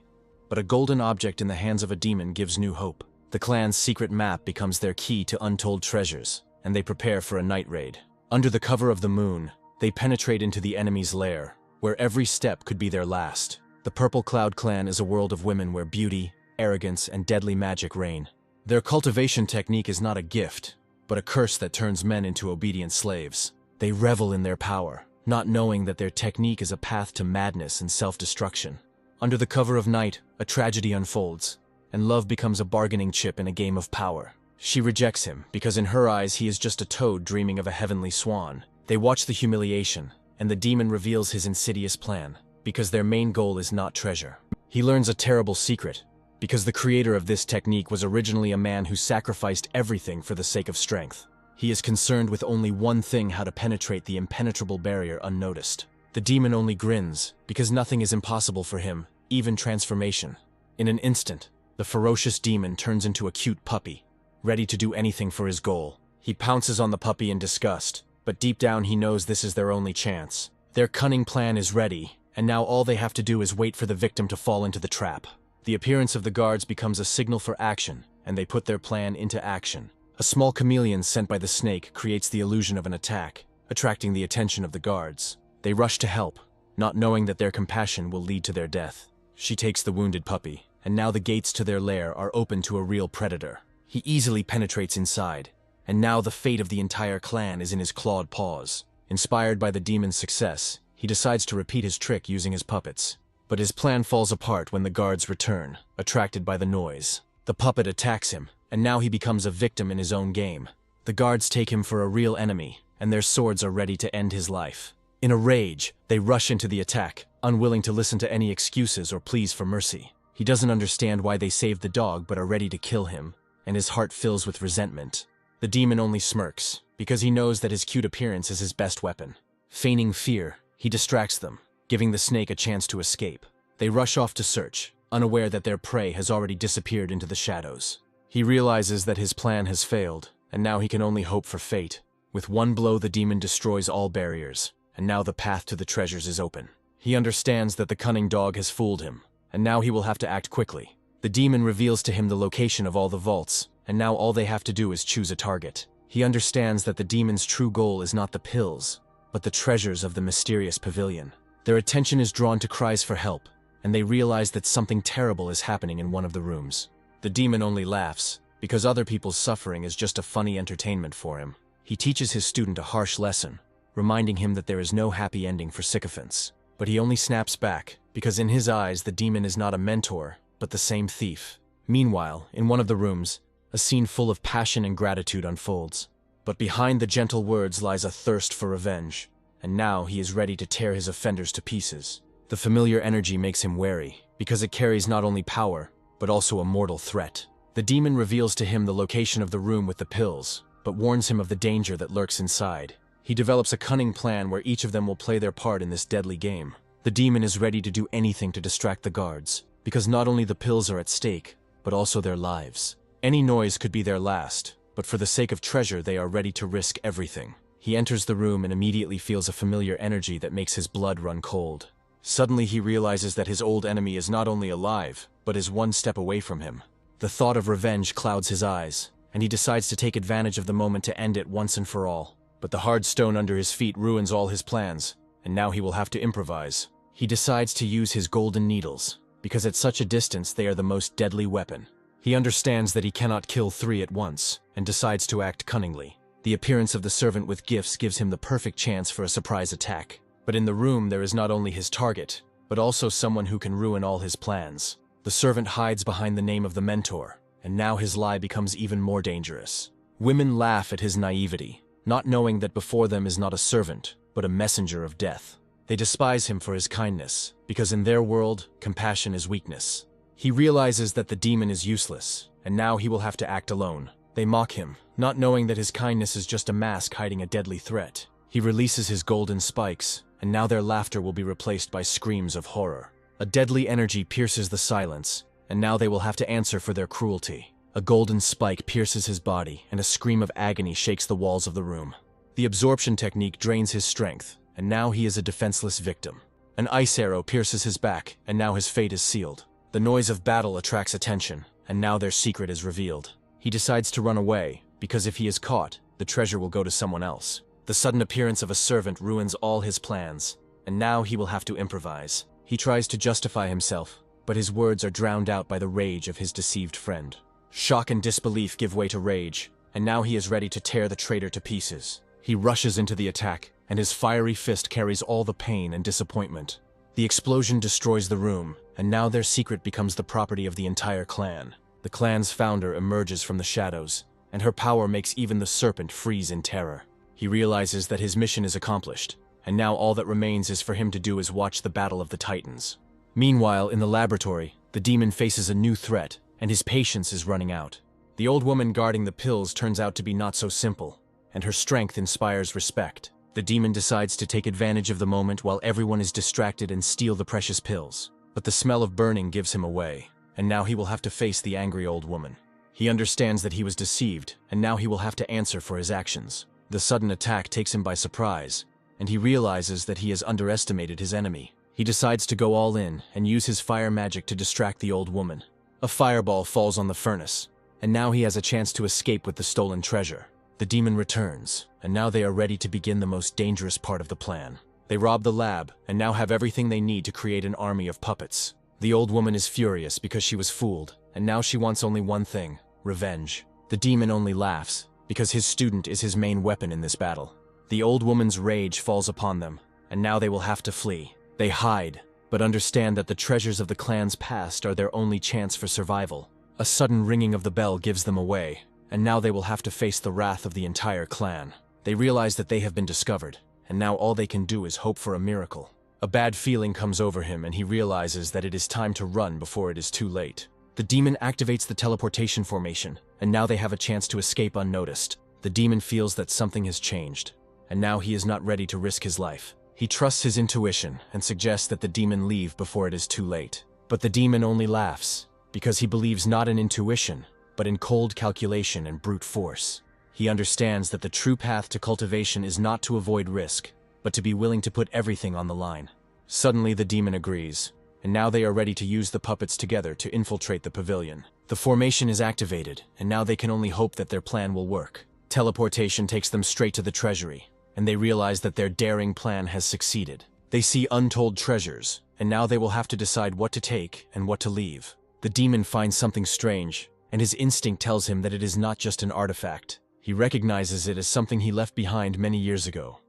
but a golden object in the hands of a demon gives new hope. The clan's secret map becomes their key to untold treasures, and they prepare for a night raid. Under the cover of the moon, they penetrate into the enemy's lair, where every step could be their last. The Purple Cloud Clan is a world of women where beauty, arrogance, and deadly magic reign. Their cultivation technique is not a gift, but a curse that turns men into obedient slaves. They revel in their power, not knowing that their technique is a path to madness and self-destruction. Under the cover of night, a tragedy unfolds, and love becomes a bargaining chip in a game of power. She rejects him, because in her eyes he is just a toad dreaming of a heavenly swan. They watch the humiliation, and the demon reveals his insidious plan, because their main goal is not treasure. He learns a terrible secret, because the creator of this technique was originally a man who sacrificed everything for the sake of strength. He is concerned with only one thing: how to penetrate the impenetrable barrier unnoticed. The demon only grins, because nothing is impossible for him, even transformation. In an instant, the ferocious demon turns into a cute puppy, ready to do anything for his goal. He pounces on the puppy in disgust, but deep down he knows this is their only chance. Their cunning plan is ready, and now all they have to do is wait for the victim to fall into the trap. The appearance of the guards becomes a signal for action, and they put their plan into action. A small chameleon sent by the snake creates the illusion of an attack, attracting the attention of the guards. They rush to help, not knowing that their compassion will lead to their death. She takes the wounded puppy, and now the gates to their lair are open to a real predator. He easily penetrates inside, and now the fate of the entire clan is in his clawed paws. Inspired by the demon's success, he decides to repeat his trick using his puppets. But his plan falls apart when the guards return, attracted by the noise. The puppet attacks him, and now he becomes a victim in his own game. The guards take him for a real enemy, and their swords are ready to end his life. In a rage, they rush into the attack, unwilling to listen to any excuses or pleas for mercy. He doesn't understand why they saved the dog but are ready to kill him, and his heart fills with resentment. The demon only smirks, because he knows that his cute appearance is his best weapon. Feigning fear, he distracts them, giving the snake a chance to escape. They rush off to search, unaware that their prey has already disappeared into the shadows. He realizes that his plan has failed, and now he can only hope for fate. With one blow, the demon destroys all barriers, and now the path to the treasures is open. He understands that the cunning dog has fooled him, and now he will have to act quickly. The demon reveals to him the location of all the vaults, and now all they have to do is choose a target. He understands that the demon's true goal is not the pills, but the treasures of the mysterious pavilion. Their attention is drawn to cries for help, and they realize that something terrible is happening in one of the rooms. The demon only laughs, because other people's suffering is just a funny entertainment for him. He teaches his student a harsh lesson, reminding him that there is no happy ending for sycophants. But he only snaps back, because in his eyes the demon is not a mentor, but the same thief. Meanwhile, in one of the rooms, a scene full of passion and gratitude unfolds. But behind the gentle words lies a thirst for revenge, and now he is ready to tear his offenders to pieces. The familiar energy makes him wary, because it carries not only power, but also a mortal threat. The demon reveals to him the location of the room with the pills, but warns him of the danger that lurks inside. He develops a cunning plan where each of them will play their part in this deadly game. The demon is ready to do anything to distract the guards, because not only the pills are at stake, but also their lives. Any noise could be their last, but for the sake of treasure they are ready to risk everything. He enters the room and immediately feels a familiar energy that makes his blood run cold. Suddenly he realizes that his old enemy is not only alive, but is one step away from him. The thought of revenge clouds his eyes, and he decides to take advantage of the moment to end it once and for all. But the hard stone under his feet ruins all his plans, and now he will have to improvise. He decides to use his golden needles, because at such a distance they are the most deadly weapon. He understands that he cannot kill 3 at once, and decides to act cunningly. The appearance of the servant with gifts gives him the perfect chance for a surprise attack. But in the room there is not only his target, but also someone who can ruin all his plans. The servant hides behind the name of the mentor, and now his lie becomes even more dangerous. Women laugh at his naivety, not knowing that before them is not a servant, but a messenger of death. They despise him for his kindness, because in their world, compassion is weakness. He realizes that the demon is useless, and now he will have to act alone. They mock him, not knowing that his kindness is just a mask hiding a deadly threat. He releases his golden spikes, and now their laughter will be replaced by screams of horror. A deadly energy pierces the silence, and now they will have to answer for their cruelty. A golden spike pierces his body, and a scream of agony shakes the walls of the room. The absorption technique drains his strength, and now he is a defenseless victim. An ice arrow pierces his back, and now his fate is sealed. The noise of battle attracts attention, and now their secret is revealed. He decides to run away, because if he is caught, the treasure will go to someone else. The sudden appearance of a servant ruins all his plans, and now he will have to improvise. He tries to justify himself, but his words are drowned out by the rage of his deceived friend. Shock and disbelief give way to rage, and now he is ready to tear the traitor to pieces. He rushes into the attack, and his fiery fist carries all the pain and disappointment. The explosion destroys the room, and now their secret becomes the property of the entire clan. The clan's founder emerges from the shadows, and her power makes even the serpent freeze in terror. He realizes that his mission is accomplished, and now all that remains is for him to do is watch the battle of the Titans. Meanwhile, in the laboratory, the demon faces a new threat, and his patience is running out. The old woman guarding the pills turns out to be not so simple, and her strength inspires respect. The demon decides to take advantage of the moment while everyone is distracted and steal the precious pills. But the smell of burning gives him away, and now he will have to face the angry old woman. He understands that he was deceived, and now he will have to answer for his actions. The sudden attack takes him by surprise, and he realizes that he has underestimated his enemy. He decides to go all in and use his fire magic to distract the old woman. A fireball falls on the furnace, and now he has a chance to escape with the stolen treasure. The demon returns, and now they are ready to begin the most dangerous part of the plan. They rob the lab, and now have everything they need to create an army of puppets. The old woman is furious because she was fooled, and now she wants only one thing: revenge. The demon only laughs, because his student is his main weapon in this battle. The old woman's rage falls upon them, and now they will have to flee. They hide, but understand that the treasures of the clan's past are their only chance for survival. A sudden ringing of the bell gives them away, and now they will have to face the wrath of the entire clan. They realize that they have been discovered, and now all they can do is hope for a miracle. A bad feeling comes over him, and he realizes that it is time to run before it is too late. The demon activates the teleportation formation, and now they have a chance to escape unnoticed. The demon feels that something has changed, and now he is not ready to risk his life. He trusts his intuition and suggests that the demon leave before it is too late. But the demon only laughs, because he believes not in intuition, but in cold calculation and brute force. He understands that the true path to cultivation is not to avoid risk, but to be willing to put everything on the line. Suddenly the demon agrees, and now they are ready to use the puppets together to infiltrate the pavilion. The formation is activated, and now they can only hope that their plan will work. Teleportation takes them straight to the treasury, and they realize that their daring plan has succeeded. They see untold treasures, and now they will have to decide what to take and what to leave. The demon finds something strange, and his instinct tells him that it is not just an artifact. He recognizes it as something he left behind many years ago,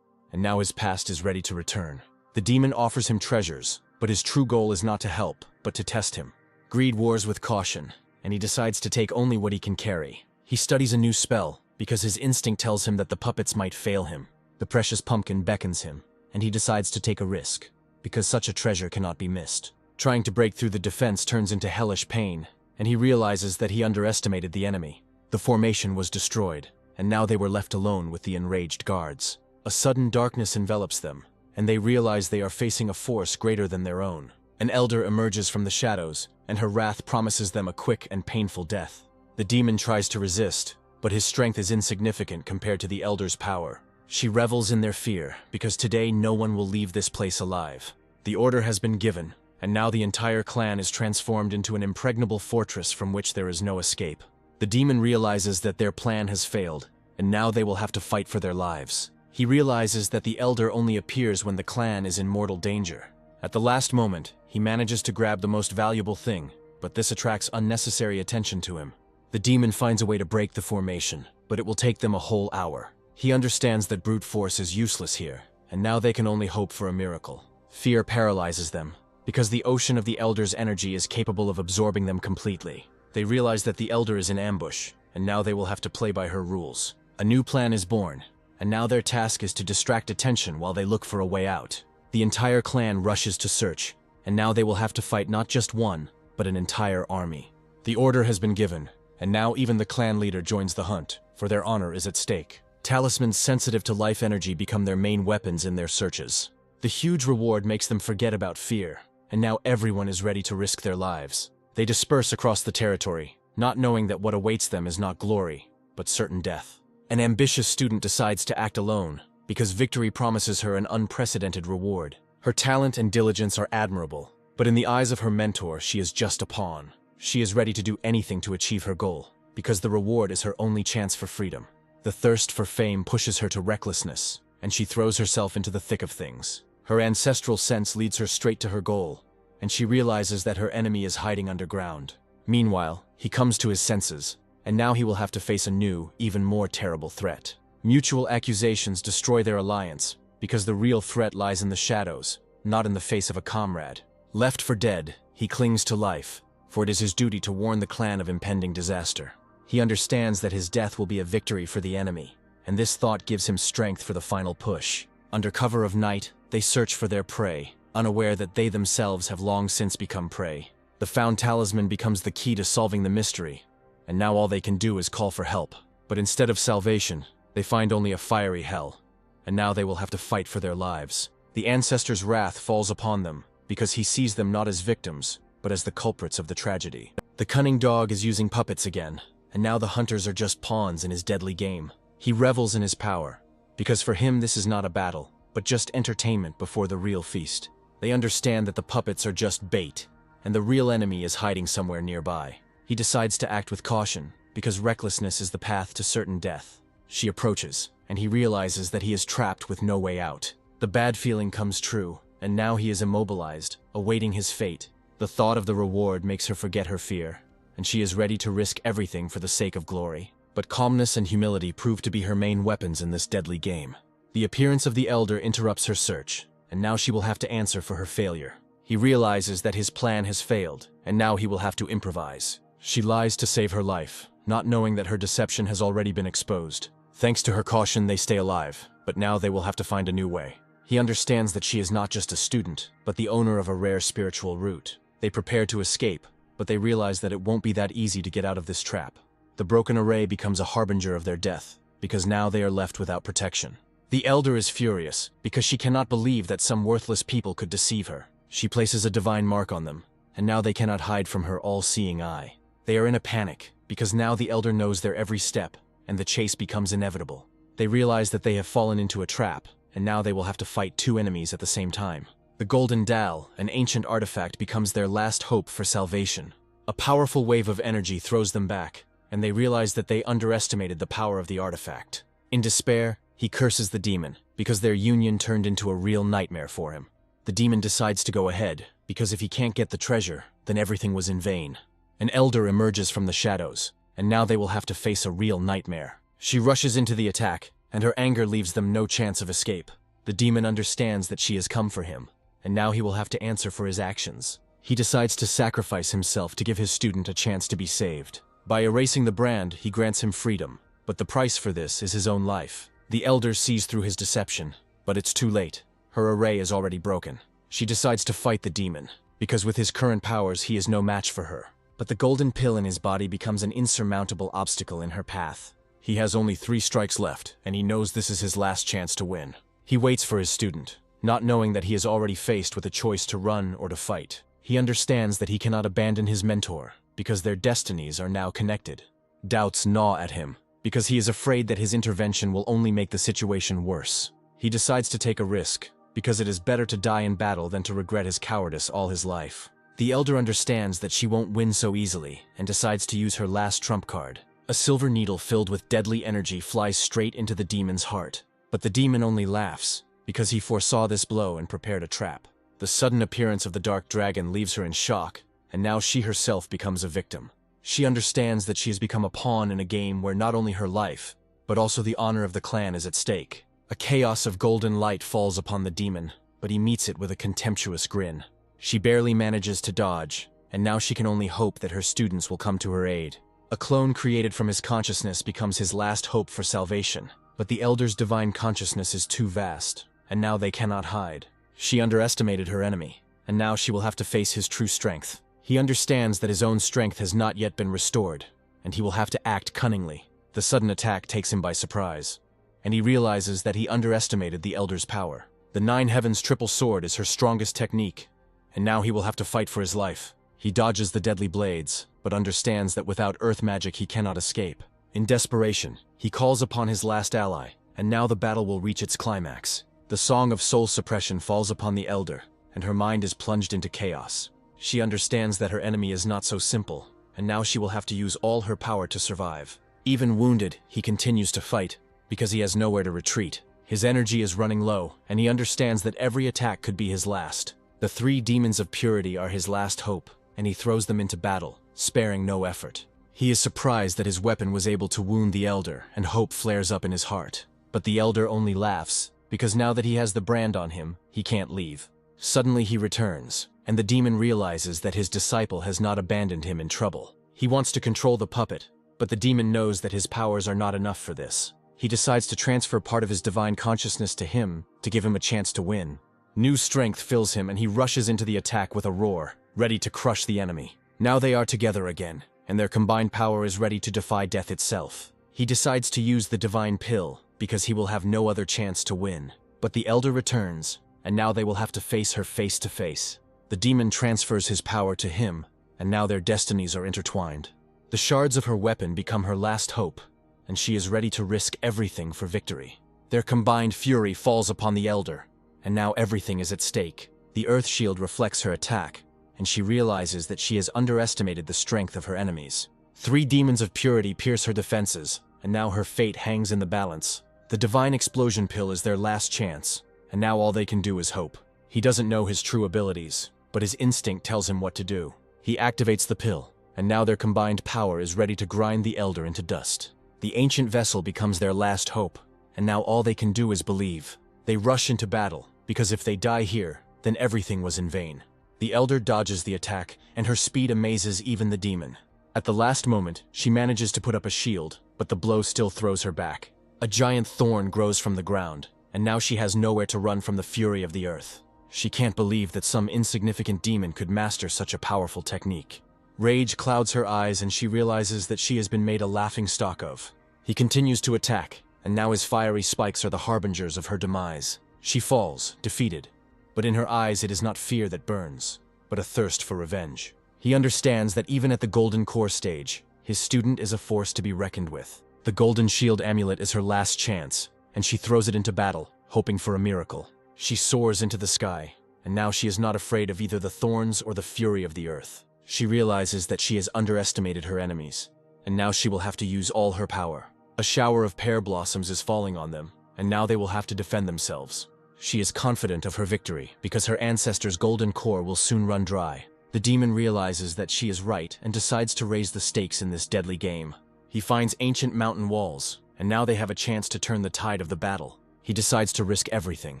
and now his past is ready to return. The demon offers him treasures, but his true goal is not to help, but to test him. Greed wars with caution, and he decides to take only what he can carry. He studies a new spell, because his instinct tells him that the puppets might fail him. The precious pumpkin beckons him, and he decides to take a risk, because such a treasure cannot be missed. Trying to break through the defense turns into hellish pain, and he realizes that he underestimated the enemy. The formation was destroyed, and now they were left alone with the enraged guards. A sudden darkness envelops them, and they realize they are facing a force greater than their own. An elder emerges from the shadows, and her wrath promises them a quick and painful death. The demon tries to resist, but his strength is insignificant compared to the elder's power. She revels in their fear, because today no one will leave this place alive. The order has been given, and now the entire clan is transformed into an impregnable fortress from which there is no escape. The demon realizes that their plan has failed, and now they will have to fight for their lives. He realizes that the elder only appears when the clan is in mortal danger. At the last moment, he manages to grab the most valuable thing, but this attracts unnecessary attention to him. The demon finds a way to break the formation, but it will take them a whole hour. He understands that brute force is useless here, and now they can only hope for a miracle. Fear paralyzes them, because the ocean of the elder's energy is capable of absorbing them completely. They realize that the elder is in ambush, and now they will have to play by her rules. A new plan is born, and now their task is to distract attention while they look for a way out. The entire clan rushes to search, and now they will have to fight not just one, but an entire army. The order has been given, and now even the clan leader joins the hunt, for their honor is at stake. Talismans sensitive to life energy become their main weapons in their searches. The huge reward makes them forget about fear, and now everyone is ready to risk their lives. They disperse across the territory, not knowing that what awaits them is not glory, but certain death. An ambitious student decides to act alone, because victory promises her an unprecedented reward. Her talent and diligence are admirable, but in the eyes of her mentor, she is just a pawn. She is ready to do anything to achieve her goal, because the reward is her only chance for freedom. The thirst for fame pushes her to recklessness, and she throws herself into the thick of things. Her ancestral sense leads her straight to her goal, and she realizes that her enemy is hiding underground. Meanwhile, he comes to his senses, and now he will have to face a new, even more terrible threat. Mutual accusations destroy their alliance, because the real threat lies in the shadows, not in the face of a comrade. Left for dead, he clings to life, for it is his duty to warn the clan of impending disaster. He understands that his death will be a victory for the enemy, and this thought gives him strength for the final push. Under cover of night, they search for their prey, unaware that they themselves have long since become prey. The found talisman becomes the key to solving the mystery, and now all they can do is call for help. But instead of salvation, they find only a fiery hell, and now they will have to fight for their lives. The ancestor's wrath falls upon them, because he sees them not as victims, but as the culprits of the tragedy. The cunning dog is using puppets again, and now the hunters are just pawns in his deadly game. He revels in his power, because for him this is not a battle, but just entertainment before the real feast. They understand that the puppets are just bait, and the real enemy is hiding somewhere nearby. He decides to act with caution, because recklessness is the path to certain death. She approaches, and he realizes that he is trapped with no way out. The bad feeling comes true, and now he is immobilized, awaiting his fate. The thought of the reward makes her forget her fear, and she is ready to risk everything for the sake of glory. But calmness and humility prove to be her main weapons in this deadly game. The appearance of the elder interrupts her search, and now she will have to answer for her failure. He realizes that his plan has failed, and now he will have to improvise. She lies to save her life, not knowing that her deception has already been exposed. Thanks to her caution, they stay alive, but now they will have to find a new way. He understands that she is not just a student, but the owner of a rare spiritual root. They prepare to escape, but they realize that it won't be that easy to get out of this trap. The broken array becomes a harbinger of their death, because now they are left without protection. The elder is furious, because she cannot believe that some worthless people could deceive her. She places a divine mark on them, and now they cannot hide from her all-seeing eye. They are in a panic, because now the elder knows their every step, and the chase becomes inevitable. They realize that they have fallen into a trap, and now they will have to fight two enemies at the same time. The Golden Dal, an ancient artifact, becomes their last hope for salvation. A powerful wave of energy throws them back, and they realize that they underestimated the power of the artifact. In despair, he curses the demon, because their union turned into a real nightmare for him. The demon decides to go ahead, because if he can't get the treasure, then everything was in vain. An elder emerges from the shadows, and now they will have to face a real nightmare. She rushes into the attack, and her anger leaves them no chance of escape. The demon understands that she has come for him, and now he will have to answer for his actions. He decides to sacrifice himself to give his student a chance to be saved. By erasing the brand, he grants him freedom, but the price for this is his own life. The elder sees through his deception, but it's too late. Her array is already broken. She decides to fight the demon, because with his current powers he is no match for her. But the golden pill in his body becomes an insurmountable obstacle in her path. He has only 3 strikes left, and he knows this is his last chance to win. He waits for his student, not knowing that he is already faced with a choice to run or to fight. He understands that he cannot abandon his mentor, because their destinies are now connected. Doubts gnaw at him, because he is afraid that his intervention will only make the situation worse. He decides to take a risk, because it is better to die in battle than to regret his cowardice all his life. The elder understands that she won't win so easily, and decides to use her last trump card. A silver needle filled with deadly energy flies straight into the demon's heart. But the demon only laughs, because he foresaw this blow and prepared a trap. The sudden appearance of the dark dragon leaves her in shock, and now she herself becomes a victim. She understands that she has become a pawn in a game where not only her life, but also the honor of the clan is at stake. A chaos of golden light falls upon the demon, but he meets it with a contemptuous grin. She barely manages to dodge, and now she can only hope that her students will come to her aid. A clone created from his consciousness becomes his last hope for salvation, but the elder's divine consciousness is too vast, and now they cannot hide. She underestimated her enemy, and now she will have to face his true strength. He understands that his own strength has not yet been restored, and he will have to act cunningly. The sudden attack takes him by surprise, and he realizes that he underestimated the elder's power. The 9 Heavens triple sword is her strongest technique, and now he will have to fight for his life. He dodges the deadly blades, but understands that without earth magic he cannot escape. In desperation, he calls upon his last ally, and now the battle will reach its climax. The song of soul suppression falls upon the elder, and her mind is plunged into chaos. She understands that her enemy is not so simple, and now she will have to use all her power to survive. Even wounded, he continues to fight, because he has nowhere to retreat. His energy is running low, and he understands that every attack could be his last. The 3 demons of purity are his last hope, and he throws them into battle, sparing no effort. He is surprised that his weapon was able to wound the elder, and hope flares up in his heart. But the elder only laughs, because now that he has the brand on him, he can't leave. Suddenly he returns, and the demon realizes that his disciple has not abandoned him in trouble. He wants to control the puppet, but the demon knows that his powers are not enough for this. He decides to transfer part of his divine consciousness to him to give him a chance to win. New strength fills him, and he rushes into the attack with a roar, ready to crush the enemy. Now they are together again, and their combined power is ready to defy death itself. He decides to use the divine pill, because he will have no other chance to win. But the elder returns, and now they will have to face her face to face. The demon transfers his power to him, and now their destinies are intertwined. The shards of her weapon become her last hope, and she is ready to risk everything for victory. Their combined fury falls upon the elder, and now everything is at stake. The earth shield reflects her attack, and she realizes that she has underestimated the strength of her enemies. 3 demons of purity pierce her defenses, and now her fate hangs in the balance. The divine explosion pill is their last chance, and now all they can do is hope. He doesn't know his true abilities, but his instinct tells him what to do. He activates the pill, and now their combined power is ready to grind the elder into dust. The ancient vessel becomes their last hope, and now all they can do is believe. They rush into battle, because if they die here, then everything was in vain. The elder dodges the attack, and her speed amazes even the demon. At the last moment, she manages to put up a shield, but the blow still throws her back. A giant thorn grows from the ground, and now she has nowhere to run from the fury of the earth. She can't believe that some insignificant demon could master such a powerful technique. Rage clouds her eyes, and she realizes that she has been made a laughingstock of. He continues to attack, and now his fiery spikes are the harbingers of her demise. She falls, defeated, but in her eyes it is not fear that burns, but a thirst for revenge. He understands that even at the Golden Core stage, his student is a force to be reckoned with. The Golden Shield amulet is her last chance, and she throws it into battle, hoping for a miracle. She soars into the sky, and now she is not afraid of either the thorns or the fury of the earth. She realizes that she has underestimated her enemies, and now she will have to use all her power. A shower of pear blossoms is falling on them, and now they will have to defend themselves. She is confident of her victory, because her ancestors' golden core will soon run dry. The demon realizes that she is right and decides to raise the stakes in this deadly game. He finds ancient mountain walls, and now they have a chance to turn the tide of the battle. He decides to risk everything,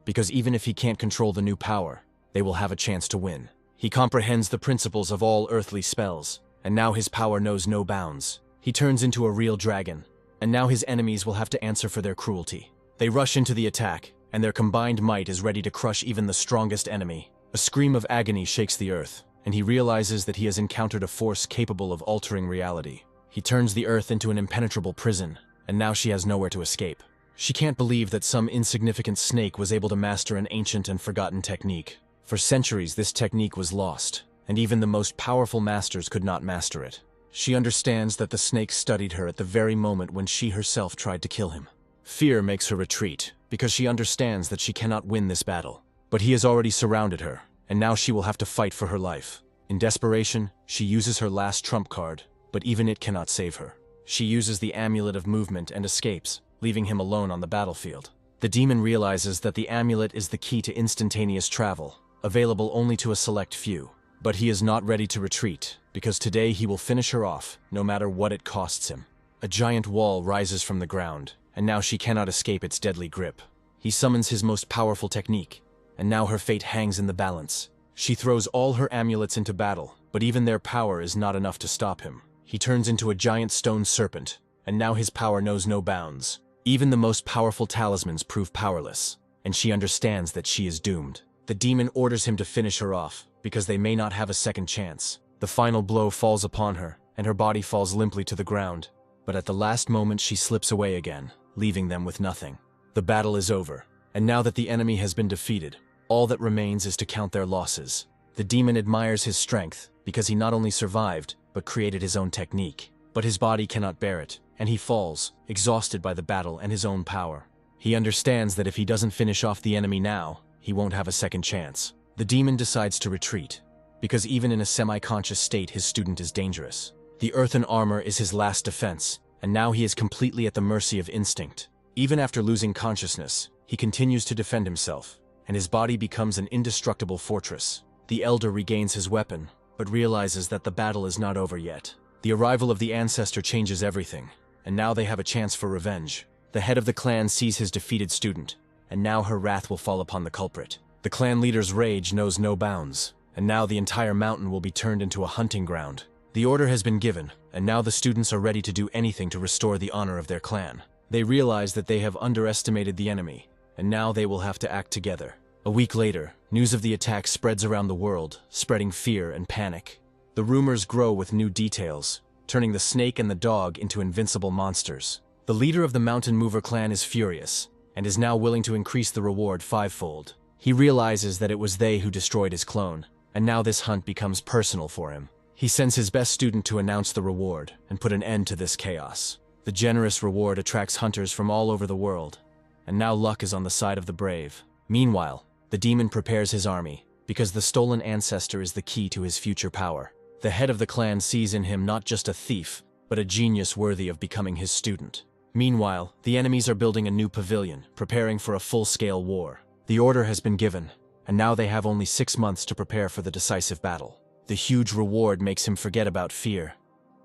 because even if he can't control the new power, they will have a chance to win. He comprehends the principles of all earthly spells, and now his power knows no bounds. He turns into a real dragon, and now his enemies will have to answer for their cruelty. They rush into the attack, and their combined might is ready to crush even the strongest enemy. A scream of agony shakes the earth, and he realizes that he has encountered a force capable of altering reality. He turns the earth into an impenetrable prison, and now she has nowhere to escape. She can't believe that some insignificant snake was able to master an ancient and forgotten technique. For centuries, this technique was lost, and even the most powerful masters could not master it. She understands that the snake studied her at the very moment when she herself tried to kill him. Fear makes her retreat, because she understands that she cannot win this battle. But he has already surrounded her, and now she will have to fight for her life. In desperation, she uses her last trump card, but even it cannot save her. She uses the amulet of movement and escapes, leaving him alone on the battlefield. The demon realizes that the amulet is the key to instantaneous travel, available only to a select few. But he is not ready to retreat, because today he will finish her off, no matter what it costs him. A giant wall rises from the ground, and now she cannot escape its deadly grip. He summons his most powerful technique, and now her fate hangs in the balance. She throws all her amulets into battle, but even their power is not enough to stop him. He turns into a giant stone serpent, and now his power knows no bounds. Even the most powerful talismans prove powerless, and she understands that she is doomed. The demon orders him to finish her off, because they may not have a second chance. The final blow falls upon her, and her body falls limply to the ground. But at the last moment she slips away again, leaving them with nothing. The battle is over, and now that the enemy has been defeated, all that remains is to count their losses. The demon admires his strength, because he not only survived, but created his own technique. But his body cannot bear it, and he falls, exhausted by the battle and his own power. He understands that if he doesn't finish off the enemy now, he won't have a second chance. The demon decides to retreat, because even in a semi-conscious state his student is dangerous. The earthen armor is his last defense, and now he is completely at the mercy of instinct. Even after losing consciousness, he continues to defend himself, and his body becomes an indestructible fortress. The elder regains his weapon, but realizes that the battle is not over yet. The arrival of the ancestor changes everything, and now they have a chance for revenge. The head of the clan sees his defeated student, and now her wrath will fall upon the culprit. The clan leader's rage knows no bounds, and now the entire mountain will be turned into a hunting ground. The order has been given, and now the students are ready to do anything to restore the honor of their clan. They realize that they have underestimated the enemy, and now they will have to act together. A week later, news of the attack spreads around the world, spreading fear and panic. The rumors grow with new details, turning the snake and the dog into invincible monsters. The leader of the Mountain Mover clan is furious, and is now willing to increase the reward fivefold. He realizes that it was they who destroyed his clone, and now this hunt becomes personal for him. He sends his best student to announce the reward and put an end to this chaos. The generous reward attracts hunters from all over the world, and now luck is on the side of the brave. Meanwhile, the demon prepares his army, because the stolen ancestor is the key to his future power. The head of the clan sees in him not just a thief, but a genius worthy of becoming his student. Meanwhile, the enemies are building a new pavilion, preparing for a full-scale war. The order has been given, and now they have only 6 months to prepare for the decisive battle. The huge reward makes him forget about fear,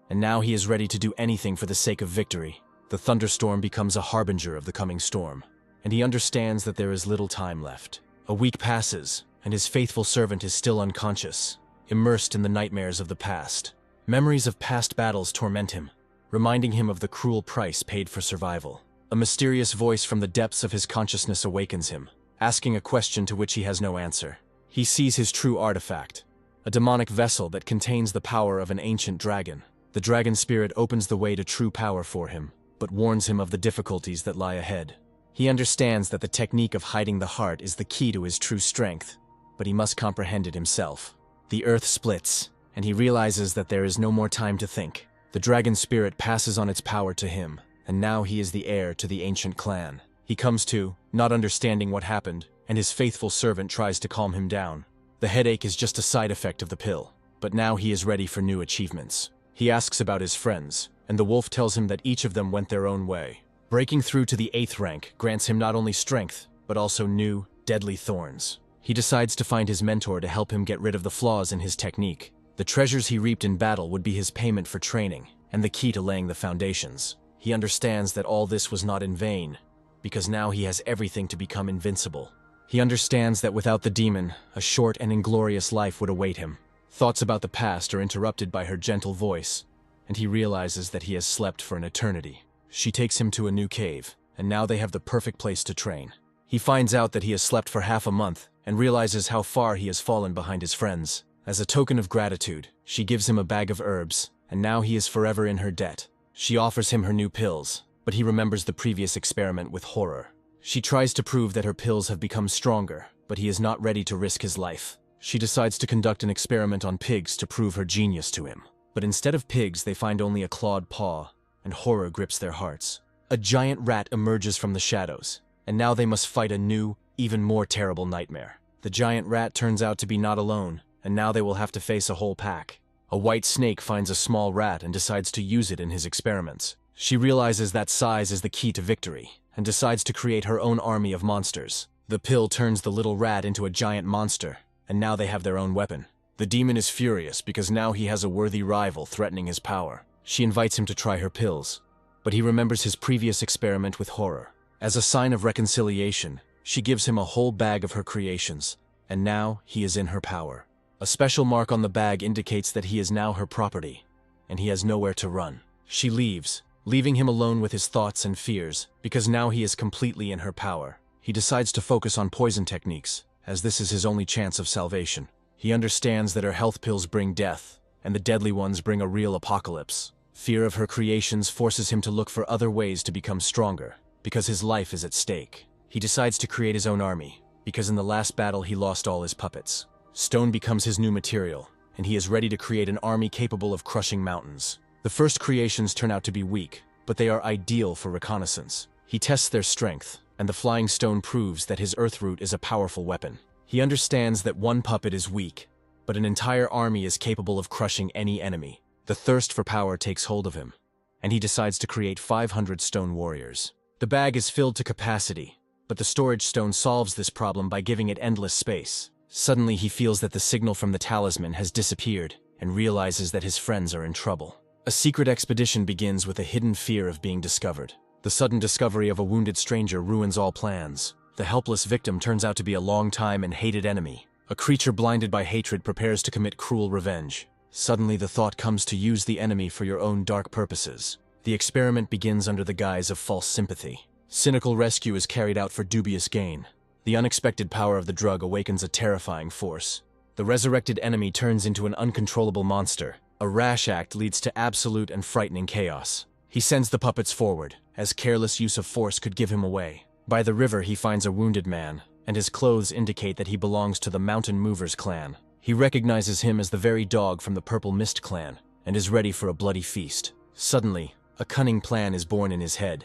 and now he is ready to do anything for the sake of victory. The thunderstorm becomes a harbinger of the coming storm, and he understands that there is little time left. A week passes, and his faithful servant is still unconscious, immersed in the nightmares of the past. Memories of past battles torment him, reminding him of the cruel price paid for survival. A mysterious voice from the depths of his consciousness awakens him, asking a question to which he has no answer. He sees his true artifact, a demonic vessel that contains the power of an ancient dragon. The dragon spirit opens the way to true power for him, but warns him of the difficulties that lie ahead. He understands that the technique of hiding the heart is the key to his true strength, but he must comprehend it himself. The earth splits, and he realizes that there is no more time to think. The dragon spirit passes on its power to him, and now he is the heir to the ancient clan. He comes to, not understanding what happened, and his faithful servant tries to calm him down. The headache is just a side effect of the pill, but now he is ready for new achievements. He asks about his friends, and the wolf tells him that each of them went their own way. Breaking through to the 8th rank grants him not only strength, but also new, deadly thorns. He decides to find his mentor to help him get rid of the flaws in his technique. The treasures he reaped in battle would be his payment for training, and the key to laying the foundations. He understands that all this was not in vain, because now he has everything to become invincible. He understands that without the demon, a short and inglorious life would await him. Thoughts about the past are interrupted by her gentle voice, and he realizes that he has slept for an eternity. She takes him to a new cave, and now they have the perfect place to train. He finds out that he has slept for half a month, and realizes how far he has fallen behind his friends. As a token of gratitude, she gives him a bag of herbs, and now he is forever in her debt. She offers him her new pills, but he remembers the previous experiment with horror. She tries to prove that her pills have become stronger, but he is not ready to risk his life. She decides to conduct an experiment on pigs to prove her genius to him. But instead of pigs, they find only a clawed paw, and horror grips their hearts. A giant rat emerges from the shadows, and now they must fight a new, even more terrible nightmare. The giant rat turns out to be not alone, and now they will have to face a whole pack. A white snake finds a small rat and decides to use it in his experiments. She realizes that size is the key to victory, and decides to create her own army of monsters. The pill turns the little rat into a giant monster, and now they have their own weapon. The demon is furious because now he has a worthy rival threatening his power. She invites him to try her pills, but he remembers his previous experiment with horror. As a sign of reconciliation, she gives him a whole bag of her creations, and now he is in her power. A special mark on the bag indicates that he is now her property, and he has nowhere to run. She leaves, leaving him alone with his thoughts and fears, because now he is completely in her power. He decides to focus on poison techniques, as this is his only chance of salvation. He understands that her health pills bring death, and the deadly ones bring a real apocalypse. Fear of her creations forces him to look for other ways to become stronger, because his life is at stake. He decides to create his own army, because in the last battle he lost all his puppets. Stone becomes his new material, and he is ready to create an army capable of crushing mountains. The first creations turn out to be weak, but they are ideal for reconnaissance. He tests their strength, and the flying stone proves that his earth root is a powerful weapon. He understands that one puppet is weak, but an entire army is capable of crushing any enemy. The thirst for power takes hold of him, and he decides to create 500 stone warriors. The bag is filled to capacity, but the storage stone solves this problem by giving it endless space. Suddenly he feels that the signal from the talisman has disappeared and realizes that his friends are in trouble. A secret expedition begins with a hidden fear of being discovered. The sudden discovery of a wounded stranger ruins all plans. The helpless victim turns out to be a long-time and hated enemy. A creature blinded by hatred prepares to commit cruel revenge. Suddenly the thought comes to use the enemy for your own dark purposes. The experiment begins under the guise of false sympathy. Cynical rescue is carried out for dubious gain. The unexpected power of the drug awakens a terrifying force. The resurrected enemy turns into an uncontrollable monster. A rash act leads to absolute and frightening chaos. He sends the puppets forward, as careless use of force could give him away. By the river he finds a wounded man, and his clothes indicate that he belongs to the Mountain Movers clan. He recognizes him as the very dog from the Purple Mist clan, and is ready for a bloody feast. Suddenly, a cunning plan is born in his head,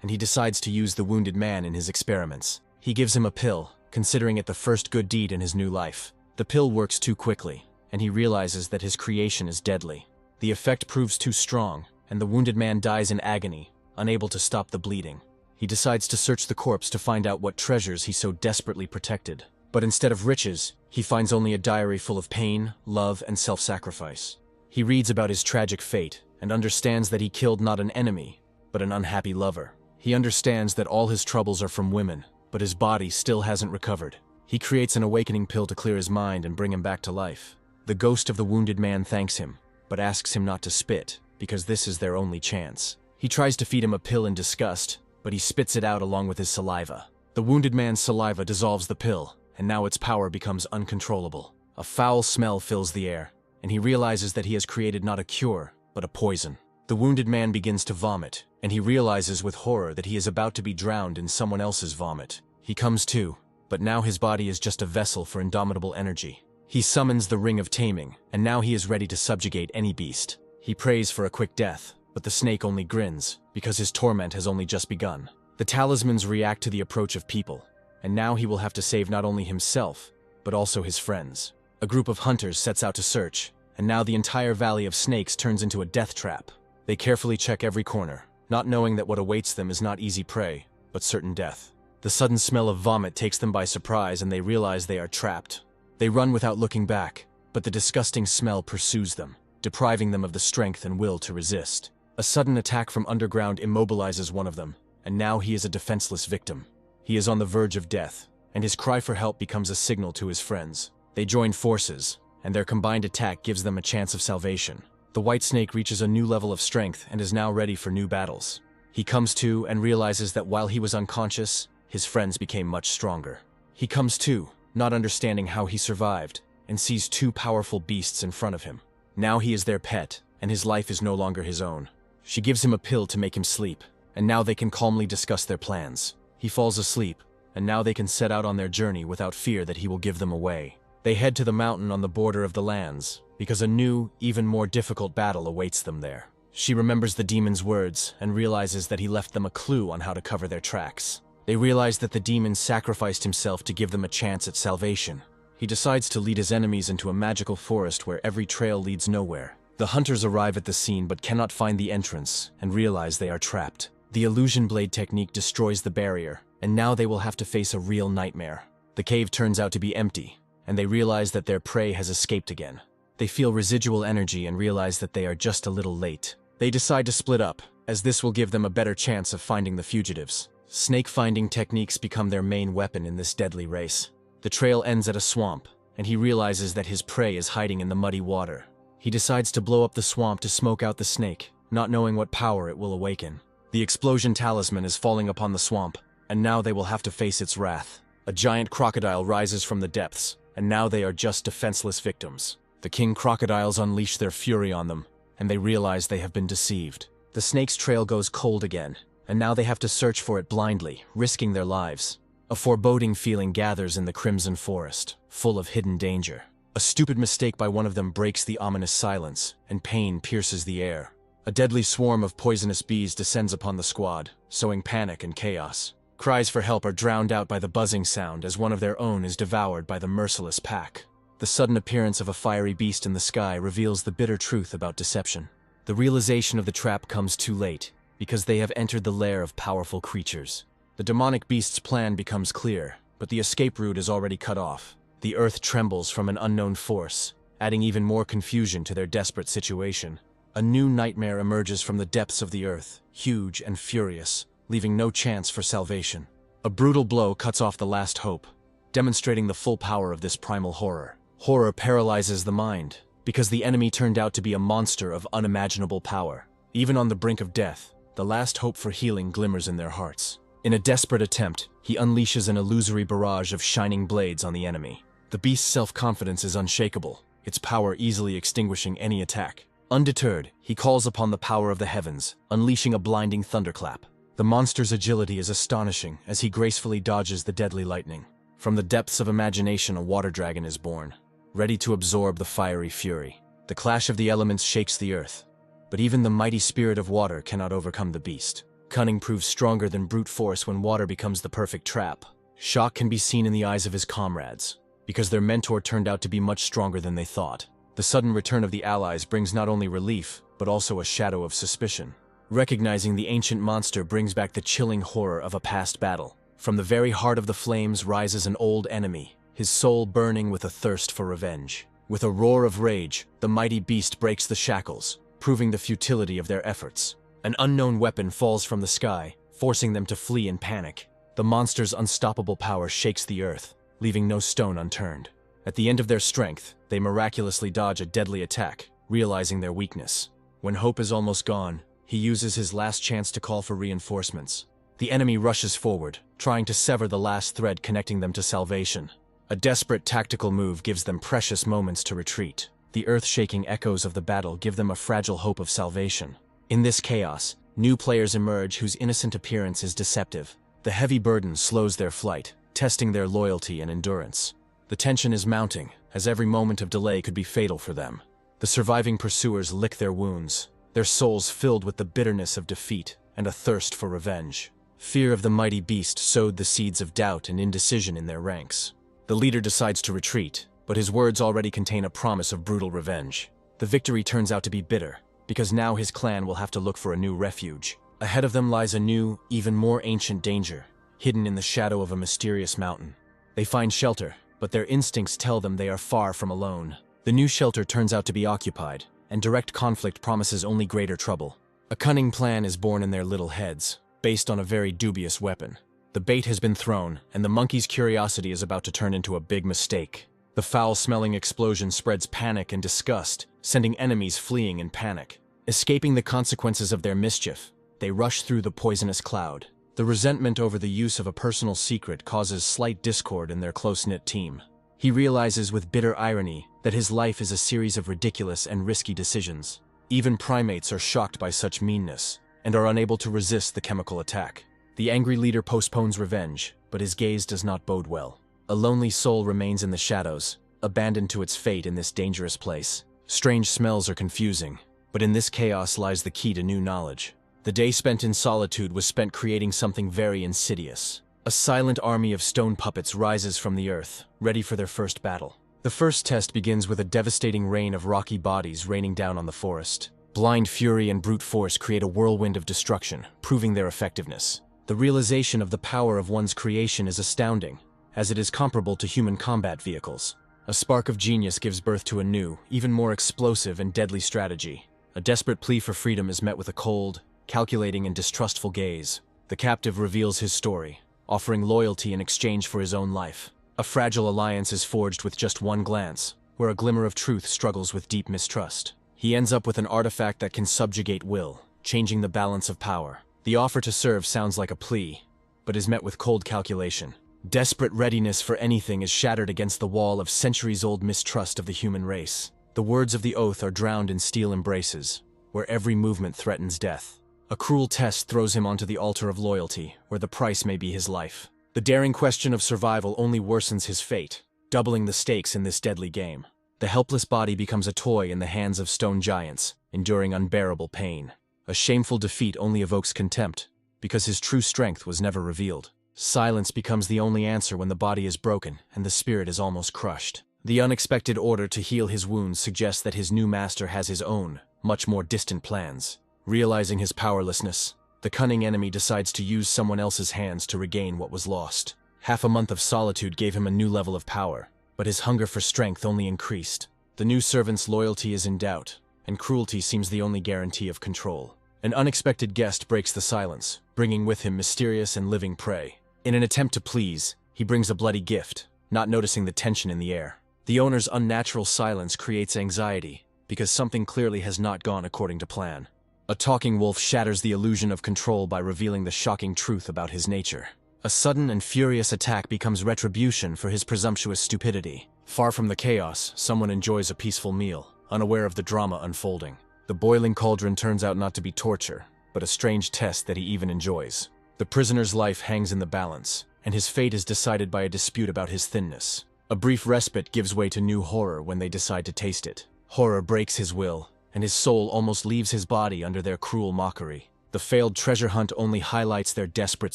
and he decides to use the wounded man in his experiments. He gives him a pill, considering it the first good deed in his new life. The pill works too quickly, and he realizes that his creation is deadly. The effect proves too strong, and the wounded man dies in agony, unable to stop the bleeding. He decides to search the corpse to find out what treasures he so desperately protected. But instead of riches, he finds only a diary full of pain, love, and self-sacrifice. He reads about his tragic fate, and understands that he killed not an enemy, but an unhappy lover. He understands that all his troubles are from women, but his body still hasn't recovered. He creates an awakening pill to clear his mind and bring him back to life. The ghost of the wounded man thanks him, but asks him not to spit, because this is their only chance. He tries to feed him a pill in disgust, but he spits it out along with his saliva. The wounded man's saliva dissolves the pill, and now its power becomes uncontrollable. A foul smell fills the air, and he realizes that he has created not a cure, but a poison. The wounded man begins to vomit, and he realizes with horror that he is about to be drowned in someone else's vomit. He comes to, but now his body is just a vessel for indomitable energy. He summons the Ring of Taming, and now he is ready to subjugate any beast. He prays for a quick death, but the snake only grins, because his torment has only just begun. The talismans react to the approach of people, and now he will have to save not only himself, but also his friends. A group of hunters sets out to search, and now the entire Valley of Snakes turns into a death trap. They carefully check every corner, not knowing that what awaits them is not easy prey, but certain death. The sudden smell of vomit takes them by surprise and they realize they are trapped. They run without looking back, but the disgusting smell pursues them, depriving them of the strength and will to resist. A sudden attack from underground immobilizes one of them, and now he is a defenseless victim. He is on the verge of death, and his cry for help becomes a signal to his friends. They join forces, and their combined attack gives them a chance of salvation. The white snake reaches a new level of strength and is now ready for new battles. He comes to and realizes that while he was unconscious, his friends became much stronger. He comes to, not understanding how he survived, and sees two powerful beasts in front of him. Now he is their pet, and his life is no longer his own. She gives him a pill to make him sleep, and now they can calmly discuss their plans. He falls asleep, and now they can set out on their journey without fear that he will give them away. They head to the mountain on the border of the lands, because a new, even more difficult battle awaits them there. She remembers the demon's words and realizes that he left them a clue on how to cover their tracks. They realize that the demon sacrificed himself to give them a chance at salvation. He decides to lead his enemies into a magical forest where every trail leads nowhere. The hunters arrive at the scene but cannot find the entrance and realize they are trapped. The illusion blade technique destroys the barrier, and now they will have to face a real nightmare. The cave turns out to be empty, and they realize that their prey has escaped again. They feel residual energy and realize that they are just a little late. They decide to split up, as this will give them a better chance of finding the fugitives. Snake-finding techniques become their main weapon in this deadly race. The trail ends at a swamp, and he realizes that his prey is hiding in the muddy water. He decides to blow up the swamp to smoke out the snake, not knowing what power it will awaken. The explosion talisman is falling upon the swamp, and now they will have to face its wrath. A giant crocodile rises from the depths, and now they are just defenseless victims. The king crocodiles unleash their fury on them, and they realize they have been deceived. The snake's trail goes cold again, and now they have to search for it blindly, risking their lives. A foreboding feeling gathers in the crimson forest, full of hidden danger. A stupid mistake by one of them breaks the ominous silence, and pain pierces the air. A deadly swarm of poisonous bees descends upon the squad, sowing panic and chaos. Cries for help are drowned out by the buzzing sound as one of their own is devoured by the merciless pack. The sudden appearance of a fiery beast in the sky reveals the bitter truth about deception. The realization of the trap comes too late, because they have entered the lair of powerful creatures. The demonic beast's plan becomes clear, but the escape route is already cut off. The earth trembles from an unknown force, adding even more confusion to their desperate situation. A new nightmare emerges from the depths of the earth, huge and furious, leaving no chance for salvation. A brutal blow cuts off the last hope, demonstrating the full power of this primal horror. Horror paralyzes the mind, because the enemy turned out to be a monster of unimaginable power. Even on the brink of death, the last hope for healing glimmers in their hearts. In a desperate attempt, he unleashes an illusory barrage of shining blades on the enemy. The beast's self-confidence is unshakable, its power easily extinguishing any attack. Undeterred, he calls upon the power of the heavens, unleashing a blinding thunderclap. The monster's agility is astonishing as he gracefully dodges the deadly lightning. From the depths of imagination, a water dragon is born, ready to absorb the fiery fury. The clash of the elements shakes the earth, but even the mighty spirit of water cannot overcome the beast. Cunning proves stronger than brute force when water becomes the perfect trap. Shock can be seen in the eyes of his comrades, because their mentor turned out to be much stronger than they thought. The sudden return of the allies brings not only relief, but also a shadow of suspicion. Recognizing the ancient monster brings back the chilling horror of a past battle. From the very heart of the flames rises an old enemy, his soul burning with a thirst for revenge. With a roar of rage, the mighty beast breaks the shackles, proving the futility of their efforts. An unknown weapon falls from the sky, forcing them to flee in panic. The monster's unstoppable power shakes the earth, leaving no stone unturned. At the end of their strength, they miraculously dodge a deadly attack, realizing their weakness. When hope is almost gone, he uses his last chance to call for reinforcements. The enemy rushes forward, trying to sever the last thread connecting them to salvation. A desperate tactical move gives them precious moments to retreat. The earth-shaking echoes of the battle give them a fragile hope of salvation. In this chaos, new players emerge whose innocent appearance is deceptive. The heavy burden slows their flight, testing their loyalty and endurance. The tension is mounting, as every moment of delay could be fatal for them. The surviving pursuers lick their wounds, their souls filled with the bitterness of defeat and a thirst for revenge. Fear of the mighty beast sowed the seeds of doubt and indecision in their ranks. The leader decides to retreat, but his words already contain a promise of brutal revenge. The victory turns out to be bitter, because now his clan will have to look for a new refuge. Ahead of them lies a new, even more ancient danger, hidden in the shadow of a mysterious mountain. They find shelter, but their instincts tell them they are far from alone. The new shelter turns out to be occupied, and direct conflict promises only greater trouble. A cunning plan is born in their little heads, based on a very dubious weapon. The bait has been thrown, and the monkey's curiosity is about to turn into a big mistake. The foul-smelling explosion spreads panic and disgust, sending enemies fleeing in panic. Escaping the consequences of their mischief, they rush through the poisonous cloud. The resentment over the use of a personal secret causes slight discord in their close-knit team. He realizes with bitter irony that his life is a series of ridiculous and risky decisions. Even primates are shocked by such meanness, and are unable to resist the chemical attack. The angry leader postpones revenge, but his gaze does not bode well. A lonely soul remains in the shadows, abandoned to its fate in this dangerous place. Strange smells are confusing, but in this chaos lies the key to new knowledge. The day spent in solitude was spent creating something very insidious. A silent army of stone puppets rises from the earth, ready for their first battle. The first test begins with a devastating rain of rocky bodies raining down on the forest. Blind fury and brute force create a whirlwind of destruction, proving their effectiveness. The realization of the power of one's creation is astounding, as it is comparable to human combat vehicles. A spark of genius gives birth to a new, even more explosive and deadly strategy. A desperate plea for freedom is met with a cold, calculating and distrustful gaze. The captive reveals his story, offering loyalty in exchange for his own life. A fragile alliance is forged with just one glance, where a glimmer of truth struggles with deep mistrust. He ends up with an artifact that can subjugate will, changing the balance of power. The offer to serve sounds like a plea, but is met with cold calculation. Desperate readiness for anything is shattered against the wall of centuries-old mistrust of the human race. The words of the oath are drowned in steel embraces, where every movement threatens death. A cruel test throws him onto the altar of loyalty, where the price may be his life. The daring question of survival only worsens his fate, doubling the stakes in this deadly game. The helpless body becomes a toy in the hands of stone giants, enduring unbearable pain. A shameful defeat only evokes contempt, because his true strength was never revealed. Silence becomes the only answer when the body is broken and the spirit is almost crushed. The unexpected order to heal his wounds suggests that his new master has his own, much more distant plans. Realizing his powerlessness, the cunning enemy decides to use someone else's hands to regain what was lost. Half a month of solitude gave him a new level of power, but his hunger for strength only increased. The new servant's loyalty is in doubt, and cruelty seems the only guarantee of control. An unexpected guest breaks the silence, bringing with him mysterious and living prey. In an attempt to please, he brings a bloody gift, not noticing the tension in the air. The owner's unnatural silence creates anxiety, because something clearly has not gone according to plan. A talking wolf shatters the illusion of control by revealing the shocking truth about his nature. A sudden and furious attack becomes retribution for his presumptuous stupidity. Far from the chaos, someone enjoys a peaceful meal, unaware of the drama unfolding. The boiling cauldron turns out not to be torture, but a strange test that he even enjoys. The prisoner's life hangs in the balance, and his fate is decided by a dispute about his thinness. A brief respite gives way to new horror when they decide to taste it. Horror breaks his will, and his soul almost leaves his body under their cruel mockery. The failed treasure hunt only highlights their desperate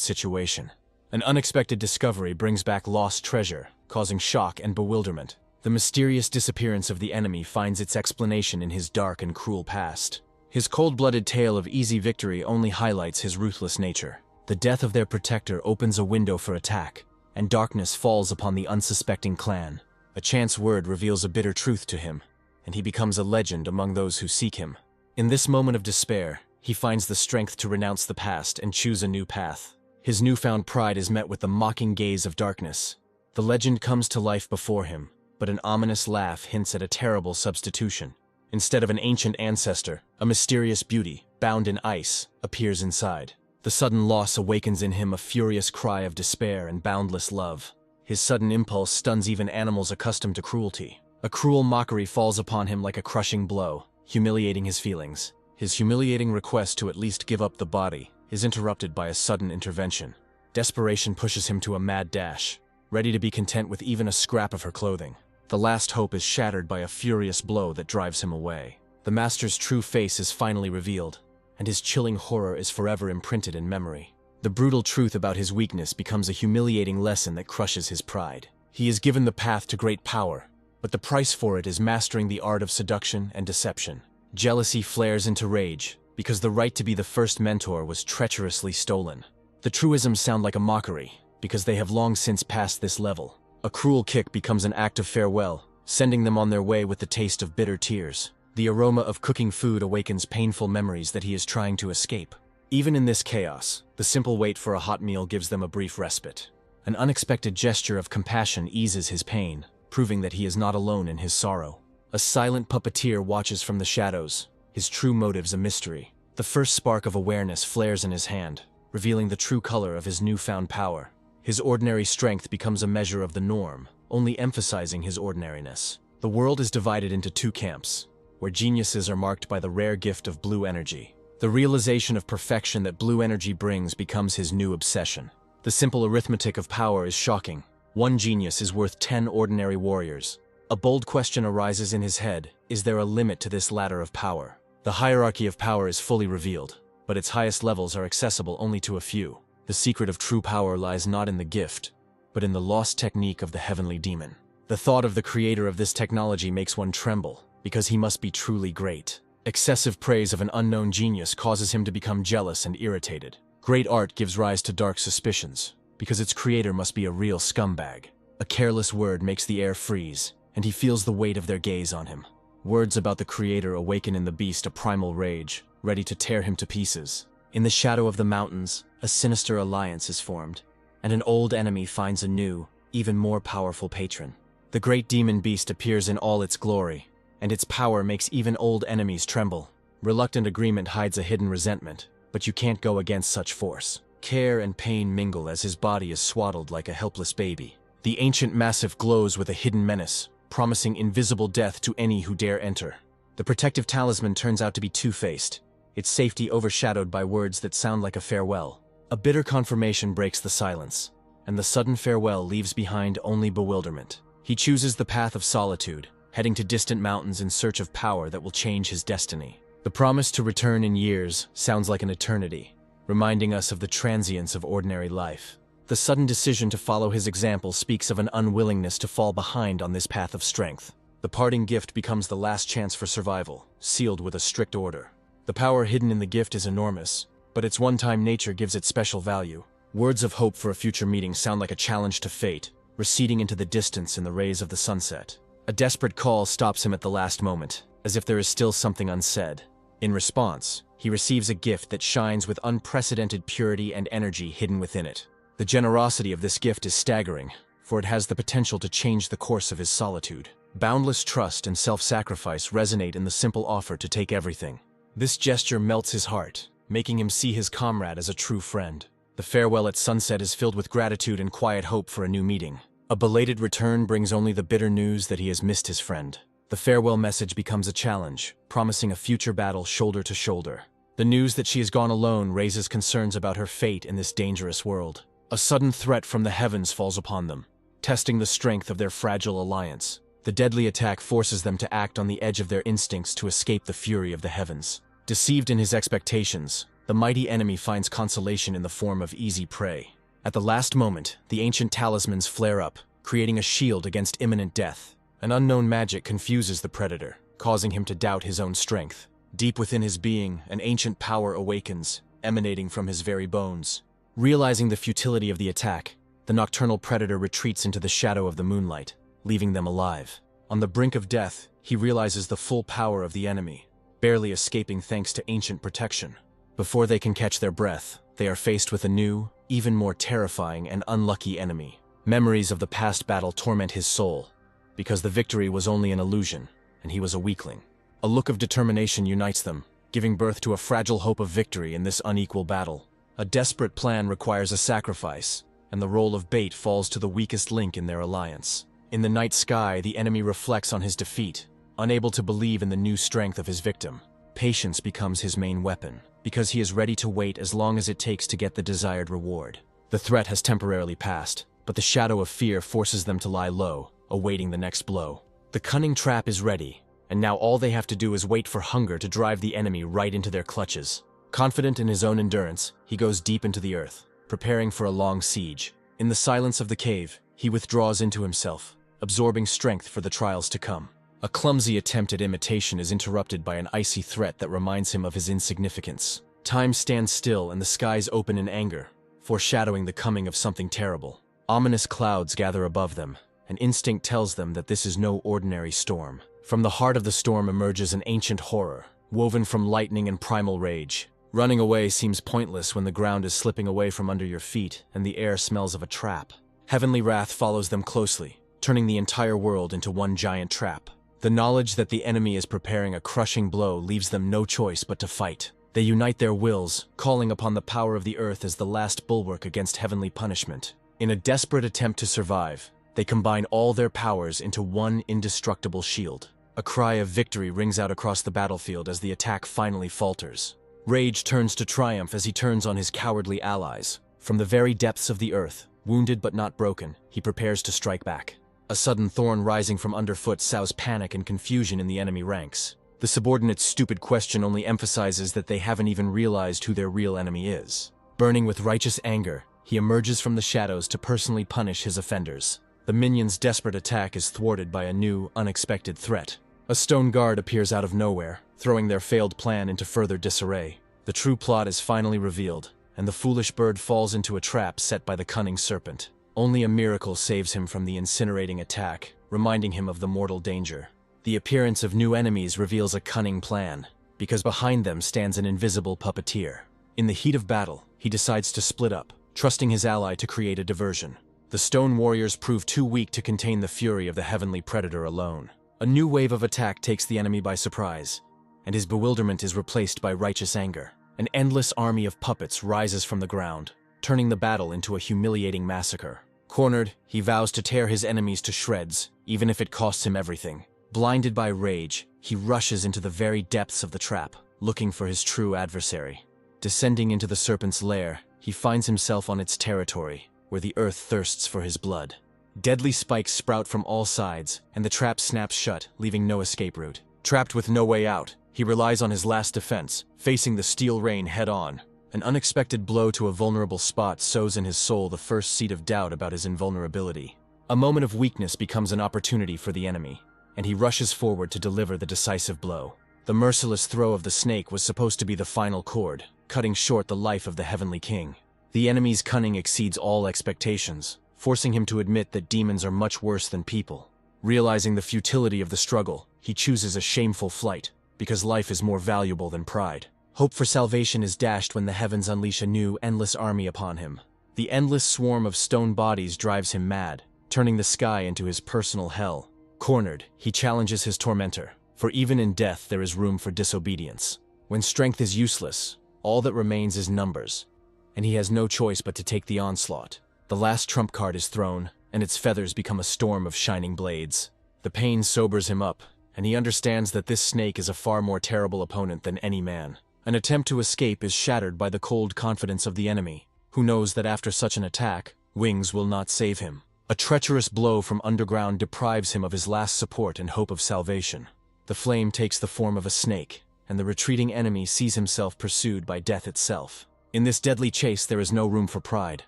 situation. An unexpected discovery brings back lost treasure, causing shock and bewilderment. The mysterious disappearance of the enemy finds its explanation in his dark and cruel past. His cold-blooded tale of easy victory only highlights his ruthless nature. The death of their protector opens a window for attack, and darkness falls upon the unsuspecting clan. A chance word reveals a bitter truth to him, and he becomes a legend among those who seek him. In this moment of despair, he finds the strength to renounce the past and choose a new path. His newfound pride is met with the mocking gaze of darkness. The legend comes to life before him, but an ominous laugh hints at a terrible substitution. Instead of an ancient ancestor, a mysterious beauty, bound in ice, appears inside. The sudden loss awakens in him a furious cry of despair and boundless love. His sudden impulse stuns even animals accustomed to cruelty. A cruel mockery falls upon him like a crushing blow, humiliating his feelings. His humiliating request to at least give up the body is interrupted by a sudden intervention. Desperation pushes him to a mad dash, ready to be content with even a scrap of her clothing. The last hope is shattered by a furious blow that drives him away. The master's true face is finally revealed, and his chilling horror is forever imprinted in memory. The brutal truth about his weakness becomes a humiliating lesson that crushes his pride. He is given the path to great power, but the price for it is mastering the art of seduction and deception. Jealousy flares into rage, because the right to be the first mentor was treacherously stolen. The truisms sound like a mockery, because they have long since passed this level. A cruel kick becomes an act of farewell, sending them on their way with the taste of bitter tears. The aroma of cooking food awakens painful memories that he is trying to escape. Even in this chaos, the simple wait for a hot meal gives them a brief respite. An unexpected gesture of compassion eases his pain, proving that he is not alone in his sorrow. A silent puppeteer watches from the shadows, his true motives a mystery. The first spark of awareness flares in his hand, revealing the true color of his newfound power. His ordinary strength becomes a measure of the norm, only emphasizing his ordinariness. The world is divided into two camps, where geniuses are marked by the rare gift of blue energy. The realization of perfection that blue energy brings becomes his new obsession. The simple arithmetic of power is shocking. One genius is worth 10 ordinary warriors. A bold question arises in his head: is there a limit to this ladder of power? The hierarchy of power is fully revealed, but its highest levels are accessible only to a few. The secret of true power lies not in the gift, but in the lost technique of the heavenly demon. The thought of the creator of this technology makes one tremble, because he must be truly great. Excessive praise of an unknown genius causes him to become jealous and irritated. Great art gives rise to dark suspicions, because its creator must be a real scumbag. A careless word makes the air freeze, and he feels the weight of their gaze on him. Words about the creator awaken in the beast a primal rage, ready to tear him to pieces. In the shadow of the mountains, a sinister alliance is formed, and an old enemy finds a new, even more powerful patron. The great demon beast appears in all its glory, and its power makes even old enemies tremble. Reluctant agreement hides a hidden resentment, but you can't go against such force. Care and pain mingle as his body is swaddled like a helpless baby. The ancient massif glows with a hidden menace, promising invisible death to any who dare enter. The protective talisman turns out to be two-faced, its safety overshadowed by words that sound like a farewell. A bitter confirmation breaks the silence, and the sudden farewell leaves behind only bewilderment. He chooses the path of solitude, heading to distant mountains in search of power that will change his destiny. The promise to return in years sounds like an eternity, reminding us of the transience of ordinary life. The sudden decision to follow his example speaks of an unwillingness to fall behind on this path of strength. The parting gift becomes the last chance for survival, sealed with a strict order. The power hidden in the gift is enormous, but its one-time nature gives it special value. Words of hope for a future meeting sound like a challenge to fate, receding into the distance in the rays of the sunset. A desperate call stops him at the last moment, as if there is still something unsaid. In response, he receives a gift that shines with unprecedented purity and energy hidden within it. The generosity of this gift is staggering, for it has the potential to change the course of his solitude. Boundless trust and self-sacrifice resonate in the simple offer to take everything. This gesture melts his heart, making him see his comrade as a true friend. The farewell at sunset is filled with gratitude and quiet hope for a new meeting. A belated return brings only the bitter news that he has missed his friend. The farewell message becomes a challenge, promising a future battle shoulder to shoulder. The news that she has gone alone raises concerns about her fate in this dangerous world. A sudden threat from the heavens falls upon them, testing the strength of their fragile alliance. The deadly attack forces them to act on the edge of their instincts to escape the fury of the heavens. Deceived in his expectations, the mighty enemy finds consolation in the form of easy prey. At the last moment, the ancient talismans flare up, creating a shield against imminent death. An unknown magic confuses the predator, causing him to doubt his own strength. Deep within his being, an ancient power awakens, emanating from his very bones. Realizing the futility of the attack, the nocturnal predator retreats into the shadow of the moonlight, leaving them alive. On the brink of death, he realizes the full power of the enemy, barely escaping thanks to ancient protection. Before they can catch their breath, they are faced with a new, even more terrifying and unlucky enemy. Memories of the past battle torment his soul, because the victory was only an illusion, and he was a weakling. A look of determination unites them, giving birth to a fragile hope of victory in this unequal battle. A desperate plan requires a sacrifice, and the role of bait falls to the weakest link in their alliance. In the night sky, the enemy reflects on his defeat, unable to believe in the new strength of his victim. Patience becomes his main weapon, because he is ready to wait as long as it takes to get the desired reward. The threat has temporarily passed, but the shadow of fear forces them to lie low, awaiting the next blow. The cunning trap is ready, and now all they have to do is wait for hunger to drive the enemy right into their clutches. Confident in his own endurance, he goes deep into the earth, preparing for a long siege. In the silence of the cave, he withdraws into himself, absorbing strength for the trials to come. A clumsy attempt at imitation is interrupted by an icy threat that reminds him of his insignificance. Time stands still and the skies open in anger, foreshadowing the coming of something terrible. Ominous clouds gather above them, and instinct tells them that this is no ordinary storm. From the heart of the storm emerges an ancient horror, woven from lightning and primal rage. Running away seems pointless when the ground is slipping away from under your feet and the air smells of a trap. Heavenly wrath follows them closely, turning the entire world into one giant trap. The knowledge that the enemy is preparing a crushing blow leaves them no choice but to fight. They unite their wills, calling upon the power of the earth as the last bulwark against heavenly punishment. In a desperate attempt to survive, they combine all their powers into one indestructible shield. A cry of victory rings out across the battlefield as the attack finally falters. Rage turns to triumph as he turns on his cowardly allies. From the very depths of the earth, wounded but not broken, he prepares to strike back. A sudden thorn rising from underfoot sows panic and confusion in the enemy ranks. The subordinate's stupid question only emphasizes that they haven't even realized who their real enemy is. Burning with righteous anger, he emerges from the shadows to personally punish his offenders. The minion's desperate attack is thwarted by a new, unexpected threat. A stone guard appears out of nowhere, throwing their failed plan into further disarray. The true plot is finally revealed, and the foolish bird falls into a trap set by the cunning serpent. Only a miracle saves him from the incinerating attack, reminding him of the mortal danger. The appearance of new enemies reveals a cunning plan, because behind them stands an invisible puppeteer. In the heat of battle, he decides to split up, trusting his ally to create a diversion. The stone warriors prove too weak to contain the fury of the heavenly predator alone. A new wave of attack takes the enemy by surprise, and his bewilderment is replaced by righteous anger. An endless army of puppets rises from the ground, turning the battle into a humiliating massacre. Cornered, he vows to tear his enemies to shreds, even if it costs him everything. Blinded by rage, he rushes into the very depths of the trap, looking for his true adversary. Descending into the serpent's lair, he finds himself on its territory, where the earth thirsts for his blood. Deadly spikes sprout from all sides, and the trap snaps shut, leaving no escape route. Trapped with no way out, he relies on his last defense, facing the steel rain head-on. An unexpected blow to a vulnerable spot sows in his soul the first seed of doubt about his invulnerability. A moment of weakness becomes an opportunity for the enemy, and he rushes forward to deliver the decisive blow. The merciless throw of the snake was supposed to be the final chord, cutting short the life of the heavenly king. The enemy's cunning exceeds all expectations, forcing him to admit that demons are much worse than people. Realizing the futility of the struggle, he chooses a shameful flight, because life is more valuable than pride. Hope for salvation is dashed when the heavens unleash a new, endless army upon him. The endless swarm of stone bodies drives him mad, turning the sky into his personal hell. Cornered, he challenges his tormentor, for even in death there is room for disobedience. When strength is useless, all that remains is numbers, and he has no choice but to take the onslaught. The last trump card is thrown, and its feathers become a storm of shining blades. The pain sobers him up, and he understands that this snake is a far more terrible opponent than any man. An attempt to escape is shattered by the cold confidence of the enemy, who knows that after such an attack, wings will not save him. A treacherous blow from underground deprives him of his last support and hope of salvation. The flame takes the form of a snake, and the retreating enemy sees himself pursued by death itself. In this deadly chase there is no room for pride,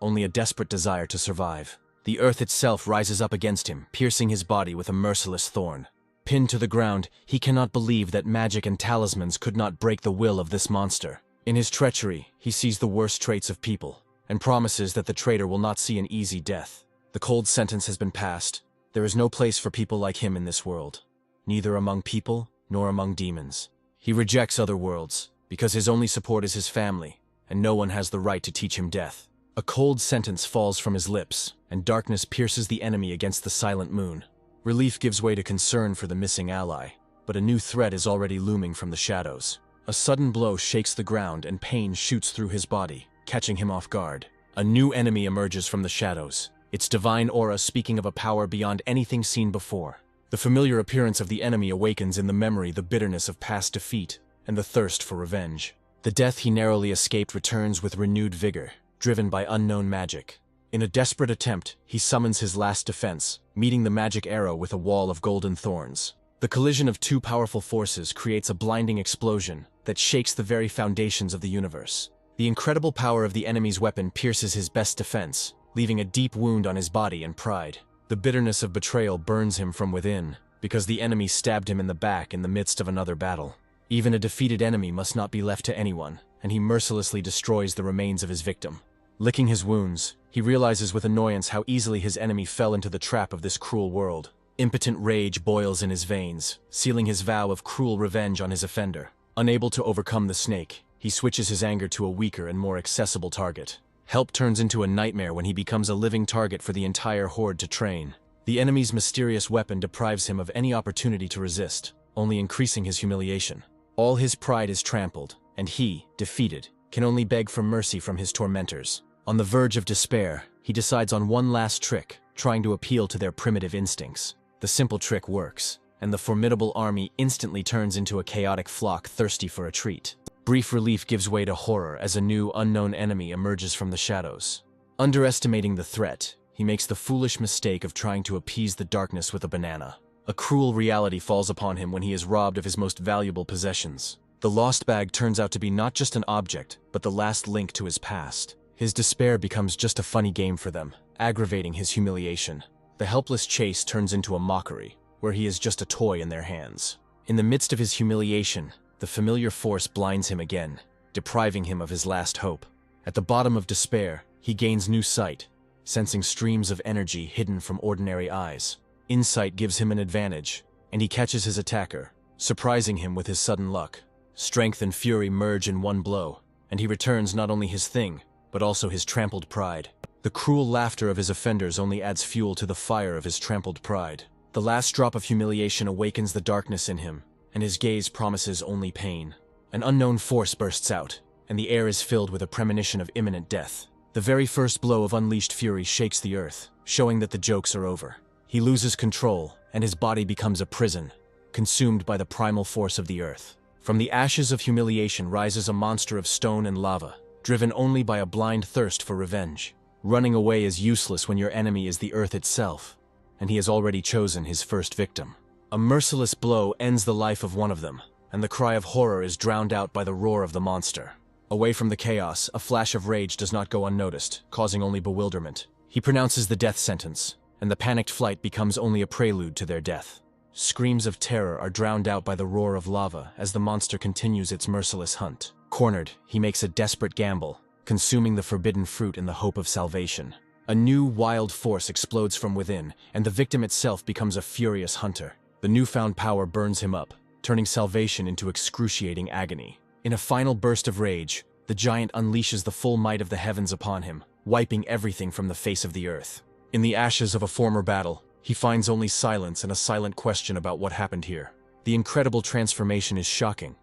only a desperate desire to survive. The earth itself rises up against him, piercing his body with a merciless thorn. Pinned to the ground, he cannot believe that magic and talismans could not break the will of this monster. In his treachery, he sees the worst traits of people, and promises that the traitor will not see an easy death. The cold sentence has been passed. There is no place for people like him in this world, neither among people nor among demons. He rejects other worlds, because his only support is his family, and no one has the right to teach him death. A cold sentence falls from his lips, and darkness pierces the enemy against the silent moon. Relief gives way to concern for the missing ally, but a new threat is already looming from the shadows. A sudden blow shakes the ground and pain shoots through his body, catching him off guard. A new enemy emerges from the shadows, its divine aura speaking of a power beyond anything seen before. The familiar appearance of the enemy awakens in the memory the bitterness of past defeat and the thirst for revenge. The death he narrowly escaped returns with renewed vigor, driven by unknown magic. In a desperate attempt, he summons his last defense, meeting the magic arrow with a wall of golden thorns. The collision of two powerful forces creates a blinding explosion that shakes the very foundations of the universe. The incredible power of the enemy's weapon pierces his best defense, leaving a deep wound on his body and pride. The bitterness of betrayal burns him from within, because the enemy stabbed him in the back in the midst of another battle. Even a defeated enemy must not be left to anyone, and he mercilessly destroys the remains of his victim. Licking his wounds, he realizes with annoyance how easily his enemy fell into the trap of this cruel world. Impotent rage boils in his veins, sealing his vow of cruel revenge on his offender. Unable to overcome the snake, he switches his anger to a weaker and more accessible target. Help turns into a nightmare when he becomes a living target for the entire horde to train. The enemy's mysterious weapon deprives him of any opportunity to resist, only increasing his humiliation. All his pride is trampled, and he, defeated, can only beg for mercy from his tormentors. On the verge of despair, he decides on one last trick, trying to appeal to their primitive instincts. The simple trick works, and the formidable army instantly turns into a chaotic flock thirsty for a treat. Brief relief gives way to horror as a new, unknown enemy emerges from the shadows. Underestimating the threat, he makes the foolish mistake of trying to appease the darkness with a banana. A cruel reality falls upon him when he is robbed of his most valuable possessions. The lost bag turns out to be not just an object, but the last link to his past. His despair becomes just a funny game for them, aggravating his humiliation. The helpless chase turns into a mockery, where he is just a toy in their hands. In the midst of his humiliation, the familiar force blinds him again, depriving him of his last hope. At the bottom of despair, he gains new sight, sensing streams of energy hidden from ordinary eyes. Insight gives him an advantage, and he catches his attacker, surprising him with his sudden luck. Strength and fury merge in one blow, and he returns not only his thing, but also his trampled pride. The cruel laughter of his offenders only adds fuel to the fire of his trampled pride. The last drop of humiliation awakens the darkness in him, and his gaze promises only pain. An unknown force bursts out, and the air is filled with a premonition of imminent death. The very first blow of unleashed fury shakes the earth, showing that the jokes are over. He loses control, and his body becomes a prison, consumed by the primal force of the earth. From the ashes of humiliation rises a monster of stone and lava, driven only by a blind thirst for revenge. Running away is useless when your enemy is the earth itself, and he has already chosen his first victim. A merciless blow ends the life of one of them, and the cry of horror is drowned out by the roar of the monster. Away from the chaos, a flash of rage does not go unnoticed, causing only bewilderment. He pronounces the death sentence, and the panicked flight becomes only a prelude to their death. Screams of terror are drowned out by the roar of lava as the monster continues its merciless hunt. Cornered, he makes a desperate gamble, consuming the forbidden fruit in the hope of salvation. A new, wild force explodes from within, and the victim itself becomes a furious hunter. The newfound power burns him up, turning salvation into excruciating agony. In a final burst of rage, the giant unleashes the full might of the heavens upon him, wiping everything from the face of the earth. In the ashes of a former battle, he finds only silence and a silent question about what happened here. The incredible transformation is shocking,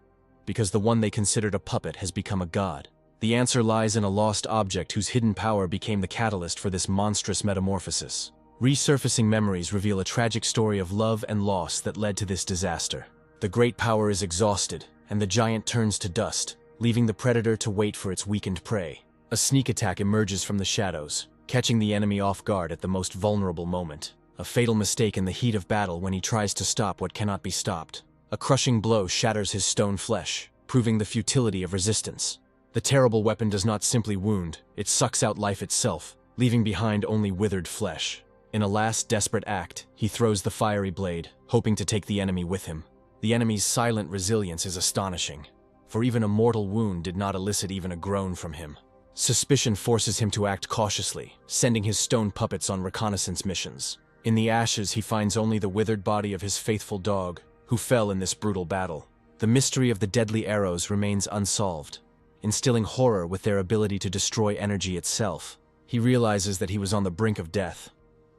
because the one they considered a puppet has become a god. The answer lies in a lost object whose hidden power became the catalyst for this monstrous metamorphosis. Resurfacing memories reveal a tragic story of love and loss that led to this disaster. The great power is exhausted, and the giant turns to dust, leaving the predator to wait for its weakened prey. A sneak attack emerges from the shadows, catching the enemy off guard at the most vulnerable moment. A fatal mistake in the heat of battle when he tries to stop what cannot be stopped. A crushing blow shatters his stone flesh, proving the futility of resistance. The terrible weapon does not simply wound, it sucks out life itself, leaving behind only withered flesh. In a last desperate act, he throws the fiery blade, hoping to take the enemy with him. The enemy's silent resilience is astonishing, for even a mortal wound did not elicit even a groan from him. Suspicion forces him to act cautiously, sending his stone puppets on reconnaissance missions. In the ashes, he finds only the withered body of his faithful dog, who fell in this brutal battle. The mystery of the deadly arrows remains unsolved, instilling horror with their ability to destroy energy itself. He realizes that he was on the brink of death,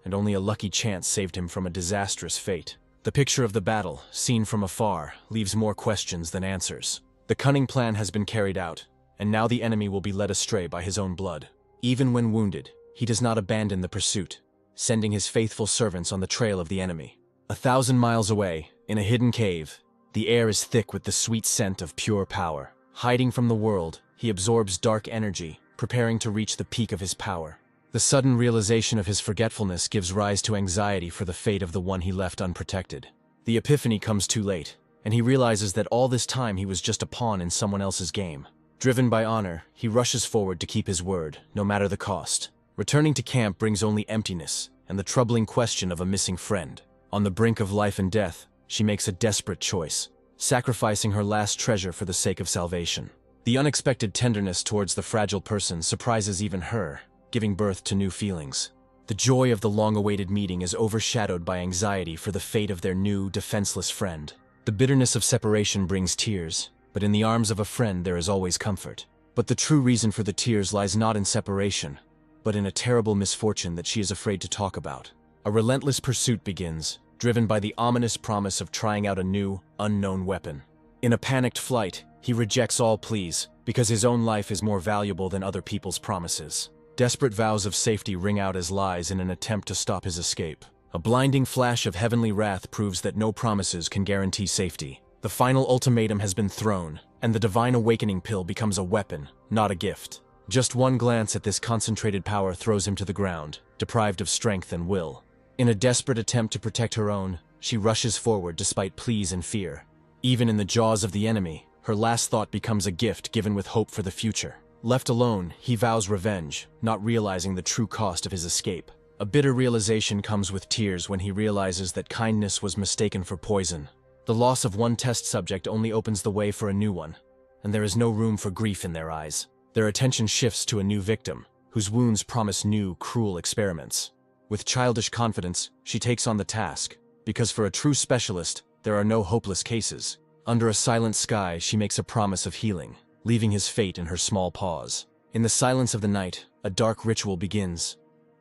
and only a lucky chance saved him from a disastrous fate. The picture of the battle, seen from afar, leaves more questions than answers. The cunning plan has been carried out, and now the enemy will be led astray by his own blood. Even when wounded, he does not abandon the pursuit, sending his faithful servants on the trail of the enemy. 1,000 miles away, in a hidden cave, the air is thick with the sweet scent of pure power. Hiding from the world, he absorbs dark energy, preparing to reach the peak of his power. The sudden realization of his forgetfulness gives rise to anxiety for the fate of the one he left unprotected. The epiphany comes too late, and he realizes that all this time he was just a pawn in someone else's game. Driven by honor, he rushes forward to keep his word, no matter the cost. Returning to camp brings only emptiness and the troubling question of a missing friend. On the brink of life and death, she makes a desperate choice, sacrificing her last treasure for the sake of salvation. The unexpected tenderness towards the fragile person surprises even her, giving birth to new feelings. The joy of the long-awaited meeting is overshadowed by anxiety for the fate of their new, defenseless friend. The bitterness of separation brings tears, but in the arms of a friend there is always comfort. But the true reason for the tears lies not in separation, but in a terrible misfortune that she is afraid to talk about. A relentless pursuit begins, driven by the ominous promise of trying out a new, unknown weapon. In a panicked flight, he rejects all pleas, because his own life is more valuable than other people's promises. Desperate vows of safety ring out as lies in an attempt to stop his escape. A blinding flash of heavenly wrath proves that no promises can guarantee safety. The final ultimatum has been thrown, and the divine awakening pill becomes a weapon, not a gift. Just one glance at this concentrated power throws him to the ground, deprived of strength and will. In a desperate attempt to protect her own, she rushes forward despite pleas and fear. Even in the jaws of the enemy, her last thought becomes a gift given with hope for the future. Left alone, he vows revenge, not realizing the true cost of his escape. A bitter realization comes with tears when he realizes that kindness was mistaken for poison. The loss of one test subject only opens the way for a new one, and there is no room for grief in their eyes. Their attention shifts to a new victim, whose wounds promise new, cruel experiments. With childish confidence, she takes on the task, because for a true specialist, there are no hopeless cases. Under a silent sky, she makes a promise of healing, leaving his fate in her small paws. In the silence of the night, a dark ritual begins,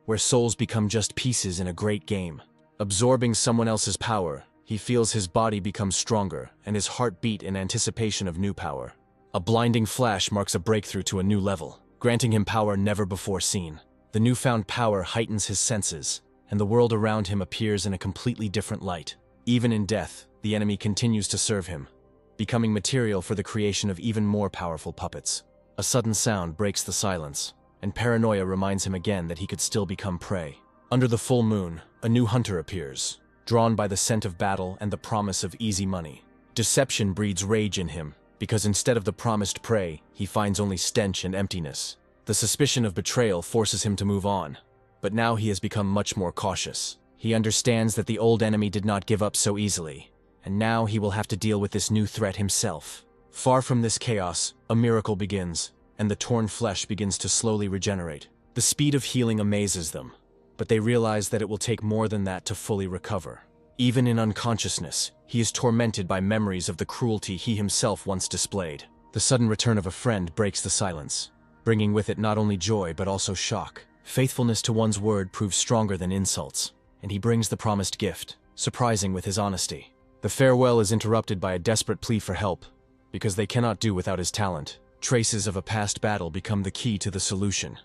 where souls become just pieces in a great game. Absorbing someone else's power, he feels his body become stronger and his heart beat in anticipation of new power. A blinding flash marks a breakthrough to a new level, granting him power never before seen. The newfound power heightens his senses, and the world around him appears in a completely different light. Even in death, the enemy continues to serve him, becoming material for the creation of even more powerful puppets. A sudden sound breaks the silence, and paranoia reminds him again that he could still become prey. Under the full moon, a new hunter appears, drawn by the scent of battle and the promise of easy money. Deception breeds rage in him, because instead of the promised prey, he finds only stench and emptiness. The suspicion of betrayal forces him to move on, but now he has become much more cautious. He understands that the old enemy did not give up so easily, and now he will have to deal with this new threat himself. Far from this chaos, a miracle begins, and the torn flesh begins to slowly regenerate. The speed of healing amazes them, but they realize that it will take more than that to fully recover. Even in unconsciousness, he is tormented by memories of the cruelty he himself once displayed. The sudden return of a friend breaks the silence, bringing with it not only joy but also shock. Faithfulness to one's word proves stronger than insults, and he brings the promised gift, surprising with his honesty. The farewell is interrupted by a desperate plea for help, because they cannot do without his talent. Traces of a past battle become the key to the solution,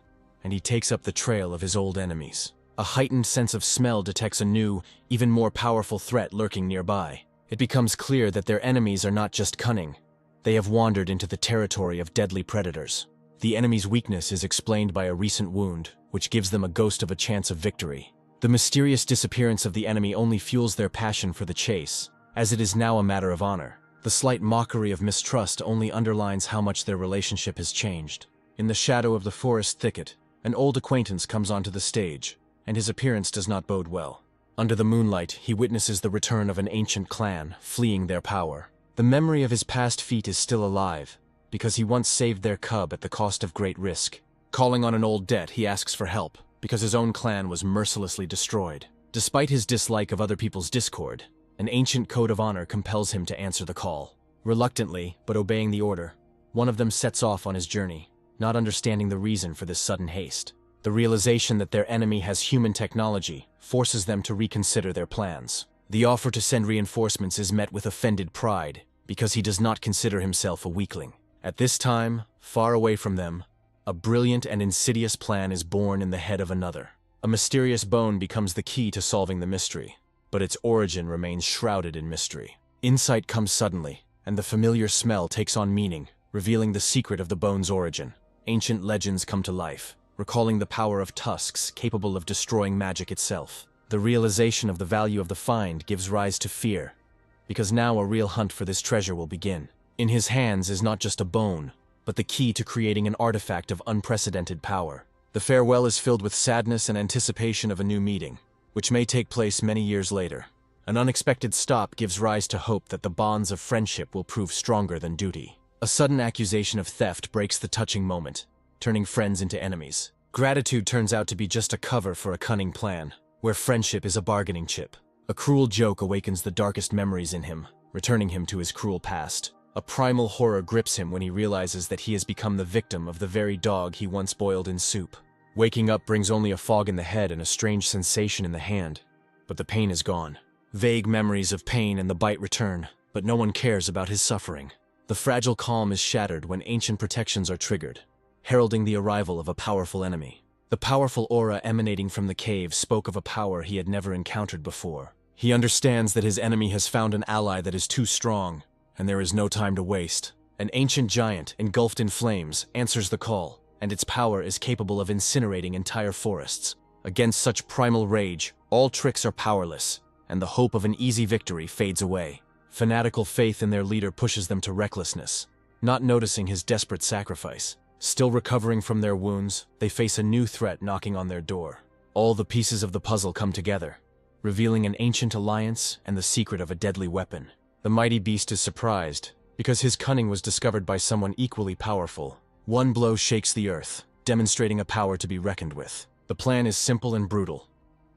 and he takes up the trail of his old enemies. A heightened sense of smell detects a new, even more powerful threat lurking nearby. It becomes clear that their enemies are not just cunning. They have wandered into the territory of deadly predators. The enemy's weakness is explained by a recent wound, which gives them a ghost of a chance of victory. The mysterious disappearance of the enemy only fuels their passion for the chase, as it is now a matter of honor. The slight mockery of mistrust only underlines how much their relationship has changed. In the shadow of the forest thicket, an old acquaintance comes onto the stage, and his appearance does not bode well. Under the moonlight, he witnesses the return of an ancient clan, fleeing their power. The memory of his past feat is still alive, because he once saved their cub at the cost of great risk. Calling on an old debt, he asks for help, because his own clan was mercilessly destroyed. Despite his dislike of other people's discord, an ancient code of honor compels him to answer the call. Reluctantly, but obeying the order, one of them sets off on his journey, not understanding the reason for this sudden haste. The realization that their enemy has human technology forces them to reconsider their plans. The offer to send reinforcements is met with offended pride, because he does not consider himself a weakling. At this time, far away from them, a brilliant and insidious plan is born in the head of another. A mysterious bone becomes the key to solving the mystery, but its origin remains shrouded in mystery. Insight comes suddenly, and the familiar smell takes on meaning, revealing the secret of the bone's origin. Ancient legends come to life, recalling the power of tusks capable of destroying magic itself. The realization of the value of the find gives rise to fear, because now a real hunt for this treasure will begin. In his hands is not just a bone, but the key to creating an artifact of unprecedented power. The farewell is filled with sadness and anticipation of a new meeting, which may take place many years later. An unexpected stop gives rise to hope that the bonds of friendship will prove stronger than duty. A sudden accusation of theft breaks the touching moment, turning friends into enemies. Gratitude turns out to be just a cover for a cunning plan, where friendship is a bargaining chip. A cruel joke awakens the darkest memories in him, returning him to his cruel past. A primal horror grips him when he realizes that he has become the victim of the very dog he once boiled in soup. Waking up brings only a fog in the head and a strange sensation in the hand, but the pain is gone. Vague memories of pain and the bite return, but no one cares about his suffering. The fragile calm is shattered when ancient protections are triggered, heralding the arrival of a powerful enemy. The powerful aura emanating from the cave spoke of a power he had never encountered before. He understands that his enemy has found an ally that is too strong, and there is no time to waste. An ancient giant, engulfed in flames, answers the call, and its power is capable of incinerating entire forests. Against such primal rage, all tricks are powerless, and the hope of an easy victory fades away. Fanatical faith in their leader pushes them to recklessness, not noticing his desperate sacrifice. Still recovering from their wounds, they face a new threat knocking on their door. All the pieces of the puzzle come together, revealing an ancient alliance and the secret of a deadly weapon. The mighty beast is surprised, because his cunning was discovered by someone equally powerful. One blow shakes the earth, demonstrating a power to be reckoned with. The plan is simple and brutal.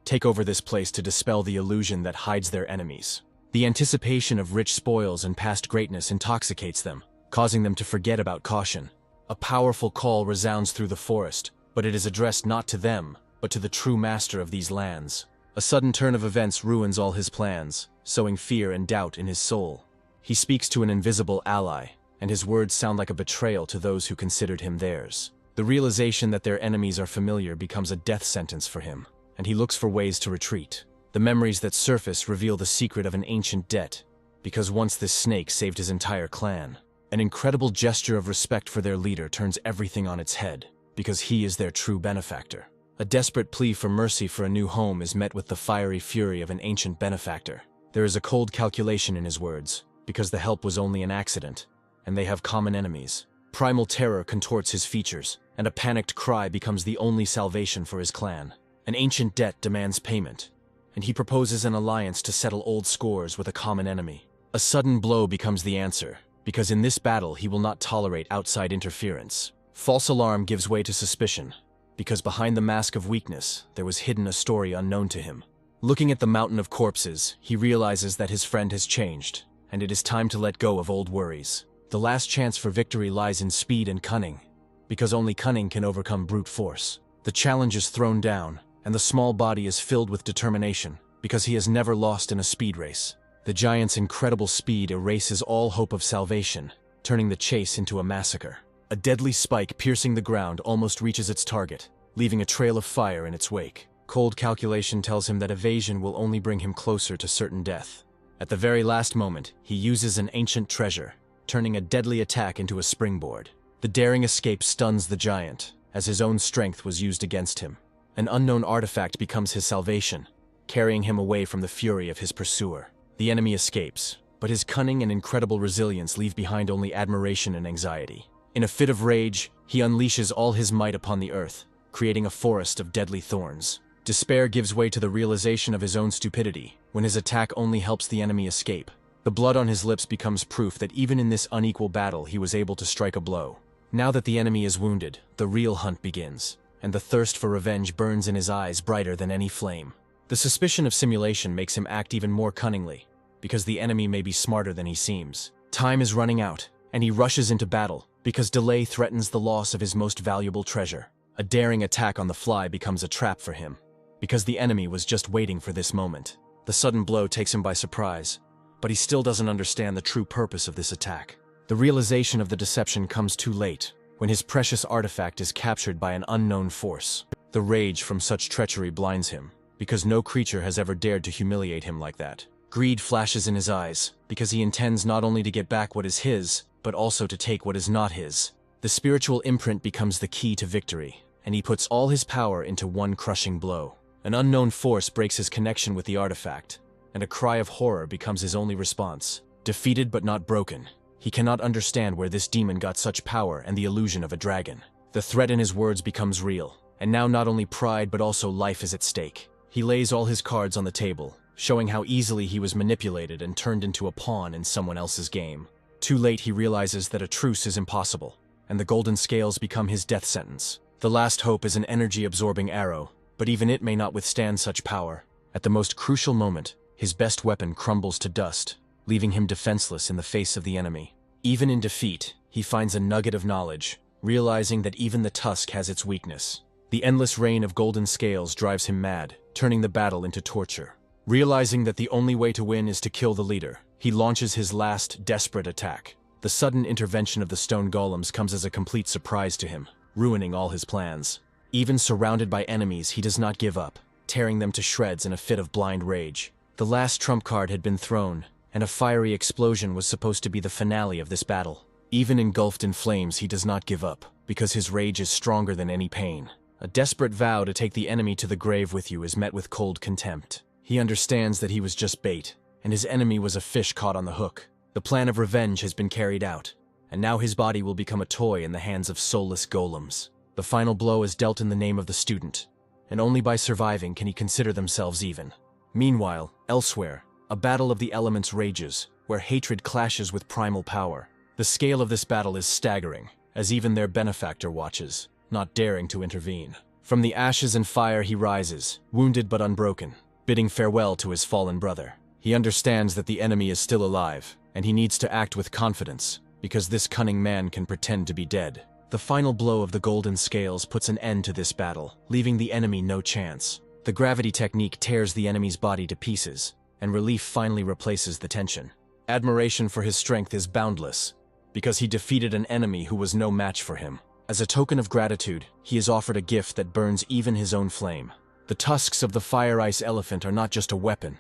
Take over this place to dispel the illusion that hides their enemies. The anticipation of rich spoils and past greatness intoxicates them, causing them to forget about caution. A powerful call resounds through the forest, but it is addressed not to them, but to the true master of these lands. A sudden turn of events ruins all his plans, sowing fear and doubt in his soul. He speaks to an invisible ally, and his words sound like a betrayal to those who considered him theirs. The realization that their enemies are familiar becomes a death sentence for him, and he looks for ways to retreat. The memories that surface reveal the secret of an ancient debt, because once this snake saved his entire clan. An incredible gesture of respect for their leader turns everything on its head, because he is their true benefactor. A desperate plea for mercy for a new home is met with the fiery fury of an ancient benefactor. There is a cold calculation in his words, because the help was only an accident, and they have common enemies. Primal terror contorts his features, and a panicked cry becomes the only salvation for his clan. An ancient debt demands payment, and he proposes an alliance to settle old scores with a common enemy. A sudden blow becomes the answer, because in this battle he will not tolerate outside interference. False alarm gives way to suspicion, because behind the mask of weakness there was hidden a story unknown to him. Looking at the mountain of corpses, he realizes that his friend has changed, and it is time to let go of old worries. The last chance for victory lies in speed and cunning, because only cunning can overcome brute force. The challenge is thrown down, and the small body is filled with determination, because he has never lost in a speed race. The giant's incredible speed erases all hope of salvation, turning the chase into a massacre. A deadly spike piercing the ground almost reaches its target, leaving a trail of fire in its wake. Cold calculation tells him that evasion will only bring him closer to certain death. At the very last moment, he uses an ancient treasure, turning a deadly attack into a springboard. The daring escape stuns the giant, as his own strength was used against him. An unknown artifact becomes his salvation, carrying him away from the fury of his pursuer. The enemy escapes, but his cunning and incredible resilience leave behind only admiration and anxiety. In a fit of rage, he unleashes all his might upon the earth, creating a forest of deadly thorns. Despair gives way to the realization of his own stupidity, when his attack only helps the enemy escape. The blood on his lips becomes proof that even in this unequal battle he was able to strike a blow. Now that the enemy is wounded, the real hunt begins, and the thirst for revenge burns in his eyes brighter than any flame. The suspicion of simulation makes him act even more cunningly, because the enemy may be smarter than he seems. Time is running out, and he rushes into battle, because delay threatens the loss of his most valuable treasure. A daring attack on the fly becomes a trap for him, because the enemy was just waiting for this moment. The sudden blow takes him by surprise, but he still doesn't understand the true purpose of this attack. The realization of the deception comes too late, when his precious artifact is captured by an unknown force. The rage from such treachery blinds him, because no creature has ever dared to humiliate him like that. Greed flashes in his eyes, because he intends not only to get back what is his, but also to take what is not his. The spiritual imprint becomes the key to victory, and he puts all his power into one crushing blow. An unknown force breaks his connection with the artifact, and a cry of horror becomes his only response. Defeated but not broken, He cannot understand where this demon got such power and the illusion of a dragon. The threat in his words becomes real, and now not only pride but also life is at stake. He lays all his cards on the table, showing how easily he was manipulated and turned into a pawn in someone else's game. Too late, he realizes that a truce is impossible, and the golden scales become his death sentence. The last hope is an energy-absorbing arrow, but even it may not withstand such power. At the most crucial moment, his best weapon crumbles to dust, leaving him defenseless in the face of the enemy. Even in defeat, he finds a nugget of knowledge, realizing that even the tusk has its weakness. The endless rain of golden scales drives him mad, turning the battle into torture. Realizing that the only way to win is to kill the leader, he launches his last, desperate attack. The sudden intervention of the stone golems comes as a complete surprise to him, ruining all his plans. Even surrounded by enemies, he does not give up, tearing them to shreds in a fit of blind rage. The last trump card had been thrown, and a fiery explosion was supposed to be the finale of this battle. Even engulfed in flames, he does not give up, because his rage is stronger than any pain. A desperate vow to take the enemy to the grave with you is met with cold contempt. He understands that he was just bait, and his enemy was a fish caught on the hook. The plan of revenge has been carried out, and now his body will become a toy in the hands of soulless golems. The final blow is dealt in the name of the student, and only by surviving can he consider themselves even. Meanwhile, elsewhere, a battle of the elements rages, where hatred clashes with primal power. The scale of this battle is staggering, as even their benefactor watches, not daring to intervene. From the ashes and fire he rises, wounded but unbroken, bidding farewell to his fallen brother. He understands that the enemy is still alive, and he needs to act with confidence, because this cunning man can pretend to be dead. The final blow of the golden scales puts an end to this battle, leaving the enemy no chance. The gravity technique tears the enemy's body to pieces, and relief finally replaces the tension. Admiration for his strength is boundless, because he defeated an enemy who was no match for him. As a token of gratitude, he is offered a gift that burns even his own flame. The tusks of the fire-ice elephant are not just a weapon,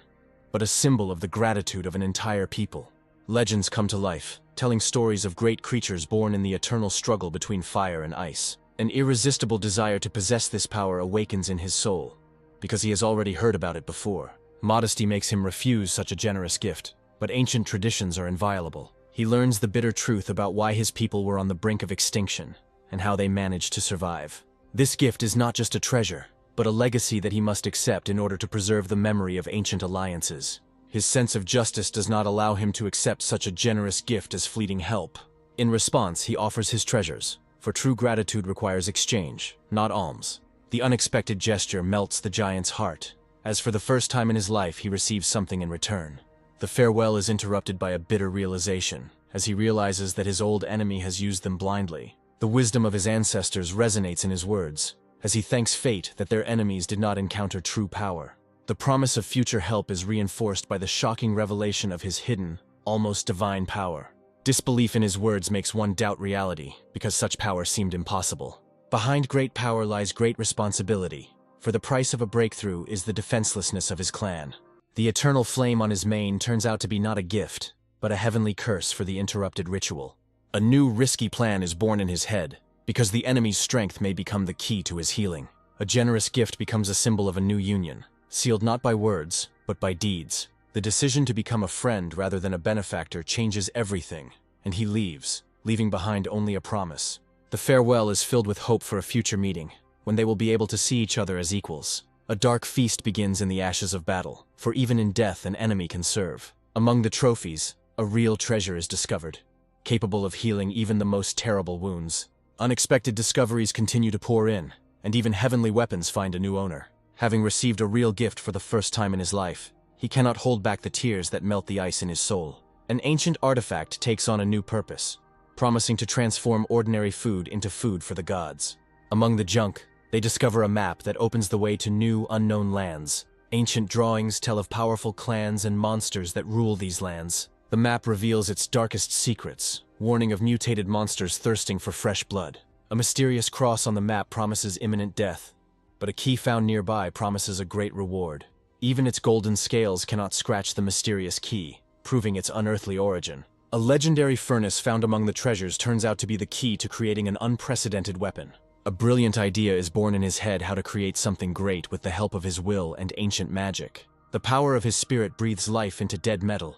but a symbol of the gratitude of an entire people. Legends come to life, telling stories of great creatures born in the eternal struggle between fire and ice. An irresistible desire to possess this power awakens in his soul, because he has already heard about it before. Modesty makes him refuse such a generous gift, but ancient traditions are inviolable. He learns the bitter truth about why his people were on the brink of extinction, and how they managed to survive. This gift is not just a treasure, but a legacy that he must accept in order to preserve the memory of ancient alliances. His sense of justice does not allow him to accept such a generous gift as fleeting help. In response, he offers his treasures, for true gratitude requires exchange, not alms. The unexpected gesture melts the giant's heart, as for the first time in his life he receives something in return. The farewell is interrupted by a bitter realization, as he realizes that his old enemy has used them blindly. The wisdom of his ancestors resonates in his words, as he thanks fate that their enemies did not encounter true power. The promise of future help is reinforced by the shocking revelation of his hidden, almost divine power. Disbelief in his words makes one doubt reality, because such power seemed impossible. Behind great power lies great responsibility, for the price of a breakthrough is the defenselessness of his clan. The eternal flame on his mane turns out to be not a gift, but a heavenly curse for the interrupted ritual. A new risky plan is born in his head, because the enemy's strength may become the key to his healing. A generous gift becomes a symbol of a new union, sealed not by words, but by deeds. The decision to become a friend rather than a benefactor changes everything, and he leaves, leaving behind only a promise. The farewell is filled with hope for a future meeting, when they will be able to see each other as equals. A dark feast begins in the ashes of battle, for even in death an enemy can serve. Among the trophies, a real treasure is discovered, capable of healing even the most terrible wounds. Unexpected discoveries continue to pour in, and even heavenly weapons find a new owner. Having received a real gift for the first time in his life, he cannot hold back the tears that melt the ice in his soul. An ancient artifact takes on a new purpose, promising to transform ordinary food into food for the gods. Among the junk, they discover a map that opens the way to new, unknown lands. Ancient drawings tell of powerful clans and monsters that rule these lands. The map reveals its darkest secrets, warning of mutated monsters thirsting for fresh blood. A mysterious cross on the map promises imminent death, but a key found nearby promises a great reward. Even its golden scales cannot scratch the mysterious key, proving its unearthly origin. A legendary furnace found among the treasures turns out to be the key to creating an unprecedented weapon. A brilliant idea is born in his head how to create something great with the help of his will and ancient magic. The power of his spirit breathes life into dead metal,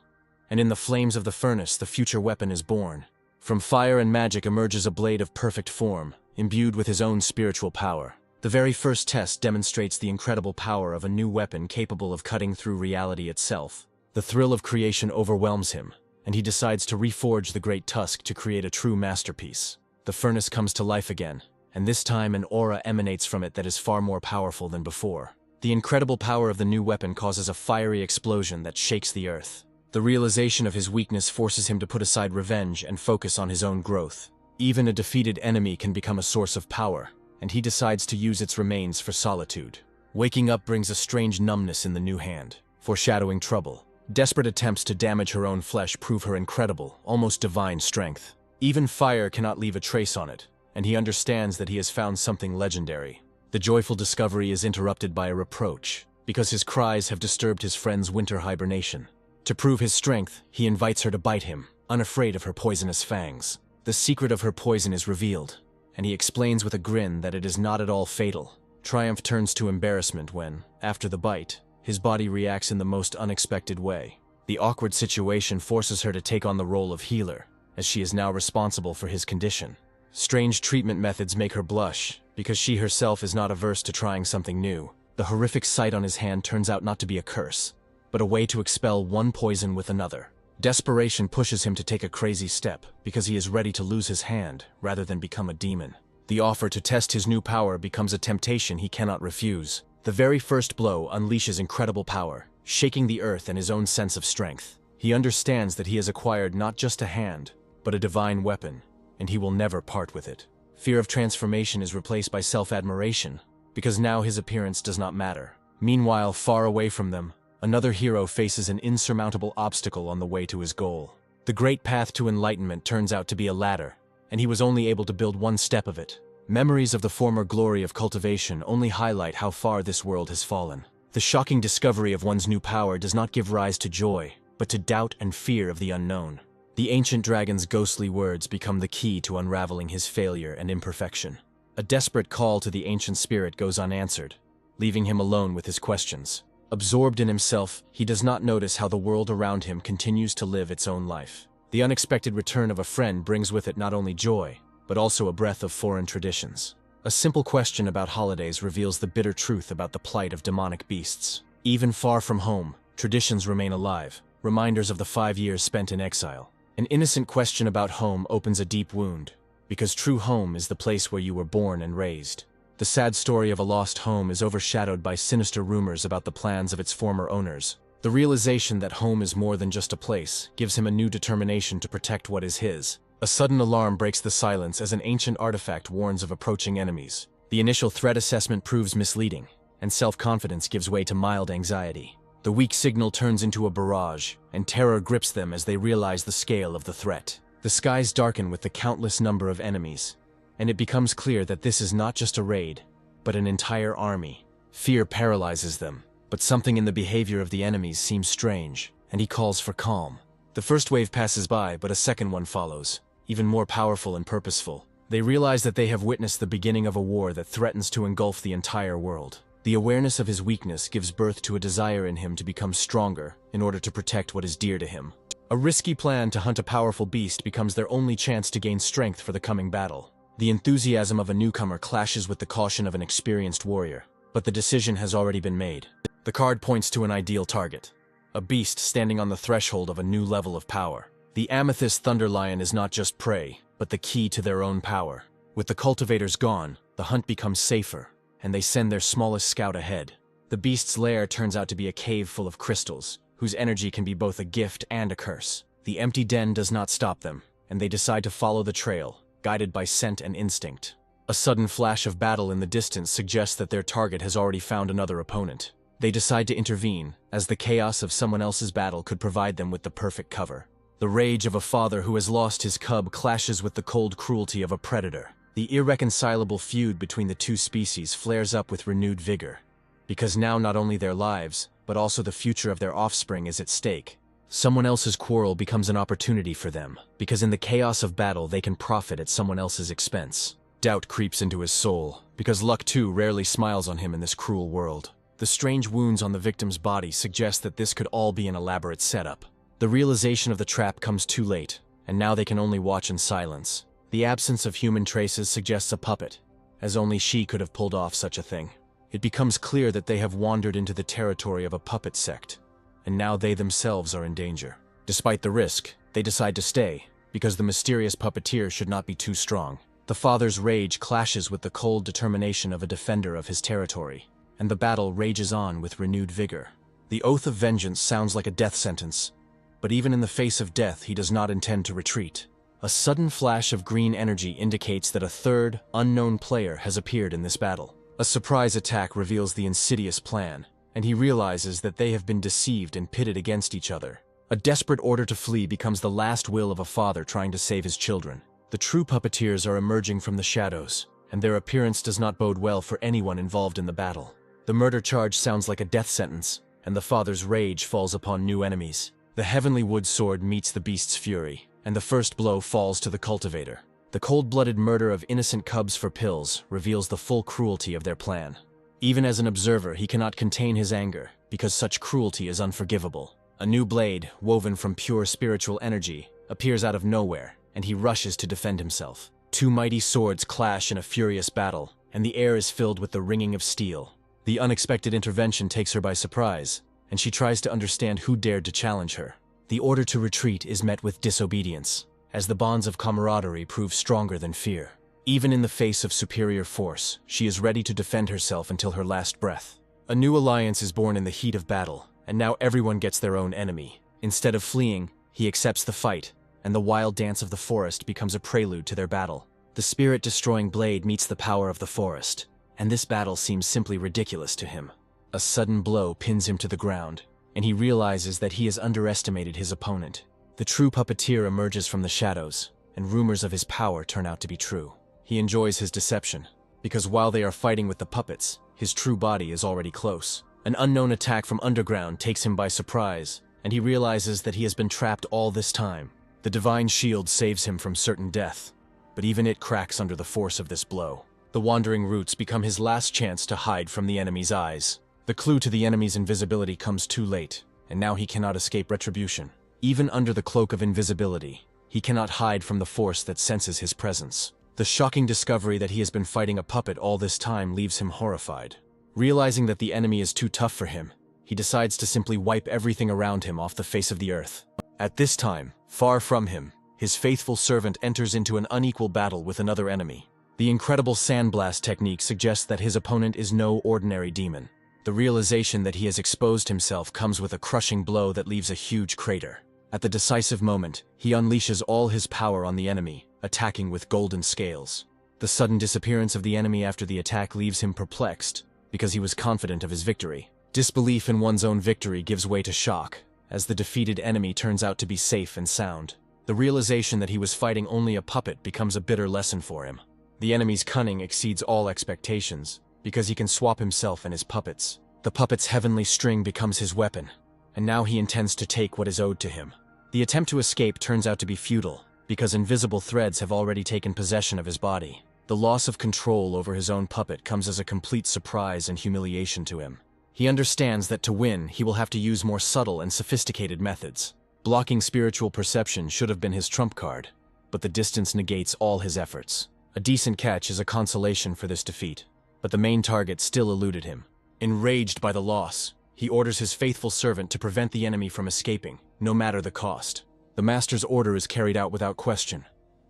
and in the flames of the furnace the future weapon is born. From fire and magic emerges a blade of perfect form, imbued with his own spiritual power. The very first test demonstrates the incredible power of a new weapon capable of cutting through reality itself. The thrill of creation overwhelms him, and he decides to reforge the great tusk to create a true masterpiece. The furnace comes to life again, and this time an aura emanates from it that is far more powerful than before. The incredible power of the new weapon causes a fiery explosion that shakes the earth. The realization of his weakness forces him to put aside revenge and focus on his own growth. Even a defeated enemy can become a source of power, and he decides to use its remains for solitude. Waking up brings a strange numbness in the new hand, foreshadowing trouble. Desperate attempts to damage her own flesh prove her incredible, almost divine strength. Even fire cannot leave a trace on it, and he understands that he has found something legendary. The joyful discovery is interrupted by a reproach, because his cries have disturbed his friend's winter hibernation. To prove his strength, he invites her to bite him, unafraid of her poisonous fangs. The secret of her poison is revealed, and he explains with a grin that it is not at all fatal. Triumph turns to embarrassment when, after the bite, his body reacts in the most unexpected way. The awkward situation forces her to take on the role of healer, as she is now responsible for his condition. Strange treatment methods make her blush, because she herself is not averse to trying something new. The horrific sight on his hand turns out not to be a curse, but a way to expel one poison with another. Desperation pushes him to take a crazy step, because he is ready to lose his hand rather than become a demon. The offer to test his new power becomes a temptation he cannot refuse. The very first blow unleashes incredible power, shaking the earth and his own sense of strength. He understands that he has acquired not just a hand, but a divine weapon, and he will never part with it. Fear of transformation is replaced by self-admiration, because now his appearance does not matter. Meanwhile, far away from them, another hero faces an insurmountable obstacle on the way to his goal. The great path to enlightenment turns out to be a ladder, and he was only able to build one step of it. Memories of the former glory of cultivation only highlight how far this world has fallen. The shocking discovery of one's new power does not give rise to joy, but to doubt and fear of the unknown. The ancient dragon's ghostly words become the key to unraveling his failure and imperfection. A desperate call to the ancient spirit goes unanswered, leaving him alone with his questions. Absorbed in himself, he does not notice how the world around him continues to live its own life. The unexpected return of a friend brings with it not only joy, but also a breath of foreign traditions. A simple question about holidays reveals the bitter truth about the plight of demonic beasts. Even far from home, traditions remain alive, reminders of the 5 years spent in exile. An innocent question about home opens a deep wound, because true home is the place where you were born and raised. The sad story of a lost home is overshadowed by sinister rumors about the plans of its former owners. The realization that home is more than just a place gives him a new determination to protect what is his. A sudden alarm breaks the silence as an ancient artifact warns of approaching enemies. The initial threat assessment proves misleading, and self-confidence gives way to mild anxiety. The weak signal turns into a barrage, and terror grips them as they realize the scale of the threat. The skies darken with the countless number of enemies, and it becomes clear that this is not just a raid, but an entire army. Fear paralyzes them, but something in the behavior of the enemies seems strange, and he calls for calm. The first wave passes by, but a second one follows, even more powerful and purposeful. They realize that they have witnessed the beginning of a war that threatens to engulf the entire world. The awareness of his weakness gives birth to a desire in him to become stronger in order to protect what is dear to him. A risky plan to hunt a powerful beast becomes their only chance to gain strength for the coming battle. The enthusiasm of a newcomer clashes with the caution of an experienced warrior, but the decision has already been made. The card points to an ideal target, a beast standing on the threshold of a new level of power. The amethyst thunderlion is not just prey, but the key to their own power. With the cultivators gone, the hunt becomes safer, and they send their smallest scout ahead. The beast's lair turns out to be a cave full of crystals, whose energy can be both a gift and a curse. The empty den does not stop them, and they decide to follow the trail, guided by scent and instinct. A sudden flash of battle in the distance suggests that their target has already found another opponent. They decide to intervene, as the chaos of someone else's battle could provide them with the perfect cover. The rage of a father who has lost his cub clashes with the cold cruelty of a predator. The irreconcilable feud between the two species flares up with renewed vigor, because now not only their lives, but also the future of their offspring is at stake. Someone else's quarrel becomes an opportunity for them, because in the chaos of battle they can profit at someone else's expense. Doubt creeps into his soul, because luck too rarely smiles on him in this cruel world. The strange wounds on the victim's body suggest that this could all be an elaborate setup. The realization of the trap comes too late, and now they can only watch in silence. The absence of human traces suggests a puppet, as only she could have pulled off such a thing. It becomes clear that they have wandered into the territory of a puppet sect, and now they themselves are in danger. Despite the risk, they decide to stay, because the mysterious puppeteer should not be too strong. The father's rage clashes with the cold determination of a defender of his territory, and the battle rages on with renewed vigor. The oath of vengeance sounds like a death sentence, but even in the face of death, he does not intend to retreat. A sudden flash of green energy indicates that a third, unknown player has appeared in this battle. A surprise attack reveals the insidious plan, and he realizes that they have been deceived and pitted against each other. A desperate order to flee becomes the last will of a father trying to save his children. The true puppeteers are emerging from the shadows, and their appearance does not bode well for anyone involved in the battle. The murder charge sounds like a death sentence, and the father's rage falls upon new enemies. The heavenly wood sword meets the beast's fury, and the first blow falls to the cultivator. The cold-blooded murder of innocent cubs for pills reveals the full cruelty of their plan. Even as an observer, he cannot contain his anger, because such cruelty is unforgivable. A new blade, woven from pure spiritual energy, appears out of nowhere, and he rushes to defend himself. Two mighty swords clash in a furious battle, and the air is filled with the ringing of steel. The unexpected intervention takes her by surprise, and she tries to understand who dared to challenge her. The order to retreat is met with disobedience, as the bonds of camaraderie prove stronger than fear. Even in the face of superior force, she is ready to defend herself until her last breath. A new alliance is born in the heat of battle, and now everyone gets their own enemy. Instead of fleeing, he accepts the fight, and the wild dance of the forest becomes a prelude to their battle. The spirit-destroying blade meets the power of the forest, and this battle seems simply ridiculous to him. A sudden blow pins him to the ground, and he realizes that he has underestimated his opponent. The true puppeteer emerges from the shadows, and rumors of his power turn out to be true. He enjoys his deception, because while they are fighting with the puppets, his true body is already close. An unknown attack from underground takes him by surprise, and he realizes that he has been trapped all this time. The divine shield saves him from certain death, but even it cracks under the force of this blow. The wandering roots become his last chance to hide from the enemy's eyes. The clue to the enemy's invisibility comes too late, and now he cannot escape retribution. Even under the cloak of invisibility, he cannot hide from the force that senses his presence. The shocking discovery that he has been fighting a puppet all this time leaves him horrified. Realizing that the enemy is too tough for him, he decides to simply wipe everything around him off the face of the earth. At this time, far from him, his faithful servant enters into an unequal battle with another enemy. The incredible sandblast technique suggests that his opponent is no ordinary demon. The realization that he has exposed himself comes with a crushing blow that leaves a huge crater. At the decisive moment, he unleashes all his power on the enemy, attacking with golden scales. The sudden disappearance of the enemy after the attack leaves him perplexed, because he was confident of his victory. Disbelief in one's own victory gives way to shock, as the defeated enemy turns out to be safe and sound. The realization that he was fighting only a puppet becomes a bitter lesson for him. The enemy's cunning exceeds all expectations, because he can swap himself and his puppets. The puppet's heavenly string becomes his weapon, and now he intends to take what is owed to him. The attempt to escape turns out to be futile, because invisible threads have already taken possession of his body. The loss of control over his own puppet comes as a complete surprise and humiliation to him. He understands that to win, he will have to use more subtle and sophisticated methods. Blocking spiritual perception should have been his trump card, but the distance negates all his efforts. A decent catch is a consolation for this defeat, but the main target still eluded him. Enraged by the loss, he orders his faithful servant to prevent the enemy from escaping, no matter the cost. The master's order is carried out without question,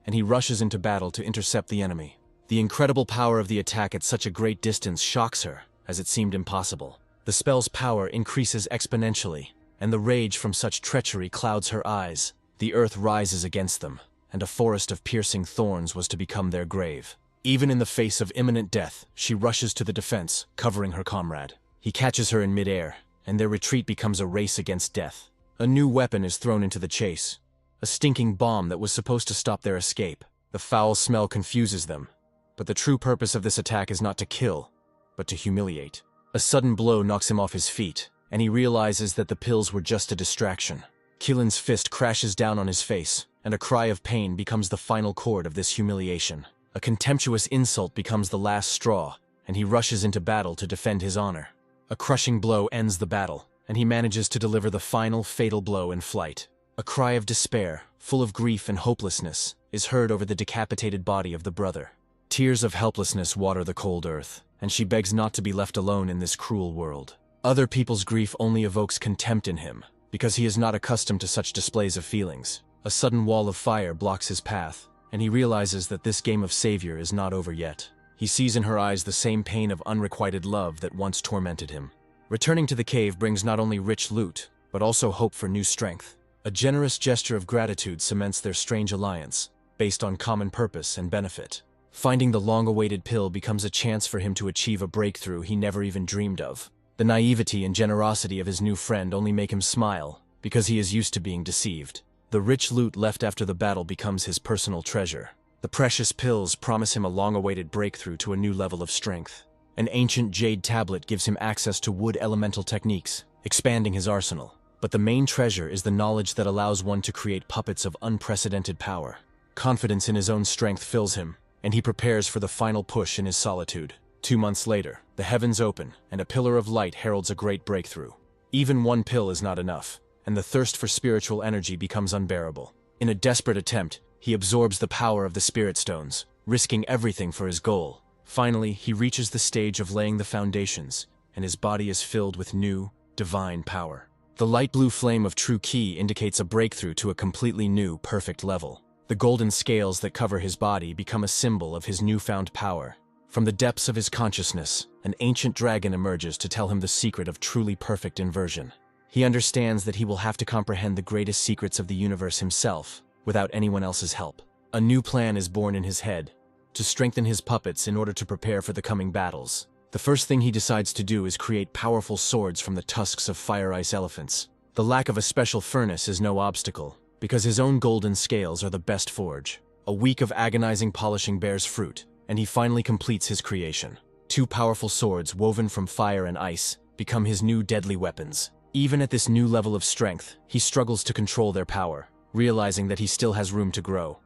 and he rushes into battle to intercept the enemy. The incredible power of the attack at such a great distance shocks her, as it seemed impossible. The spell's power increases exponentially, and the rage from such treachery clouds her eyes. The earth rises against them, and a forest of piercing thorns was to become their grave. Even in the face of imminent death, she rushes to the defense, covering her comrade. He catches her in midair, and their retreat becomes a race against death. A new weapon is thrown into the chase, a stinking bomb that was supposed to stop their escape. The foul smell confuses them, but the true purpose of this attack is not to kill, but to humiliate. A sudden blow knocks him off his feet, and he realizes that the pills were just a distraction. Killen's fist crashes down on his face, and a cry of pain becomes the final chord of this humiliation. A contemptuous insult becomes the last straw, and he rushes into battle to defend his honor. A crushing blow ends the battle, and he manages to deliver the final fatal blow in flight. A cry of despair, full of grief and hopelessness, is heard over the decapitated body of the brother. Tears of helplessness water the cold earth, and she begs not to be left alone in this cruel world. Other people's grief only evokes contempt in him, because he is not accustomed to such displays of feelings. A sudden wall of fire blocks his path, and he realizes that this game of savior is not over yet. He sees in her eyes the same pain of unrequited love that once tormented him. Returning to the cave brings not only rich loot, but also hope for new strength. A generous gesture of gratitude cements their strange alliance, based on common purpose and benefit. Finding the long-awaited pill becomes a chance for him to achieve a breakthrough he never even dreamed of. The naivety and generosity of his new friend only make him smile, because he is used to being deceived. The rich loot left after the battle becomes his personal treasure. The precious pills promise him a long-awaited breakthrough to a new level of strength. An ancient jade tablet gives him access to wood elemental techniques, expanding his arsenal. But the main treasure is the knowledge that allows one to create puppets of unprecedented power. Confidence in his own strength fills him, and he prepares for the final push in his solitude. 2 months later, the heavens open, and a pillar of light heralds a great breakthrough. Even one pill is not enough, and the thirst for spiritual energy becomes unbearable. In a desperate attempt, he absorbs the power of the spirit stones, risking everything for his goal. Finally, he reaches the stage of laying the foundations, and his body is filled with new, divine power. The light blue flame of true ki indicates a breakthrough to a completely new, perfect level. The golden scales that cover his body become a symbol of his newfound power. From the depths of his consciousness, an ancient dragon emerges to tell him the secret of truly perfect inversion. He understands that he will have to comprehend the greatest secrets of the universe himself, without anyone else's help. A new plan is born in his head, to strengthen his puppets in order to prepare for the coming battles. The first thing he decides to do is create powerful swords from the tusks of fire-ice elephants. The lack of a special furnace is no obstacle, because his own golden scales are the best forge. A week of agonizing polishing bears fruit, and he finally completes his creation. 2 powerful swords woven from fire and ice become his new deadly weapons. Even at this new level of strength, he struggles to control their power, realizing that he still has room to grow.